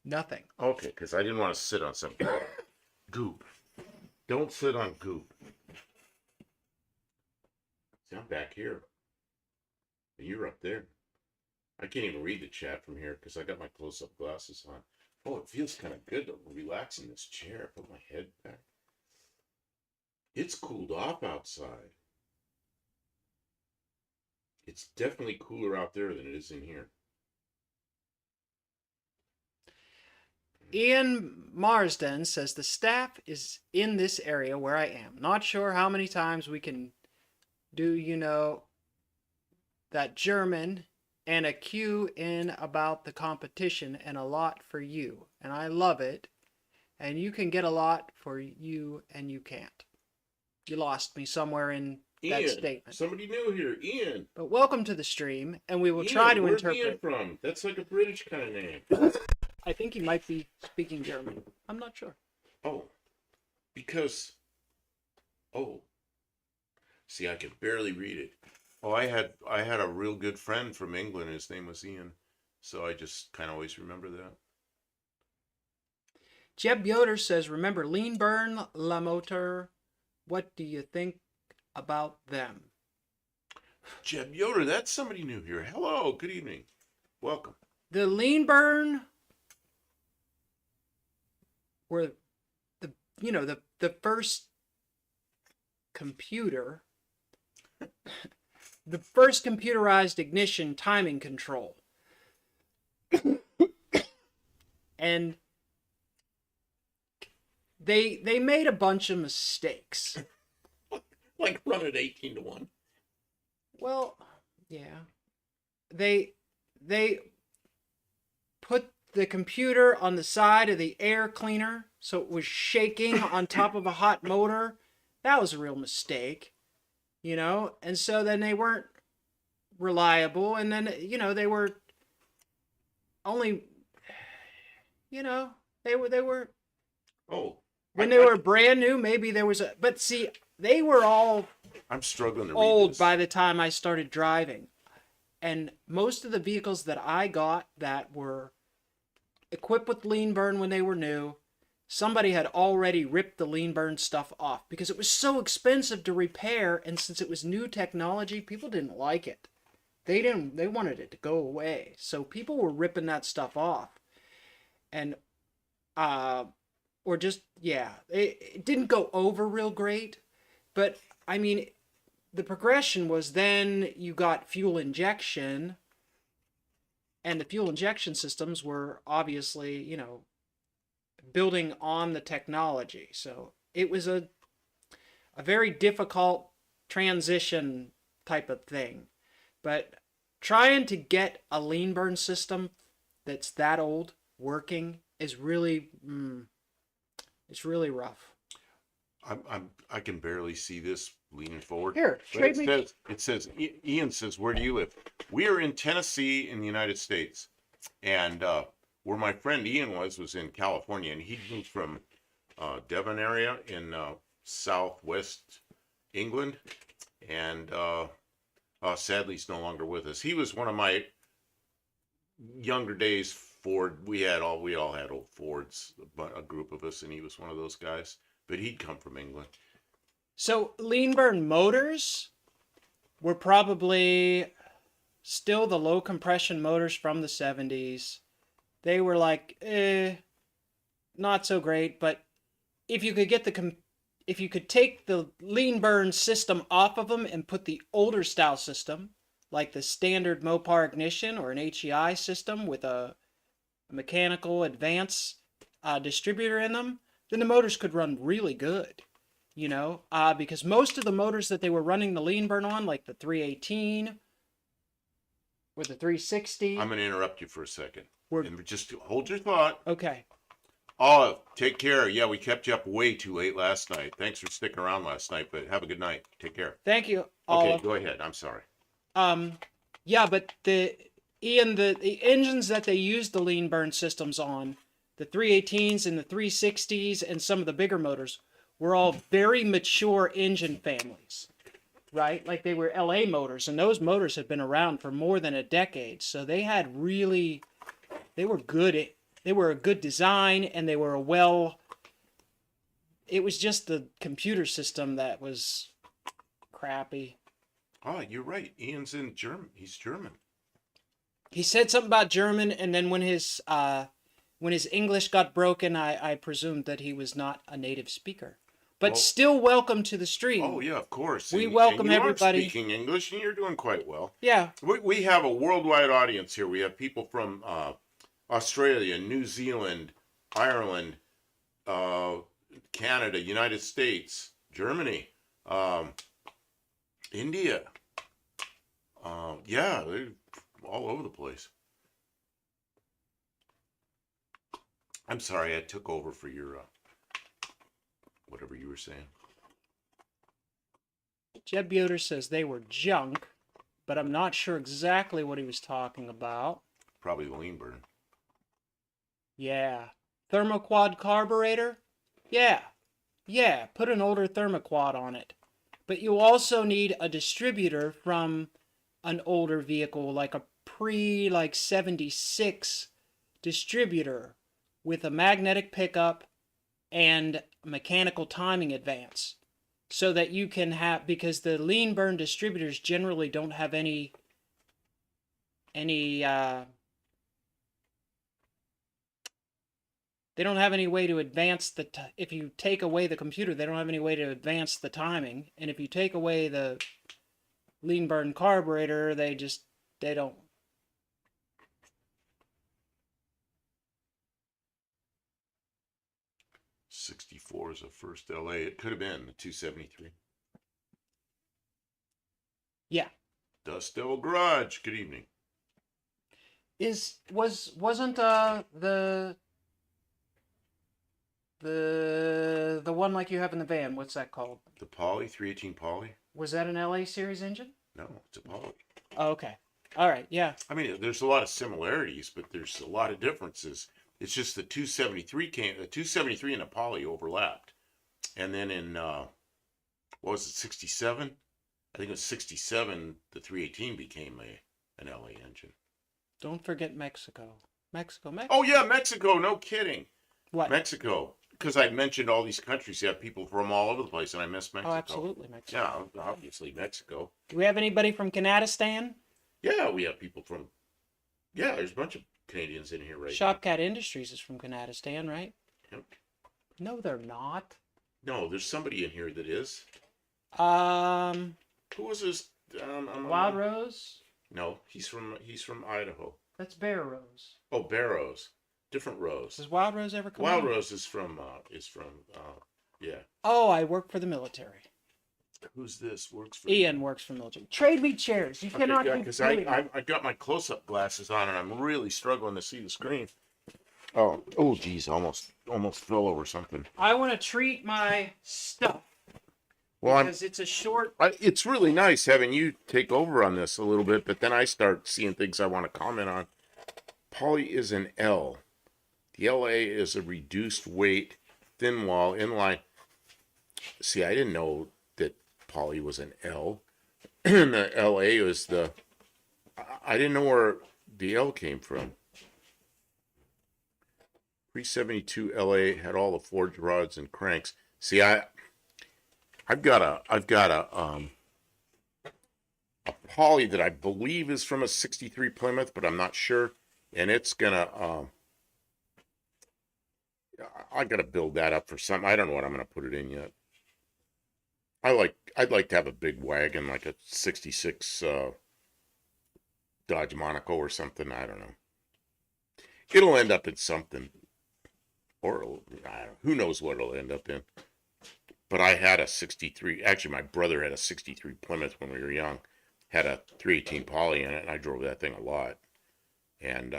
Nothing. Okay, because I didn't want to sit on some goop. Don't sit on goop. See, I'm back here. You're up there. I can't even read the chat from here because I got my close-up glasses on. Oh, it feels kind of good to relax in this chair. Put my head back. It's cooled off outside. It's definitely cooler out there than it is in here. Ian Marsden says the staff is in this area where I am. Not sure how many times we can do, that German and a Q in about the competition and a lot for you. And I love it. And you can get a lot for you and you can't. You lost me somewhere in that statement. Somebody new here, Ian. But welcome to the stream, and we will try to interpret. Where's Ian from? That's like a British kind of name. I think he might be speaking German. I'm not sure. Oh, because, see, I can barely read it. Oh, I had a real good friend from England. His name was Ian, so I just kind of always remember that. Jeb Yoder says, remember Lean Burn, La Motor. What do you think about them? Jeb Yoder, that's somebody new here. Hello, good evening. Welcome. The Lean Burn were the first computer, the first computerized ignition timing control. And they made a bunch of mistakes. Like run at 18 to 1. Well, yeah. They put the computer on the side of the air cleaner so it was shaking on top of a hot motor. That was a real mistake, and so then they weren't reliable, and then they were only you know, they were Oh, when they were brand new, maybe there was a, but see, they were all I'm struggling to read old this. by the time I started driving. And most of the vehicles that I got that were equipped with lean burn when they were new, somebody had already ripped the lean burn stuff off because it was so expensive to repair, and since it was new technology, people didn't like it. They wanted it to go away. So people were ripping that stuff off. And uh or just yeah, it didn't go over real great, but I mean the progression was then you got fuel injection, and the fuel injection systems were obviously, building on the technology. So it was a very difficult transition type of thing. But trying to get a lean burn system that's that old working is really, it's really rough. I can barely see this leaning forward. Here, But trade me. it says Ian says, where do you live? We are in Tennessee in the United States, and where my friend Ian was in California, and he moved from Devon area in southwest England, and sadly he's no longer with us. He was one of my younger days Ford. We all had old Fords, but a group of us, and he was one of those guys. But he'd come from England. So lean burn motors were probably still the low compression motors from the 70s. They were like, not so great, but if you could get if you could take the lean burn system off of them and put the older style system, like the standard Mopar ignition or an HEI system with a mechanical advance distributor in them, then the motors could run really good. Because most of the motors that they were running the lean burn on, like the 318 or the 360, I'm going to interrupt you for a second. were And just hold your thought. okay. Olive, take care. Yeah, we kept you up way too late last night. Thanks for sticking around last night, but have a good night. Take care. Thank you, Okay, Olive. go ahead. I'm sorry. Yeah, but the engines that they used the lean burn systems on, the 318s and the 360s and some of the bigger motors, were all very mature engine families, right? Like they were LA motors, and those motors had been around for more than a decade. So they were good. They were a good design, and they were it was just the computer system that was crappy. Oh, you're right. Ian's in German. He's German. He said something about German, and then when his English got broken, I presumed that he was not a native speaker. But Well, still, welcome to the stream. oh yeah, of course. We And welcome you everybody. Are speaking English, and you're doing quite well. Yeah. We have a worldwide audience here. We have people from Australia, New Zealand, Ireland, Canada, United States, Germany, India. Yeah, they're all over the place. I'm sorry I took over for your whatever you were saying. Jeb Yoder says they were junk, but I'm not sure exactly what he was talking about. Probably the lean burn. Yeah. Thermoquad carburetor? Yeah. Yeah, put an older thermoquad on it. But you also need a distributor from an older vehicle, like a pre 76 distributor with a magnetic pickup and mechanical timing advance, so that you can have, because the lean burn distributors generally don't have any they don't have any way to advance if you take away the computer, they don't have any way to advance the timing. And if you take away the lean burn carburetor, they don't. 64 is a first LA. It could have been the 273. Yeah. Dust Devil Garage. Good evening. Wasn't the one like you have in the van, what's that called? The Poly 318 Poly. Was that an LA series engine? No, it's a Poly. Oh, okay. All right. Yeah. I mean, there's a lot of similarities, but there's a lot of differences. It's just the 273 and the poly overlapped. And then in, what was it, 67? I think it was 67, the 318 became an LA engine. Don't forget Mexico. Mexico, Oh, Mexico. yeah, Mexico, no kidding. What? Mexico. Because I mentioned all these countries, you have people from all over the place, and I miss Mexico. Oh, absolutely, Mexico. Yeah, obviously Mexico. Do we have anybody from Canadistan? Yeah, we have people from, yeah, there's a bunch of Canadians in here right Shopcat Industries is from Canadistan, right? now. No, they're not. No, there's somebody in here that is. Um, Who was this? Wild Rose? No, he's from Idaho. That's Bear Rose. Oh, Barrows, different Rose. Does Wild Rose ever come Wild on? Rose is from yeah. Oh, I work for the military. Who's this? Works for Ian works for military. Trade me chairs. You cannot. yeah, be because really- I got my close-up glasses on and I'm really struggling to see the screen. Oh, geez, almost fell over something. I want to treat my stuff Well, because it's a short. it's really nice having you take over on this a little bit, but then I start seeing things I want to comment on. Poly is an L. The LA is a reduced weight, thin wall, inline. See, I didn't know that poly was an L. The LA was the. I didn't know where the L came from. 372 LA had all the forged rods and cranks. See, I've got a poly that I believe is from a 63 Plymouth, but I'm not sure. And it's gonna, I gotta build that up for something. I don't know what I'm gonna put it in yet. I'd like to have a big wagon, like a 66 Dodge Monaco or something. I don't know. It'll end up in something, or who knows what it'll end up in. But I had a 63. Actually, my brother had a 63 Plymouth when we were young. Had a 318 poly in it, and I drove that thing a lot. And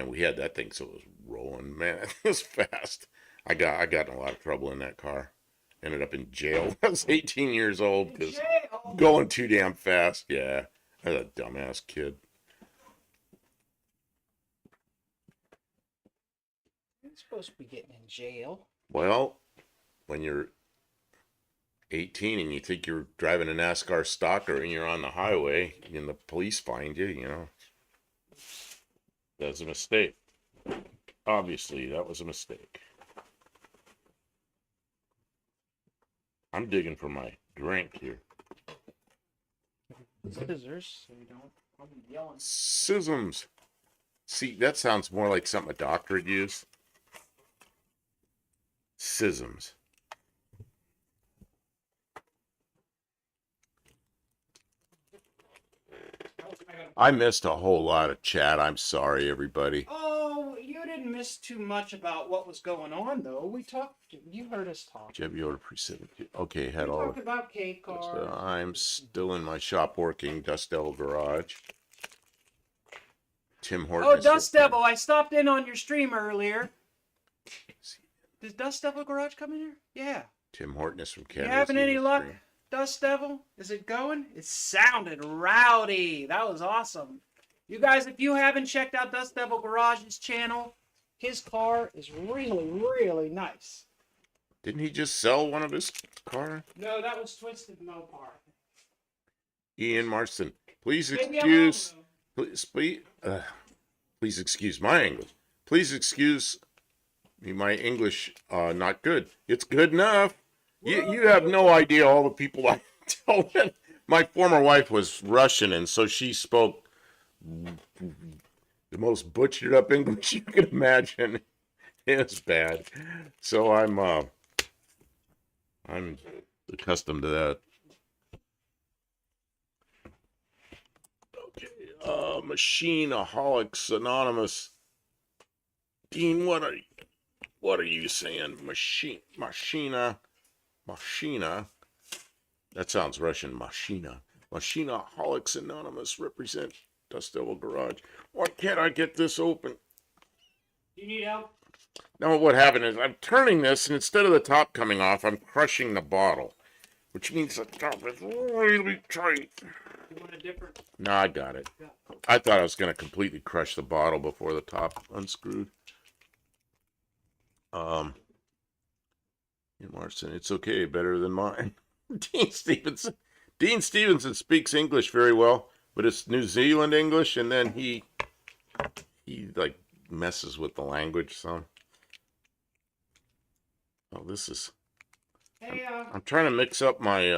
we had that thing, so it was rolling. Man, it was fast. I got in a lot of trouble in that car. Ended up in jail. I was 18 years old because going too damn fast. Yeah, I was a dumbass kid. You're supposed to be getting in jail. Well, when you're 18 and you think you're driving a NASCAR stalker and you're on the highway and the police find you, you know, that's a mistake. Obviously, that was a mistake. I'm digging for my drink here. Scissors, so you don't. I'm yelling. Sisms. See, that sounds more like something a doctor would use. Sisms. I missed a whole lot of chat. I'm sorry, everybody. Oh, you didn't miss too much about what was going on, though. We talked. You heard us talk. Chevy order precipitate. Okay, We had all. talked about K cars. I'm still in my shop working. Dust Devil Garage. Tim Horton. Oh, Dust Devil! I stopped in on your stream earlier. Does Dust Devil Garage come in here? Yeah. Tim Horton is from You Canada. having any luck, Dust Devil? Is it going? It sounded rowdy. That was awesome. You guys, if you haven't checked out Dust Devil Garage's channel, his car is really, really nice. Didn't he just sell one of his cars? No, that was Twisted Mopar. Ian Marston. Please Maybe I'm excuse. wrong, Please excuse my English. Please excuse me. My English, not good. It's good enough. You have no idea all the people I told. My former wife was Russian, and so she spoke the most butchered up English you can imagine. It was bad. So I'm accustomed to that. Okay, Machineaholics Anonymous. Dean, what are you saying? Machina. That sounds Russian. Machina. Machineaholics Anonymous represent Dust Devil Garage. Why can't I get this open? Do you need help? No, what happened is I'm turning this, and instead of the top coming off, I'm crushing the bottle, which means the top is really tight. You want a different? No, I got it. I thought I was going to completely crush the bottle before the top unscrewed. Um, in Marston, it's okay, better than mine. Dean Stevenson. Dean Stevenson speaks English very well, but it's New Zealand English, and then he like messes with the language some. Oh, this is. I'm, Hey, I'm trying to mix up my click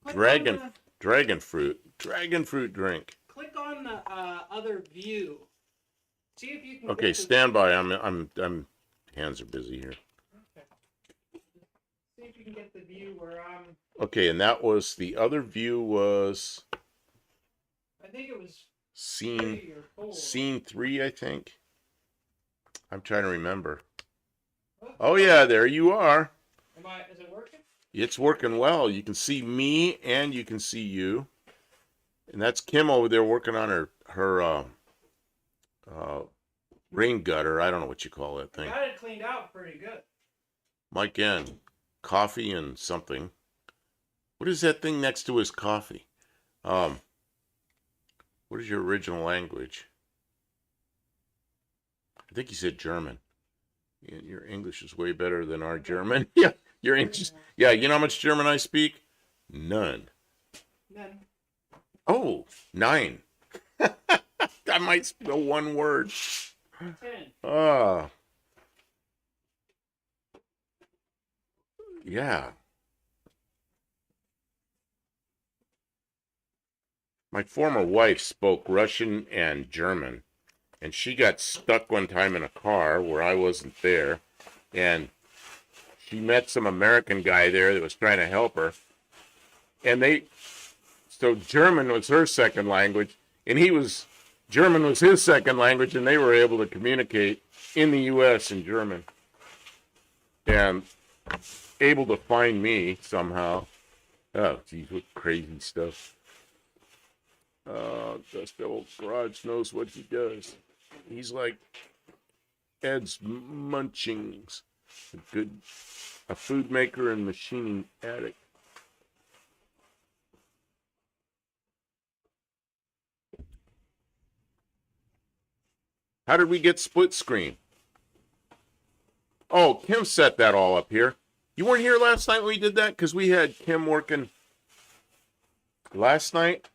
on dragon the dragon fruit drink. click on the other view. See if you can Okay, get the. stand by. I'm hands are busy here. Okay. See if you can get the view where I'm. Okay, and that was the other view was I think it was scene 3 or 4. scene 3, I think. I'm trying to remember. Oh, Oh yeah, there you are. Is it working? It's working well. You can see me and you can see you. And that's Kim over there working on her uh, rain gutter. I don't know what you call that thing. Got it cleaned out pretty good. Mike N. Coffee and something. What is that thing next to his coffee? What is your original language? I think he said German. Yeah, your English is way better than our German. Yeah, your English. Yeah, you know how much German I speak? None. None. Oh, 9. I might spell one word. 10. Ah, yeah. My former wife spoke Russian and German, and she got stuck one time in a car where I wasn't there, and she met some American guy there that was trying to help her, and so German was her second language, and German was his second language, and they were able to communicate in the U.S. in German, and able to find me somehow. Oh, geez, what crazy stuff. Dust Devil Garage knows what he does. He's like Ed's Munchings, a food maker and machining addict. How did we get split screen? Oh, Kim set that all up here. You weren't here last night when we did that? Because we had Kim working last night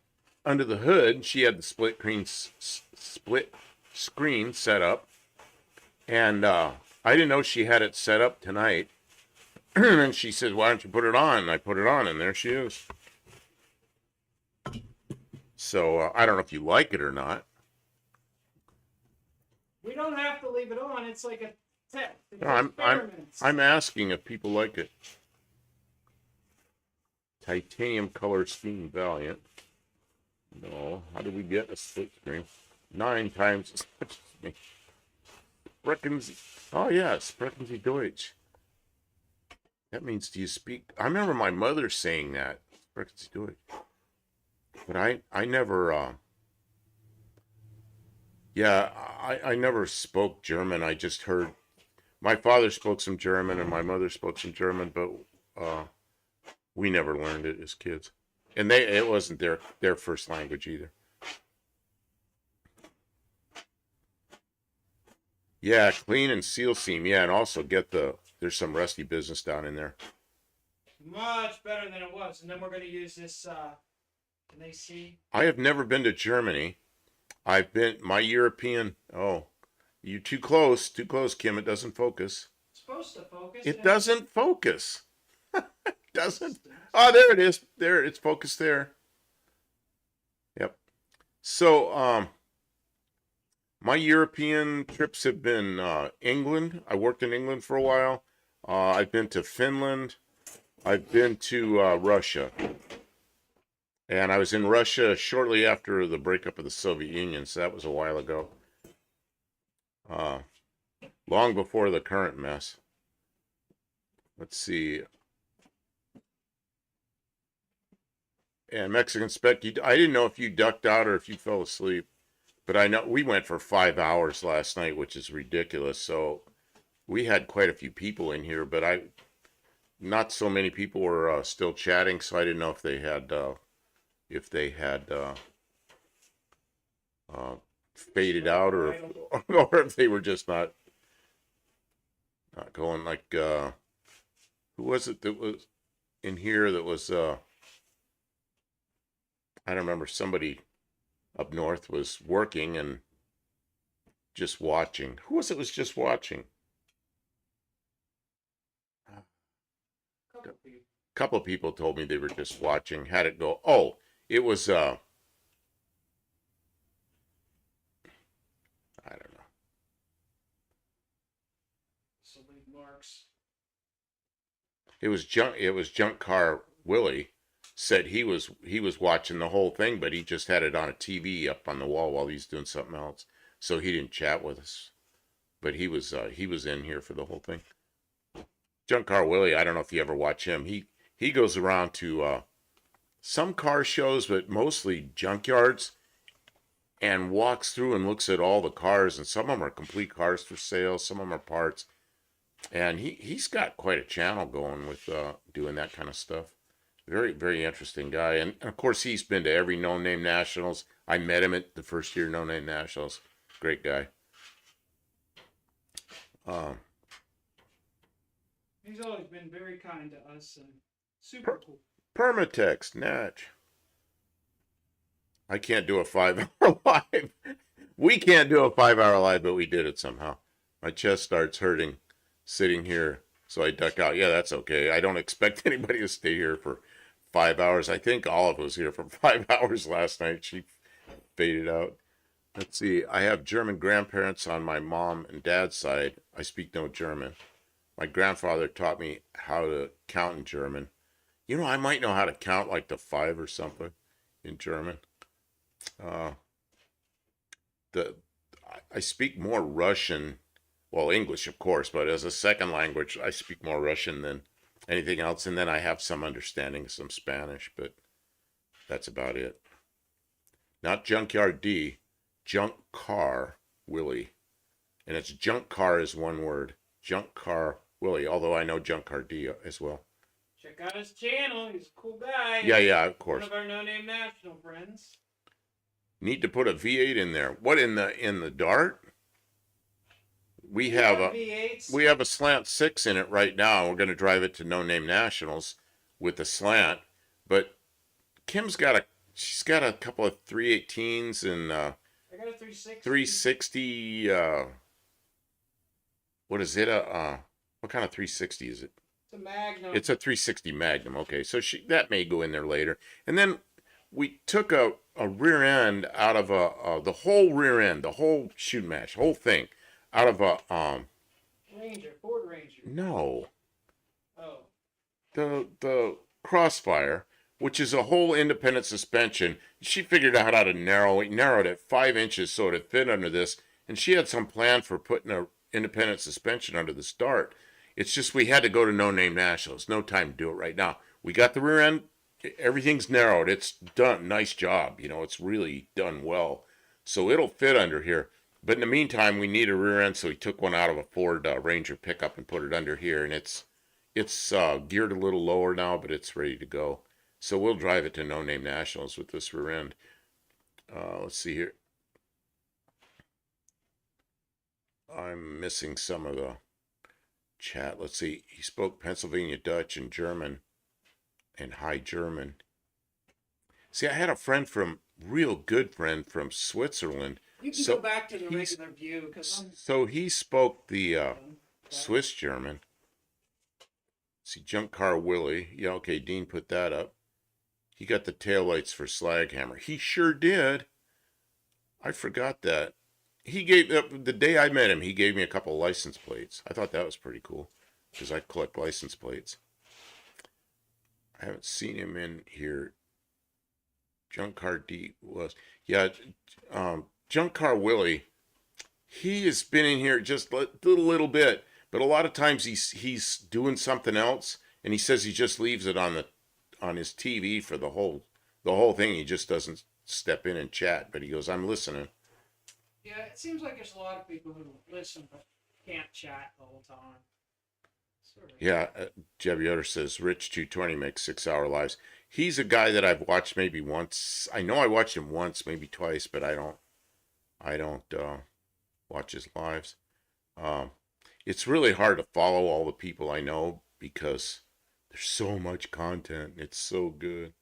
under the hood. She had the split screen set up. And I didn't know she had it set up tonight. And she said, why don't you put it on? And I put it on, and there she is. So I don't know if you like it or not. We don't have to leave it on. It's like a test. It's No, experiments. I'm asking if people like it. Titanium color scheme Valiant. No. How did we get a split screen? 9 times as much as me. Sprechen Sie. Oh, yeah. Sprechen Sie Deutsch. That means, do you speak? I remember my mother saying that. Sprechen Sie Deutsch. But I never, yeah, I never spoke German. I just heard. My father spoke some German and my mother spoke some German, but we never learned it as kids. And it wasn't their first language either. Yeah, clean and seal seam. Yeah, and also there's some rusty business down in there. Much better than it was. And then we're going to use this, can they see? I have never been to Germany. My European, oh, you too close, Kim. It doesn't focus. It's supposed to focus. It doesn't focus. It doesn't. Oh, there it is. There, it's focused there. Yep. So, my European trips have been England. I worked in England for a while. I've been to Finland. I've been to Russia. And I was in Russia shortly after the breakup of the Soviet Union, so that was a while ago. Long before the current mess. Let's see. And Mexican Spec, I didn't know if you ducked out or if you fell asleep. But I know we went for 5 hours last night, which is ridiculous. So we had quite a few people in here, but not so many people were still chatting, so I didn't know if they had faded out or if they were just not Not going like who was it that was in here that was I don't remember, somebody up north was working and just watching. Who was it was just watching? Couple people. A couple of people told me they were just watching. Had it go. Oh, it was I don't know. Salute Marks. Junk car Willie said he was watching the whole thing, but he just had it on a TV up on the wall while he's doing something else. So he didn't chat with us. But he was in here for the whole thing. Junk car Willie, I don't know if you ever watch him. He goes around to some car shows, but mostly junkyards, and walks through and looks at all the cars, and some of them are complete cars for sale, some of them are parts. And he's got quite a channel going with doing that kind of stuff. Very, very interesting guy. And of course, he's been to every No Name Nationals. I met him at the first year No Name Nationals. Great guy. Um, He's always been very kind to us and super cool. Permatex, Natch. I can't do a 5 hour live. We can't do a 5 hour live, but we did it somehow. My chest starts hurting sitting here, so I duck out. Yeah, that's okay. I don't expect anybody to stay here for 5 hours. I think Olive was here for 5 hours last night. She faded out. Let's see. I have German grandparents on my mom and dad's side. I speak no German. My grandfather taught me how to count in German. You know, I might know how to count like to 5 or something in German. Uh, the I speak more Russian, well, English of course, but as a second language, I speak more Russian than anything else, and then I have some understanding of some Spanish, but that's about it. Not Junkyard D, Junk Car Willie, and it's Junk Car is one word. Junk Car Willie, although I know Junk Car D as well. Check out his channel. He's a cool guy. Yeah, of course. One of our No Name National friends. Need to put a V8 in there. What in the Dart? We have a V8s. we have a slant 6 in it right now. We're going to drive it to No Name Nationals with the slant, but she's got a couple of 318s and I got a 360. 360 what is it? What kind of 360 is it? It's a Magnum. It's a 360 Magnum. Okay, so that may go in there later. And then we took a rear end out of the whole rear end, the whole shoot match, whole thing, out of a Ford Ranger. No, Oh. the Crossfire, which is a whole independent suspension. She figured out how to narrowed it 5 inches so it fit under this, and she had some plan for putting a independent suspension under the Start. It's just we had to go to No Name Nationals. No time to do it right now. We got the rear end. Everything's narrowed. It's done. Nice job. You know, it's really done well. So it'll fit under here. But in the meantime, we need a rear end, so we took one out of a Ford Ranger pickup and put it under here. And it's geared a little lower now, but it's ready to go. So we'll drive it to No Name Nationals with this rear end. Let's see here. I'm missing some of the chat. Let's see. He spoke Pennsylvania Dutch and German and High German. See, I had a real good friend from Switzerland. You can go back to the regular view. So he spoke the Swiss German. See, Junk Car Willie. Yeah, okay, Dean put that up. He got the taillights for Slaghammer. He sure did. I forgot that. He gave the day I met him, he gave me a couple license plates. I thought that was pretty cool because I collect license plates. I haven't seen him in here. Junk Car D was, yeah, Junk Car Willie. He has been in here just a little bit, a lot of times he's doing something else, and he says he just leaves it on his TV for the whole thing. He just doesn't step in and chat, but he goes, "I'm listening." Yeah, it seems like there's a lot of people who listen but can't chat the whole time. Yeah, Jeb Yoder says Rich 220 makes 6 hour lives. He's a guy that I've watched maybe once. I know I watched him once, maybe twice, but I don't watch his lives. it's really hard to follow all the people I know because there's so much content. It's so good.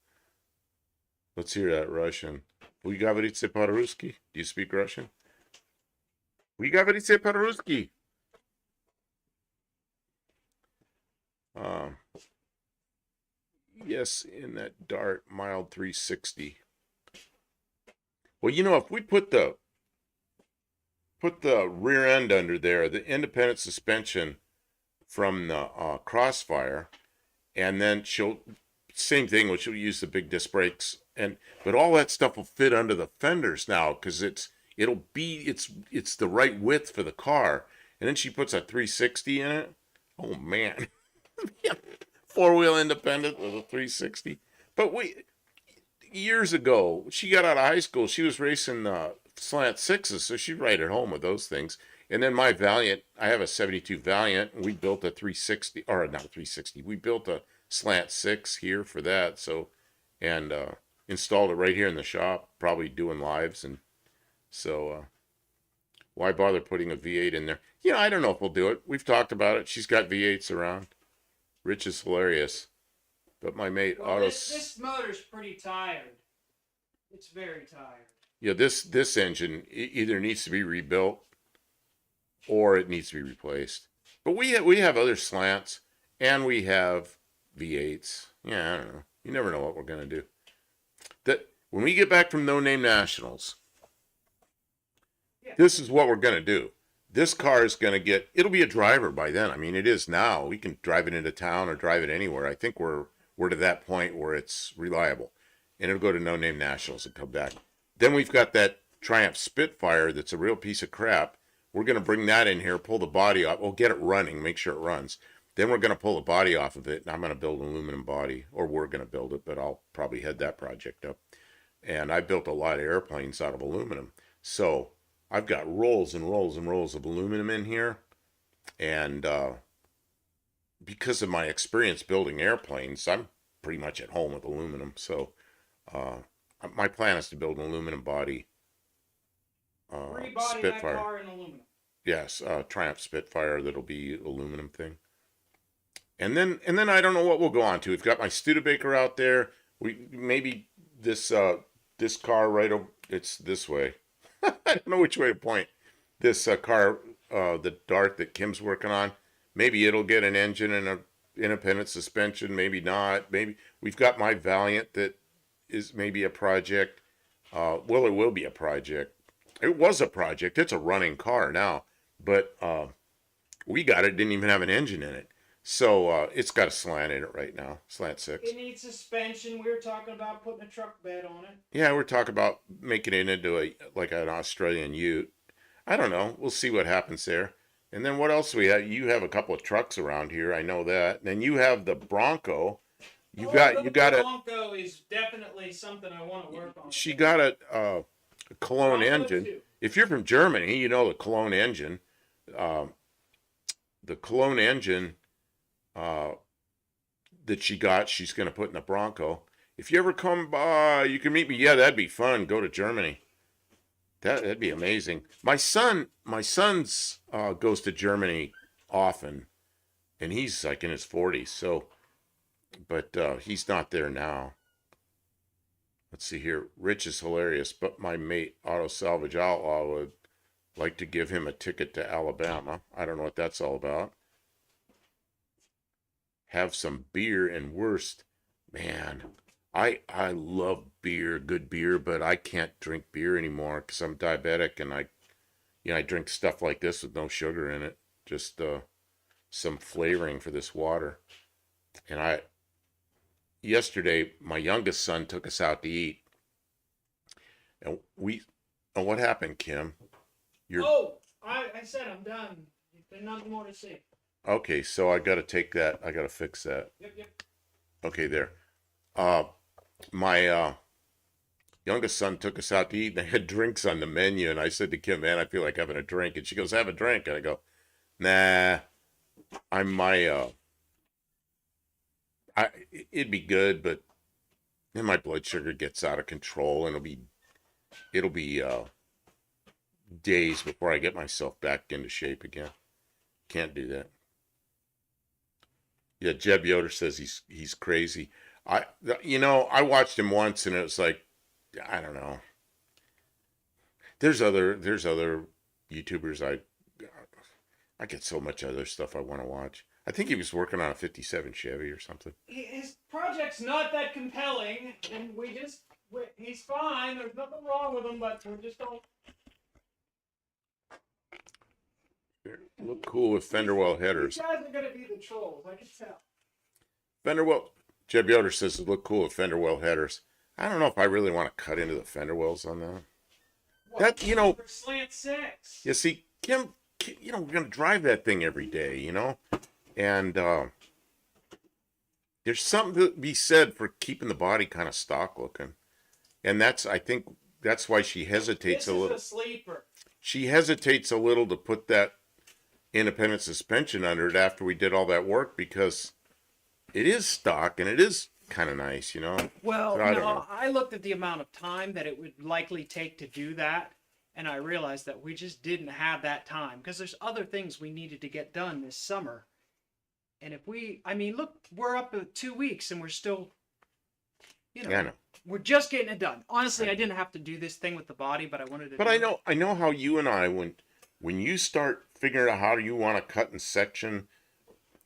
Let's hear that Russian. Вы говорите по-русски? Do you speak Russian? Вы говорите по-русски? Um, yes, in that Dart mild 360. Well, if we put the rear end under there, the independent suspension from the Crossfire, and then same thing, which she'll use the big disc brakes, but all that stuff will fit under the fenders now because it's the right width for the car, and then she puts a 360 in it. Oh man, four-wheel independent with a 360. But years ago, she got out of high school. She was racing slant sixes, so she'd ride at home with those things. And then my Valiant, I have a 72 Valiant, and we built a 360, or not a 360. We built a slant six here for that. So, and installed it right here in the shop, probably doing lives. And so, why bother putting a V8 in there? I don't know if we'll do it. We've talked about it. She's got V8s around. Rich is hilarious. But my mate Well, this motor's pretty tired. It's very tired. Yeah, this engine either needs to be rebuilt or it needs to be replaced. But we have other slants and we have V8s. Yeah, I don't know. You never know what we're gonna do. That when we get back from No Name Nationals, this is what we're gonna do. This car is gonna it'll be a driver by then. I mean, it is now. We can drive it into town or drive it anywhere. I think we're to that point where it's reliable, and it'll go to No Name Nationals and come back. Then we've got that Triumph Spitfire that's a real piece of crap. We're going to bring that in here, pull the body off. We'll get it running, make sure it runs. Then we're going to pull the body off of it, and I'm going to build an aluminum body, or we're going to build it, but I'll probably head that project up. And I built a lot of airplanes out of aluminum. So I've got rolls and rolls and rolls of aluminum in here. And because of my experience building airplanes, I'm pretty much at home with aluminum. So my plan is to build an aluminum body. Rebody that car in aluminum. Yes, Triumph Spitfire that'll be aluminum thing. And then I don't know what we'll go on to. We've got my Studebaker out there. We maybe this car right over. It's this way. I don't know which way to point. This car, the Dart that Kim's working on. Maybe it'll get an engine and a independent suspension. Maybe not. Maybe we've got my Valiant that is maybe a project. Well, it will be a project. It was a project. It's a running car now, but we got it. Didn't even have an engine in it, so it's got a slant in it right now. Slant six. It needs suspension. We were talking about putting a truck bed on it. Yeah, we're talking about making it into an Australian Ute. I don't know. We'll see what happens there. And then what else do we have? You have a couple of trucks around here. I know that. And then you have the Bronco. The Bronco is definitely something I want to work on. She got a Cologne engine. If you're from Germany, you know the Cologne engine. The Cologne engine that she's going to put in the Bronco. If you ever come by, you can meet me. Yeah, that'd be fun. Go to Germany. That'd be amazing. My son's goes to Germany often, and he's like in his 40s. So, but he's not there now. Let's see here. Rich is hilarious, but my mate Auto Salvage Outlaw would like to give him a ticket to Alabama. I don't know what that's all about. Have some beer and Wurst. Man, I love beer, good beer, but I can't drink beer anymore because I'm diabetic and I drink stuff like this with no sugar in it, just some flavoring for this water. And yesterday my youngest son took us out to eat, and what happened, Kim? I said I'm done. There's nothing more to say. Okay, so I got to fix that. Yep. Okay, there. My youngest son took us out to eat, and they had drinks on the menu, and I said to Kim, man, I feel like having a drink. And she goes, have a drink. And I go, nah, it'd be good, but then my blood sugar gets out of control, and it'll be days before I get myself back into shape again. can't do that. Yeah, Jeb Yoder says he's crazy. I watched him once and it was like, I don't know. There's other YouTubers I get so much other stuff I want to watch. I think he was working on a '57 Chevy or something. His project's not that compelling, and he's fine. There's nothing wrong with him, but we just don't. Look cool with fender well headers. These guys are gonna be the trolls. I can tell. Fender well. Jeb Yoder says it look cool with fender well headers. I don't know if I really want to cut into the fender wells on that. What, That. for slant six. You see, Kim, we're gonna drive that thing every day, and there's something to be said for keeping the body kind of stock looking, and I think that's why she hesitates This a little. is a sleeper. She hesitates a little to put that independent suspension under it after we did all that work because it is stock and it is kind of nice, Well, So I don't know. I looked at the amount of time that it would likely take to do that, and I realized that we just didn't have that time because there's other things we needed to get done this summer. And I mean, look, we're up to 2 weeks and we're still, Yeah, I know. we're just getting it done. Honestly, I didn't have to do this thing with the body, but I wanted to. But I know how you and I, when you start figuring out how you want to cut and section,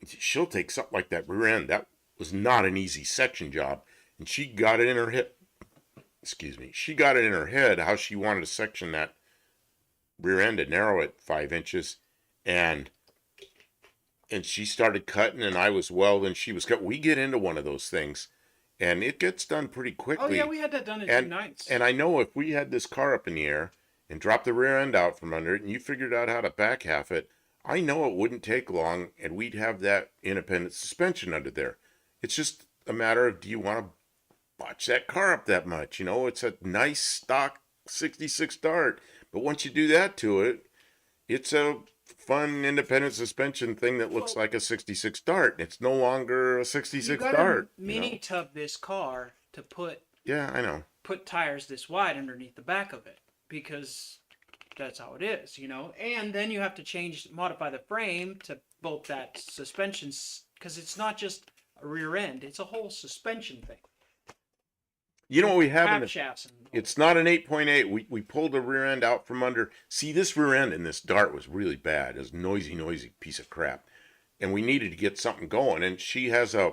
she'll take something like that rear end. That was not an easy section job, and she got it in her head. Excuse me. She got it in her head how she wanted to section that rear end to narrow it 5 inches, and she started cutting, and I was welding. She was cut. We get into one of those things, and it gets done pretty quickly. Oh yeah, we had that done in 2 nights. And I know if we had this car up in the air and dropped the rear end out from under it, and you figured out how to back half it, I know it wouldn't take long, and we'd have that independent suspension under there. It's just a matter of, do you want to botch that car up that much? It's a nice stock 66 Dart, but once you do that to it, it's a fun independent suspension thing that looks like a 66 Dart. It's no longer a 66 you Dart. Mini tub this car to put Yeah, I know. tires this wide underneath the back of it because that's how it is, And then you have to modify the frame to bolt that suspension because it's not just a rear end; it's a whole suspension thing. You know what we have in Half shafts. It's not an 8.8. We pulled the rear end out from under. See, this rear end in this Dart was really bad. It was a noisy piece of crap. And we needed to get something going. And she has a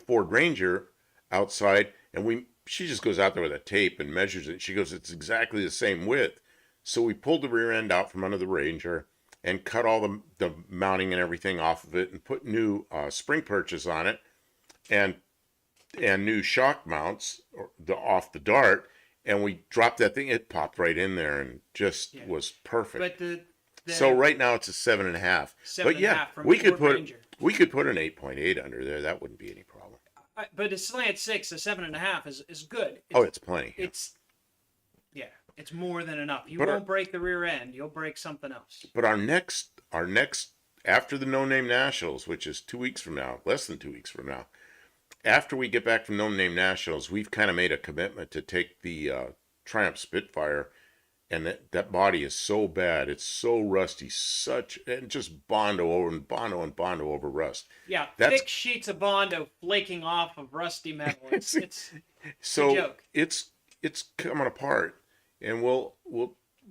Ford Ranger outside, and she just goes out there with a tape and measures it. She goes, it's exactly the same width. So we pulled the rear end out from under the Ranger and cut all the mounting and everything off of it and put new spring perches on it and new shock mounts off the Dart, and we dropped that thing. It popped right in there and just was perfect. But so right now it's a 7.5. But yeah, we could put an 8.8 under there. That wouldn't be any problem. But a slant six, a 7.5 is good. It's plenty. It's more than enough. You won't break the rear end. You'll break something else. But our next after the No Name Nationals, which is 2 weeks from now, less than 2 weeks from now. After we get back from No Name Nationals, we've kind of made a commitment to take the Triumph Spitfire, and that body is so bad, it's so rusty, and just Bondo over rust. Yeah, thick sheets of Bondo flaking off of rusty metal. It's so a joke. It's coming apart, and we'll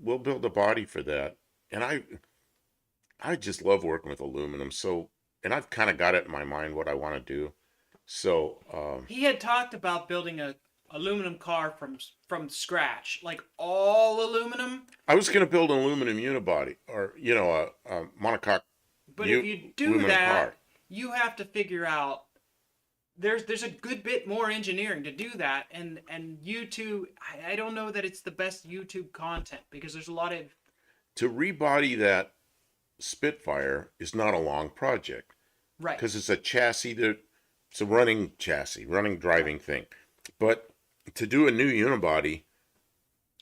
build a body for that. And I just love working with aluminum. So, and I've kind of got it in my mind what I want to do. So he had talked about building a aluminum car from scratch, like all aluminum. I was going to build an aluminum unibody, or a monocoque. But if you do that, car. You have to figure out there's a good bit more engineering to do that, and YouTube. I don't know that it's the best YouTube content because there's a lot of to rebody that Spitfire is not a long project, right? Because it's a chassis it's a running chassis, running driving thing. But to do a new unibody,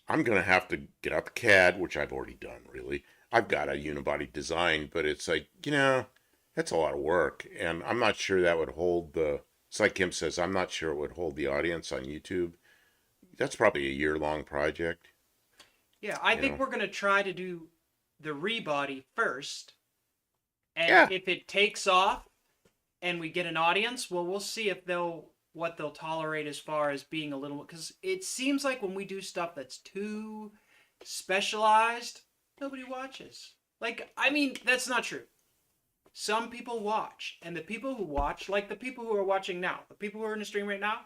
I'm going to have to get out the CAD, which I've already done, really. I've got a unibody designed, but it's like, that's a lot of work. And I'm not sure that would hold it's like Kim says, I'm not sure it would hold the audience on YouTube. That's probably a year-long project. Yeah, I think we're going to try to do the rebody first And Yeah. if it takes off and we get an audience, well, we'll see if they'll what they'll tolerate as far as being a little, because it seems like when we do stuff that's too specialized, nobody watches. Like, I mean, that's not true. Some people watch, and the people who watch, like the people who are watching now, the people who are in the stream right now,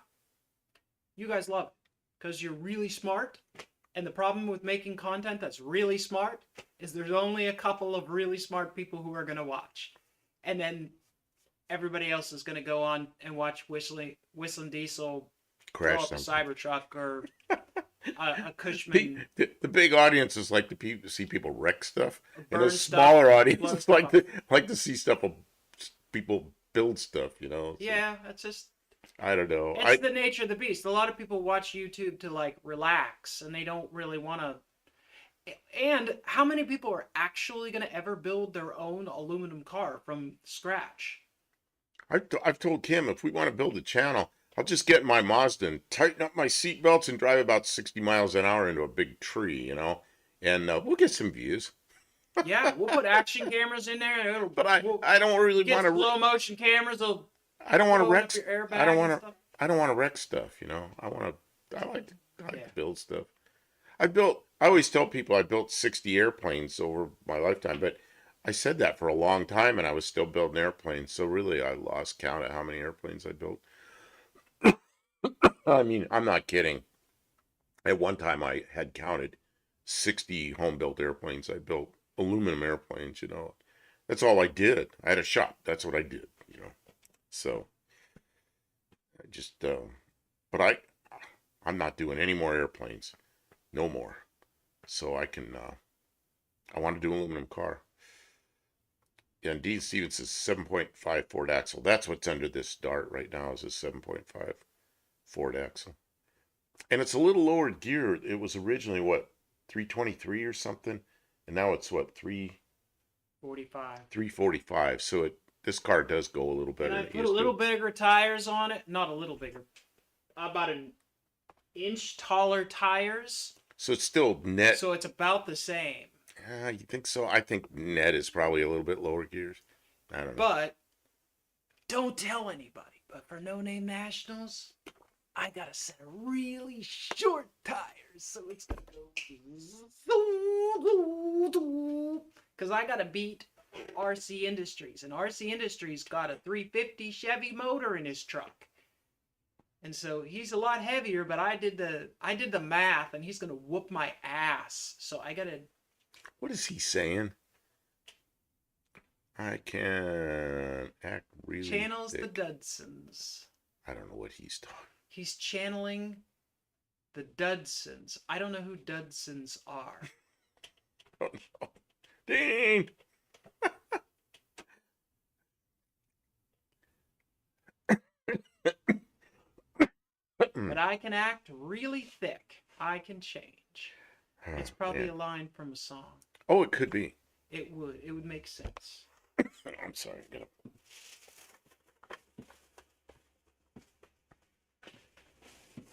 you guys love it because you're really smart. And the problem with making content that's really smart is there's only a couple of really smart people who are going to watch. And then everybody else is going to go on and watch Whistling Diesel blow Crash up a something. Cybertruck or a The, Cushman the big audiences like to see people wreck stuff, or and those burn stuff, smaller blow audiences stuff up. like to see stuff of people build stuff. You know. So, Yeah, that's just I don't know. it's the nature of the beast. A lot of people watch YouTube to like relax, and they don't really want to. And how many people are actually going to ever build their own aluminum car from scratch? I've told Kim if we want to build a channel, I'll just get in my Mazda and tighten up my seat belts and drive about 60 miles an hour into a big tree, you know, and we'll get some views. Yeah, we'll put action cameras in there. And But we'll I don't really get want to. slow motion cameras. They'll I don't want to blow wreck. up your I don't airbag and want to. stuff. I don't want to wreck stuff. You know. I like to. I like Yeah. to build stuff. I built. I always tell people I built 60 airplanes over my lifetime, but I said that for a long time, and I was still building airplanes. So really, I lost count of how many airplanes I built. I mean, I'm not kidding. At one time, I had counted 60 home-built airplanes I built, aluminum airplanes. You know, that's all I did. I had a shop. That's what I did. You know, so I just. But I'm not doing any more airplanes. No more. So I can. I want to do an aluminum car. Yeah, and Dean Stevens is 7.5 Ford axle. That's what's under this Dart right now is a 7.5 Ford axle. And it's a little lower gear. It was originally what 323 or something, and now it's what 45. 345. So this car does go a little better And I than it put a used little to. bigger tires on it. Not a little bigger. About an inch taller tires. So it's still net. So it's about the same. You think so? I think net is probably a little bit lower gears. I don't know. But don't tell anybody. But for No Name Nationals, I got a set of really short tires. So it's going to go. Because I got to beat RC Industries. And RC Industries got a 350 Chevy motor in his truck. And so he's a lot heavier, but I did the math, and he's gonna whoop my ass. So I gotta. What is he saying? I can act really Channels thick. the Dudsons. I don't know what he's talking. He's channeling the Dudsons. I don't know who Dudsons are. I don't know. Dean! But I can act really thick. I can change. It's probably a line from a song. Oh, it could be. It would. It would make sense. I'm sorry.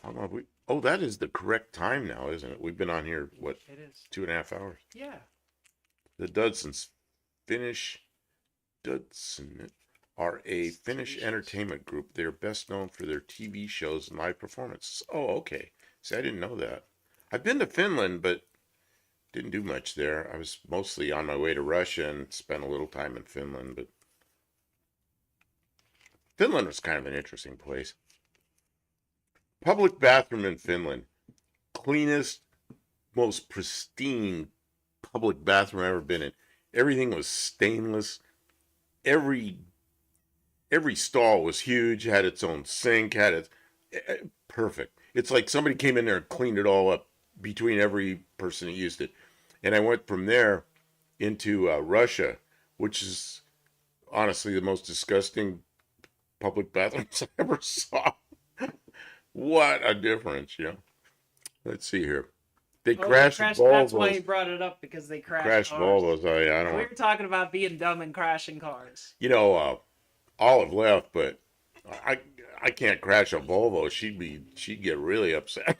How long have we? Oh, that is the correct time now, isn't it? We've been on here, what, It is. 2.5 hours? Yeah. The Dudsons Dudson are a Finnish entertainment group. They're best known for their TV shows and live performances. Oh, okay. See, I didn't know that. I've been to Finland, but didn't do much there. I was mostly on my way to Russia and spent a little time in Finland, but Finland was kind of an interesting place. Public bathroom in Finland. Cleanest, most pristine public bathroom I've ever been in. Everything was stainless. Every stall was huge, had its own sink, had its perfect. It's like somebody came in there and cleaned it all up between every person that used it. And I went from there into Russia, which is honestly the most disgusting public bathrooms I ever saw. What a difference, you know. Let's see here. They crashed Volvos. That's why he brought it up, because they crashed cars. Volvos. I don't. We were talking about being dumb and crashing cars. You know, Olive left, but I can't crash a Volvo. She'd get really upset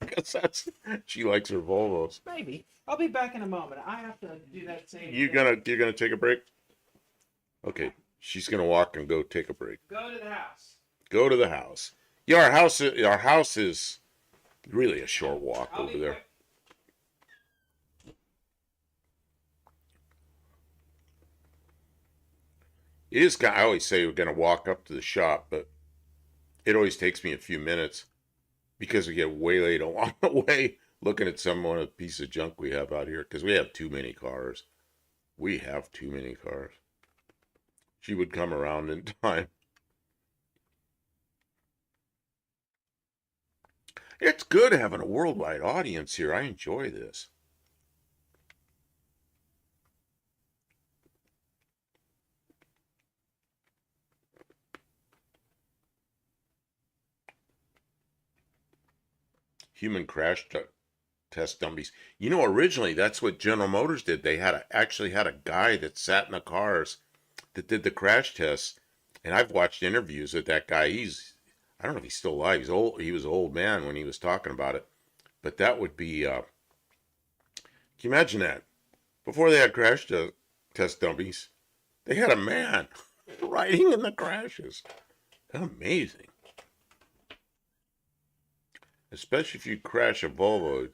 because she likes her Volvos. Maybe. I'll be back in a moment. I have to do that same. You're gonna take a break? Okay, she's gonna walk and go take a break. Go to the house. Go to the house. Yeah, our house is really a short walk I'll over be there. quick. It is kind. I always say we're gonna walk up to the shop, but it always takes me a few minutes because we get waylaid along the way looking at some one of the piece of junk we have out here because we have too many cars. We have too many cars. She would come around in time. It's good having a worldwide audience here. I enjoy this. Human crash test dummies. You know, originally that's what General Motors did. They actually had a guy that sat in the cars that did the crash tests. And I've watched interviews with that guy. I don't know if he's still alive. He's old. He was an old man when he was talking about it. But that would be, can you imagine that? Before they had test dummies, they had a man riding in the crashes. Amazing. Especially if you crash a Volvo,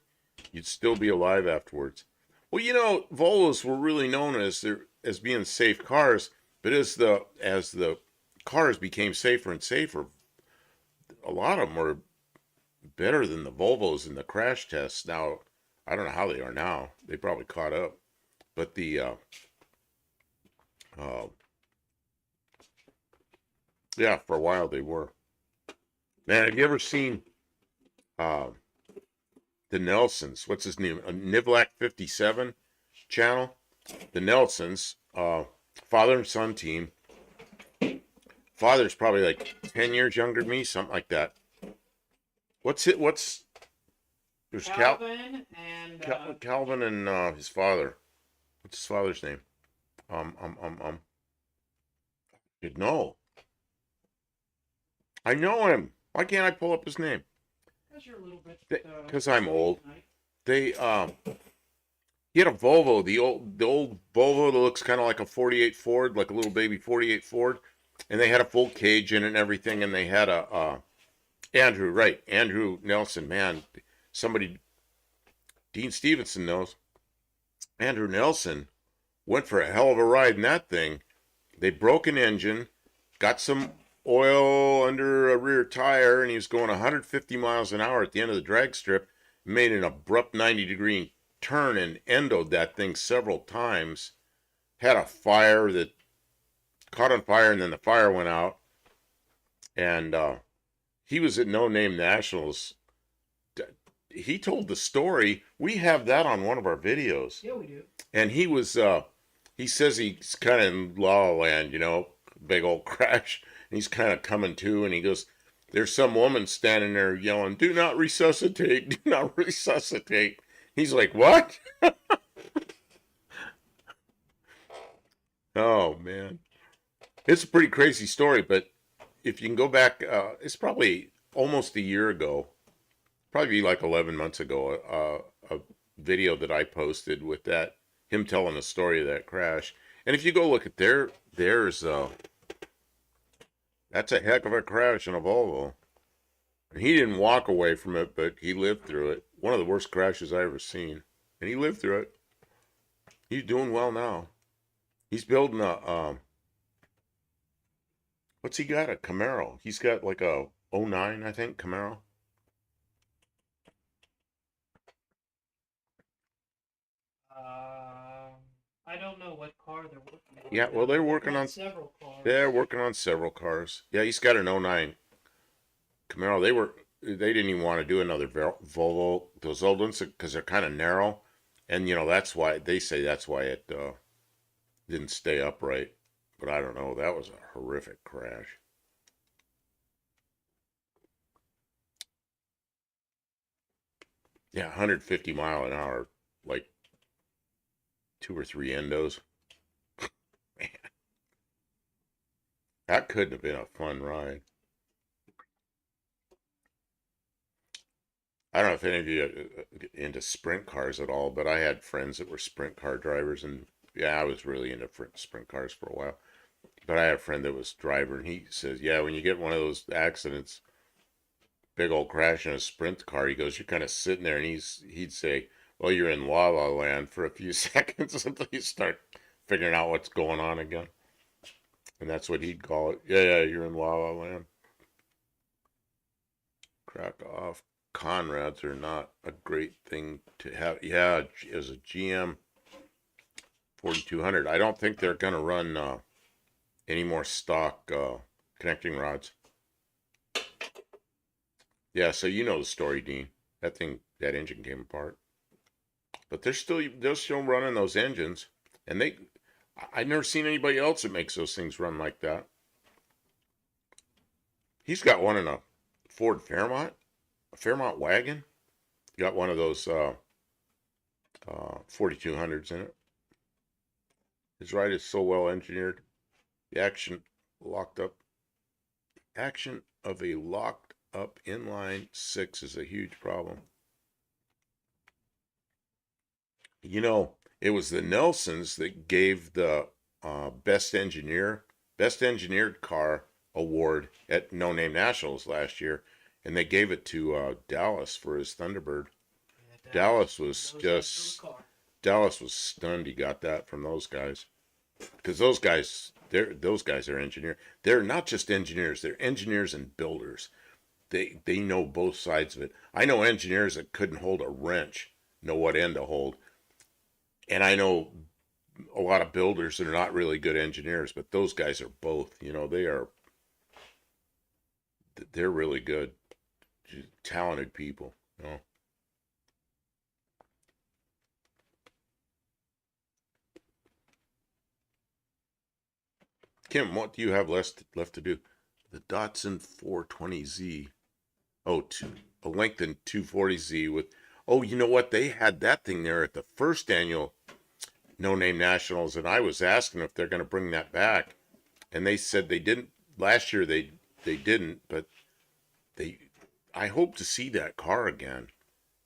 you'd still be alive afterwards. Well, you know, Volvos were really known as being safe cars, but as the cars became safer and safer, a lot of them were better than the Volvos in the crash tests. Now, I don't know how they are now. They probably caught up, but uh, yeah, for a while they were. Man, have you ever seen uh, the Nelsons? What's his name? Nivlak 57 channel. The Nelsons, father and son team. Father's probably like 10 years younger than me, something like that. There's Calvin and Calvin and his father. What's his father's name? Um, um, um, um. You'd know. I know him. Why can't I pull up his name? because you're a little bit. Because I'm old. Tonight. They he had a Volvo, the old Volvo that looks kind of like a 48 Ford, like a little baby 48 Ford, and they had a full cage in it and everything, and they had a Andrew Nelson, man, somebody Dean Stevenson knows. Andrew Nelson went for a hell of a ride in that thing. They broke an engine, got some oil under a rear tire, and he was going 150 miles an hour at the end of the drag strip, made an abrupt 90-degree turn and endoed that thing several times. Had a fire that caught on fire, and then the fire went out. And he was at No Name Nationals. He told the story. We have that on one of our videos. Yeah, we do. And he says he's kind of in La La Land, big old crash. And he's kind of coming to, and he goes, there's some woman standing there yelling, do not resuscitate, do not resuscitate. He's like, what? Oh, man. It's a pretty crazy story, but if you can go back, it's probably almost a year ago, probably like 11 months ago, a video that I posted with him telling the story of that crash. And if you go look at that's a heck of a crash in a Volvo. And he didn't walk away from it, but he lived through it. One of the worst crashes I ever seen. And he lived through it. He's doing well now. He's building what's he got? A Camaro. He's got like a '09, I think, Camaro. I don't know what car they're working on. Yeah, well, Several cars. they're working on several cars. Yeah, he's got an '09 Camaro. They didn't even want to do another Volvo, those old ones, because they're kind of narrow, and that's why they say that's why it didn't stay upright. But I don't know. That was a horrific crash. Yeah, 150 mile an hour, like 2 or 3 endos. Man, that couldn't have been a fun ride. I don't know if any of you are into sprint cars at all, but I had friends that were sprint car drivers, and yeah, I was really into sprint cars for a while. But I had a friend that was driver, and he says, yeah, when you get one of those accidents, big old crash in a sprint car, he goes, you're kind of sitting there, and he'd say, well, you're in la la land for a few seconds until you start figuring out what's going on again. And that's what he'd call it. Yeah, yeah, you're in la la land. Crack off. Conrads are not a great thing to have. Yeah, as a GM 4200, I don't think they're going to run any more stock connecting rods. Yeah, so you know the story, Dean. That engine came apart. But they're still running those engines, and I've never seen anybody else that makes those things run like that. He's got one in a Ford Fairmont, a Fairmont wagon. He got one of those 4200s in it. His ride is so well engineered. The locked up action of a locked up inline six is a huge problem. You know, it was the Nelsons that gave the best engineered car award at No Name Nationals last year, and they gave it to Dallas for his Thunderbird. Yeah, Dallas was knows how to do just a car. Dallas was stunned he got that from those guys, because those guys are engineers. They're not just engineers; they're engineers and builders. They know both sides of it. I know engineers that couldn't hold a wrench, know what end to hold, and I know a lot of builders that are not really good engineers, but those guys are both. You know, they're really good, talented people. You know. Kim, what do you have left to do? The Datsun 420Z. Oh, a lengthened 240Z with. Oh, you know what? They had that thing there at the first annual No Name Nationals, and I was asking if they're going to bring that back, and they said they didn't. Last year they didn't, but they. I hope to see that car again.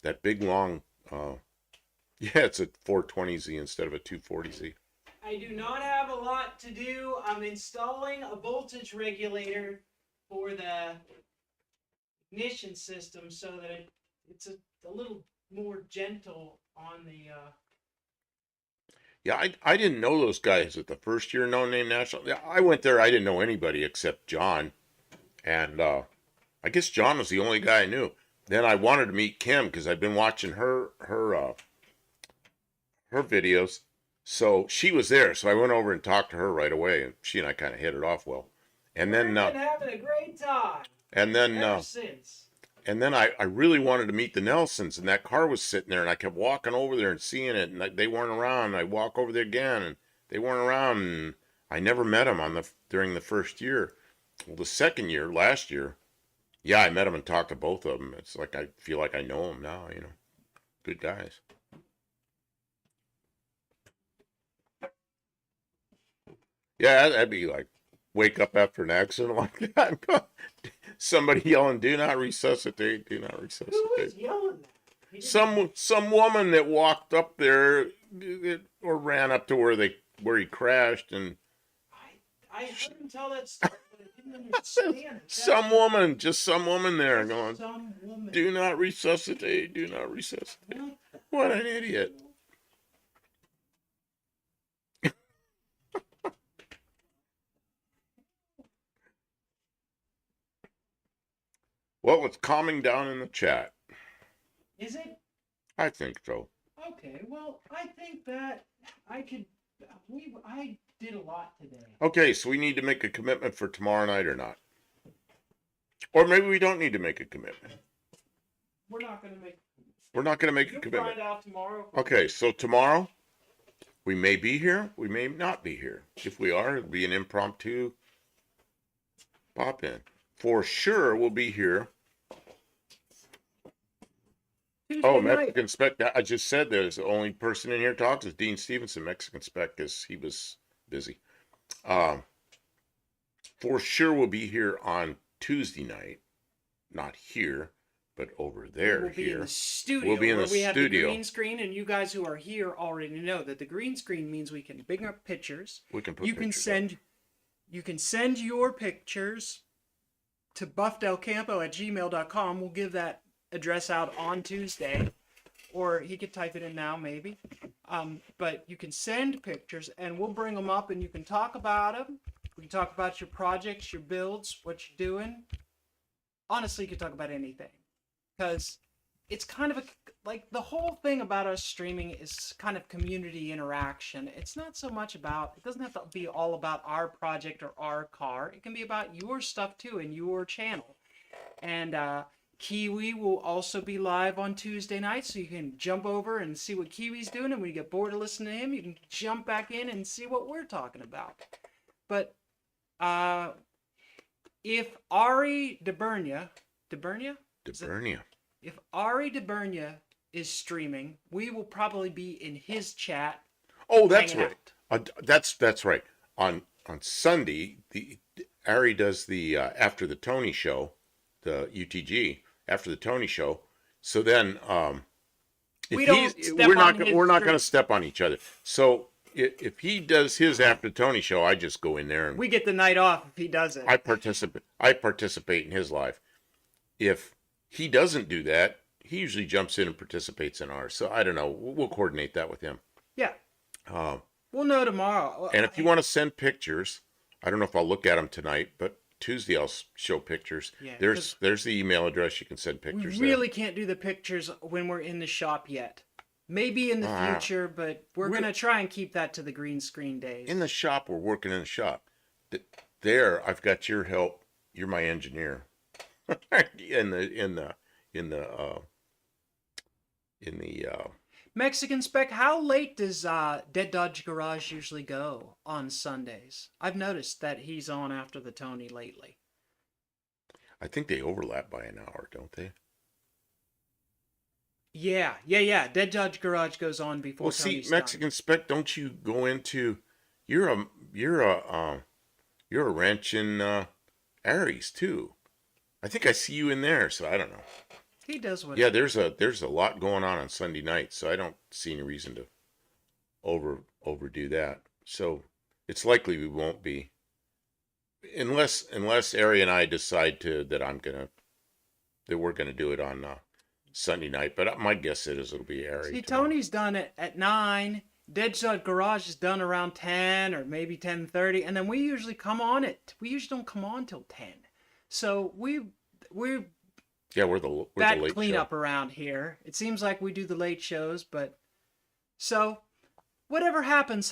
That big long. Yeah, it's a 420Z instead of a 240Z. I do not have a lot to do. I'm installing a voltage regulator for the ignition system so that it's a little more gentle on the. Yeah, I didn't know those guys at the first year No Name National. Yeah, I went there. I didn't know anybody except John, and I guess John was the only guy I knew. Then I wanted to meet Kim because I'd been watching her videos. So she was there, so I went over and talked to her right away, and she and I kind of hit it off well. And We've then been having a great time and then ever since. and then I really wanted to meet the Nelsons, and that car was sitting there, and I kept walking over there and seeing it, and they weren't around. And I walk over there again, and they weren't around, and I never met them during the first year. Well, the second year, last year, yeah, I met them and talked to both of them. It's like I feel like I know them now. You know, good guys. Yeah, that'd be like wake up after an accident like that. Somebody yelling, "Do not resuscitate! Do not Who resuscitate!" was yelling that? Some woman that walked up there or ran up to where he crashed, and I heard him tell that story, but I didn't understand it. some woman there going, Some woman. "Do not resuscitate! Do not resuscitate!" What an idiot! Well, it's calming down in the chat. Is it? I think so. Okay, well, I think that I could. I did a lot today. Okay, so we need to make a commitment for tomorrow night or not, or maybe we don't need to make a commitment. We're not going to make. We're not going to make a You'll commitment. find out tomorrow. Okay, so tomorrow we may be here, we may not be here. If we are, it'll be an impromptu pop in. For sure, we'll be here. Tuesday Oh, night. Mexican Spec. I just said there's the only person in here talks is Dean Stevenson. Mexican Spec, because he was busy. For sure, we'll be here on Tuesday night. Not here, but over there. We'll be here. in the studio. We'll be in where the we have the studio. green screen, and you guys who are here already know that the green screen means we can bring up pictures. We can put You can pictures up. send You can send your pictures to buffdelcampo@gmail.com. We'll give that address out on Tuesday, or he could type it in now, maybe. But you can send pictures, and we'll bring them up, and you can talk about them. We can talk about your projects, your builds, what you're doing. Honestly, you can talk about anything, because it's kind of like the whole thing about us streaming is kind of community interaction. It's not so much about, it doesn't have to be all about our project or our car. It can be about your stuff too and your channel. And Kiwi will also be live on Tuesday night, so you can jump over and see what Kiwi's doing. And when you get bored of listening to him, you can jump back in and see what we're talking about. But if Ari DeBernia, if Ari DeBernia is streaming, we will probably be in his chat. Oh, that's right. That's right. On Sunday, the Ari does the after the Tony show, the UTG after the Tony show. So then, we're not going to step on each other. So if he does his after Tony show, I just go in there and we get the night off if he does it. I participate in his live. If he doesn't do that, he usually jumps in and participates in ours. So I don't know. We'll coordinate that with him. Yeah. We'll know tomorrow. And if you want to send pictures, I don't know if I'll look at them tonight, but Tuesday I'll show pictures. Yeah, there's the email address you can send pictures. We really can't do the pictures when we're in the shop yet. Maybe in the future, but we're going to try and keep that to the green screen days. In the shop, we're working in the shop. There, I've got your help. You're my engineer. in the Mexican Spec, how late does Dead Dodge Garage usually go on Sundays? I've noticed that he's on after the Tony lately. I think they overlap by an hour, don't they? Yeah. Dead Dodge Garage goes on before. Well, Tony's see, Mexican done. Spec, don't you go into? You're a wrench in Aries too. I think I see you in there, so I don't know. He does what? Yeah, there's a lot going on Sunday night, so I don't see any reason to overdo that. So it's likely we won't be, unless Ari and I decide that we're gonna do it on Sunday night. But my guess is it'll be Ari. See, tomorrow. Tony's done it at 9. Dead Dodge Garage is done around 10 or maybe 10:30, and then we usually come on it. We usually don't come on till 10. So we're we're the late cleanup show. around here. It seems like we do the late shows, but so whatever happens.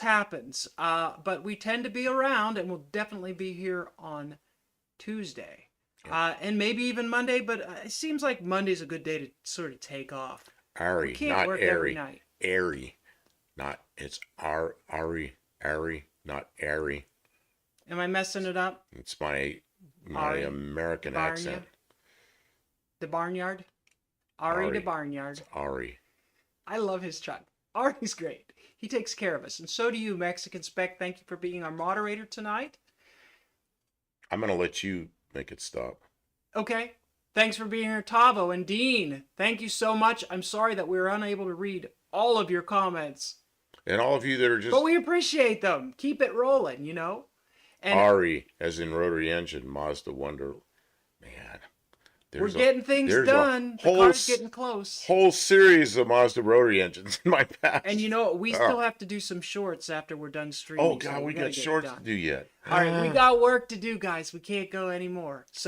But we tend to be around, and we'll definitely be here on Tuesday, and maybe even Monday. But it seems like Monday's a good day to sort of take off. Ari, not Ari. Ari, not it's Ari, not Ari. Am I messing it up? It's my American Barnya? accent. The Barnyard? Ari the Barnyard. It's Ari. I love his truck. Ari's great. He takes care of us. And so do you, Mexican Spec. Thank you for being our moderator tonight. I'm going to let you make it stop. Okay. Thanks for being here, Tavo and Dean. Thank you so much. I'm sorry that we were unable to read all of your comments. And all of you that are just... But we appreciate them. Keep it rolling, you know? And Ari, as in rotary engine, Mazda Wonder. Man. We're getting things done. The car's getting close. Whole series of Mazda rotary engines in my past. And you know what? We still have to do some shorts after we're done streaming. Oh, God, we got shorts to do yet. All right, we got work to do, guys. We can't go anymore. So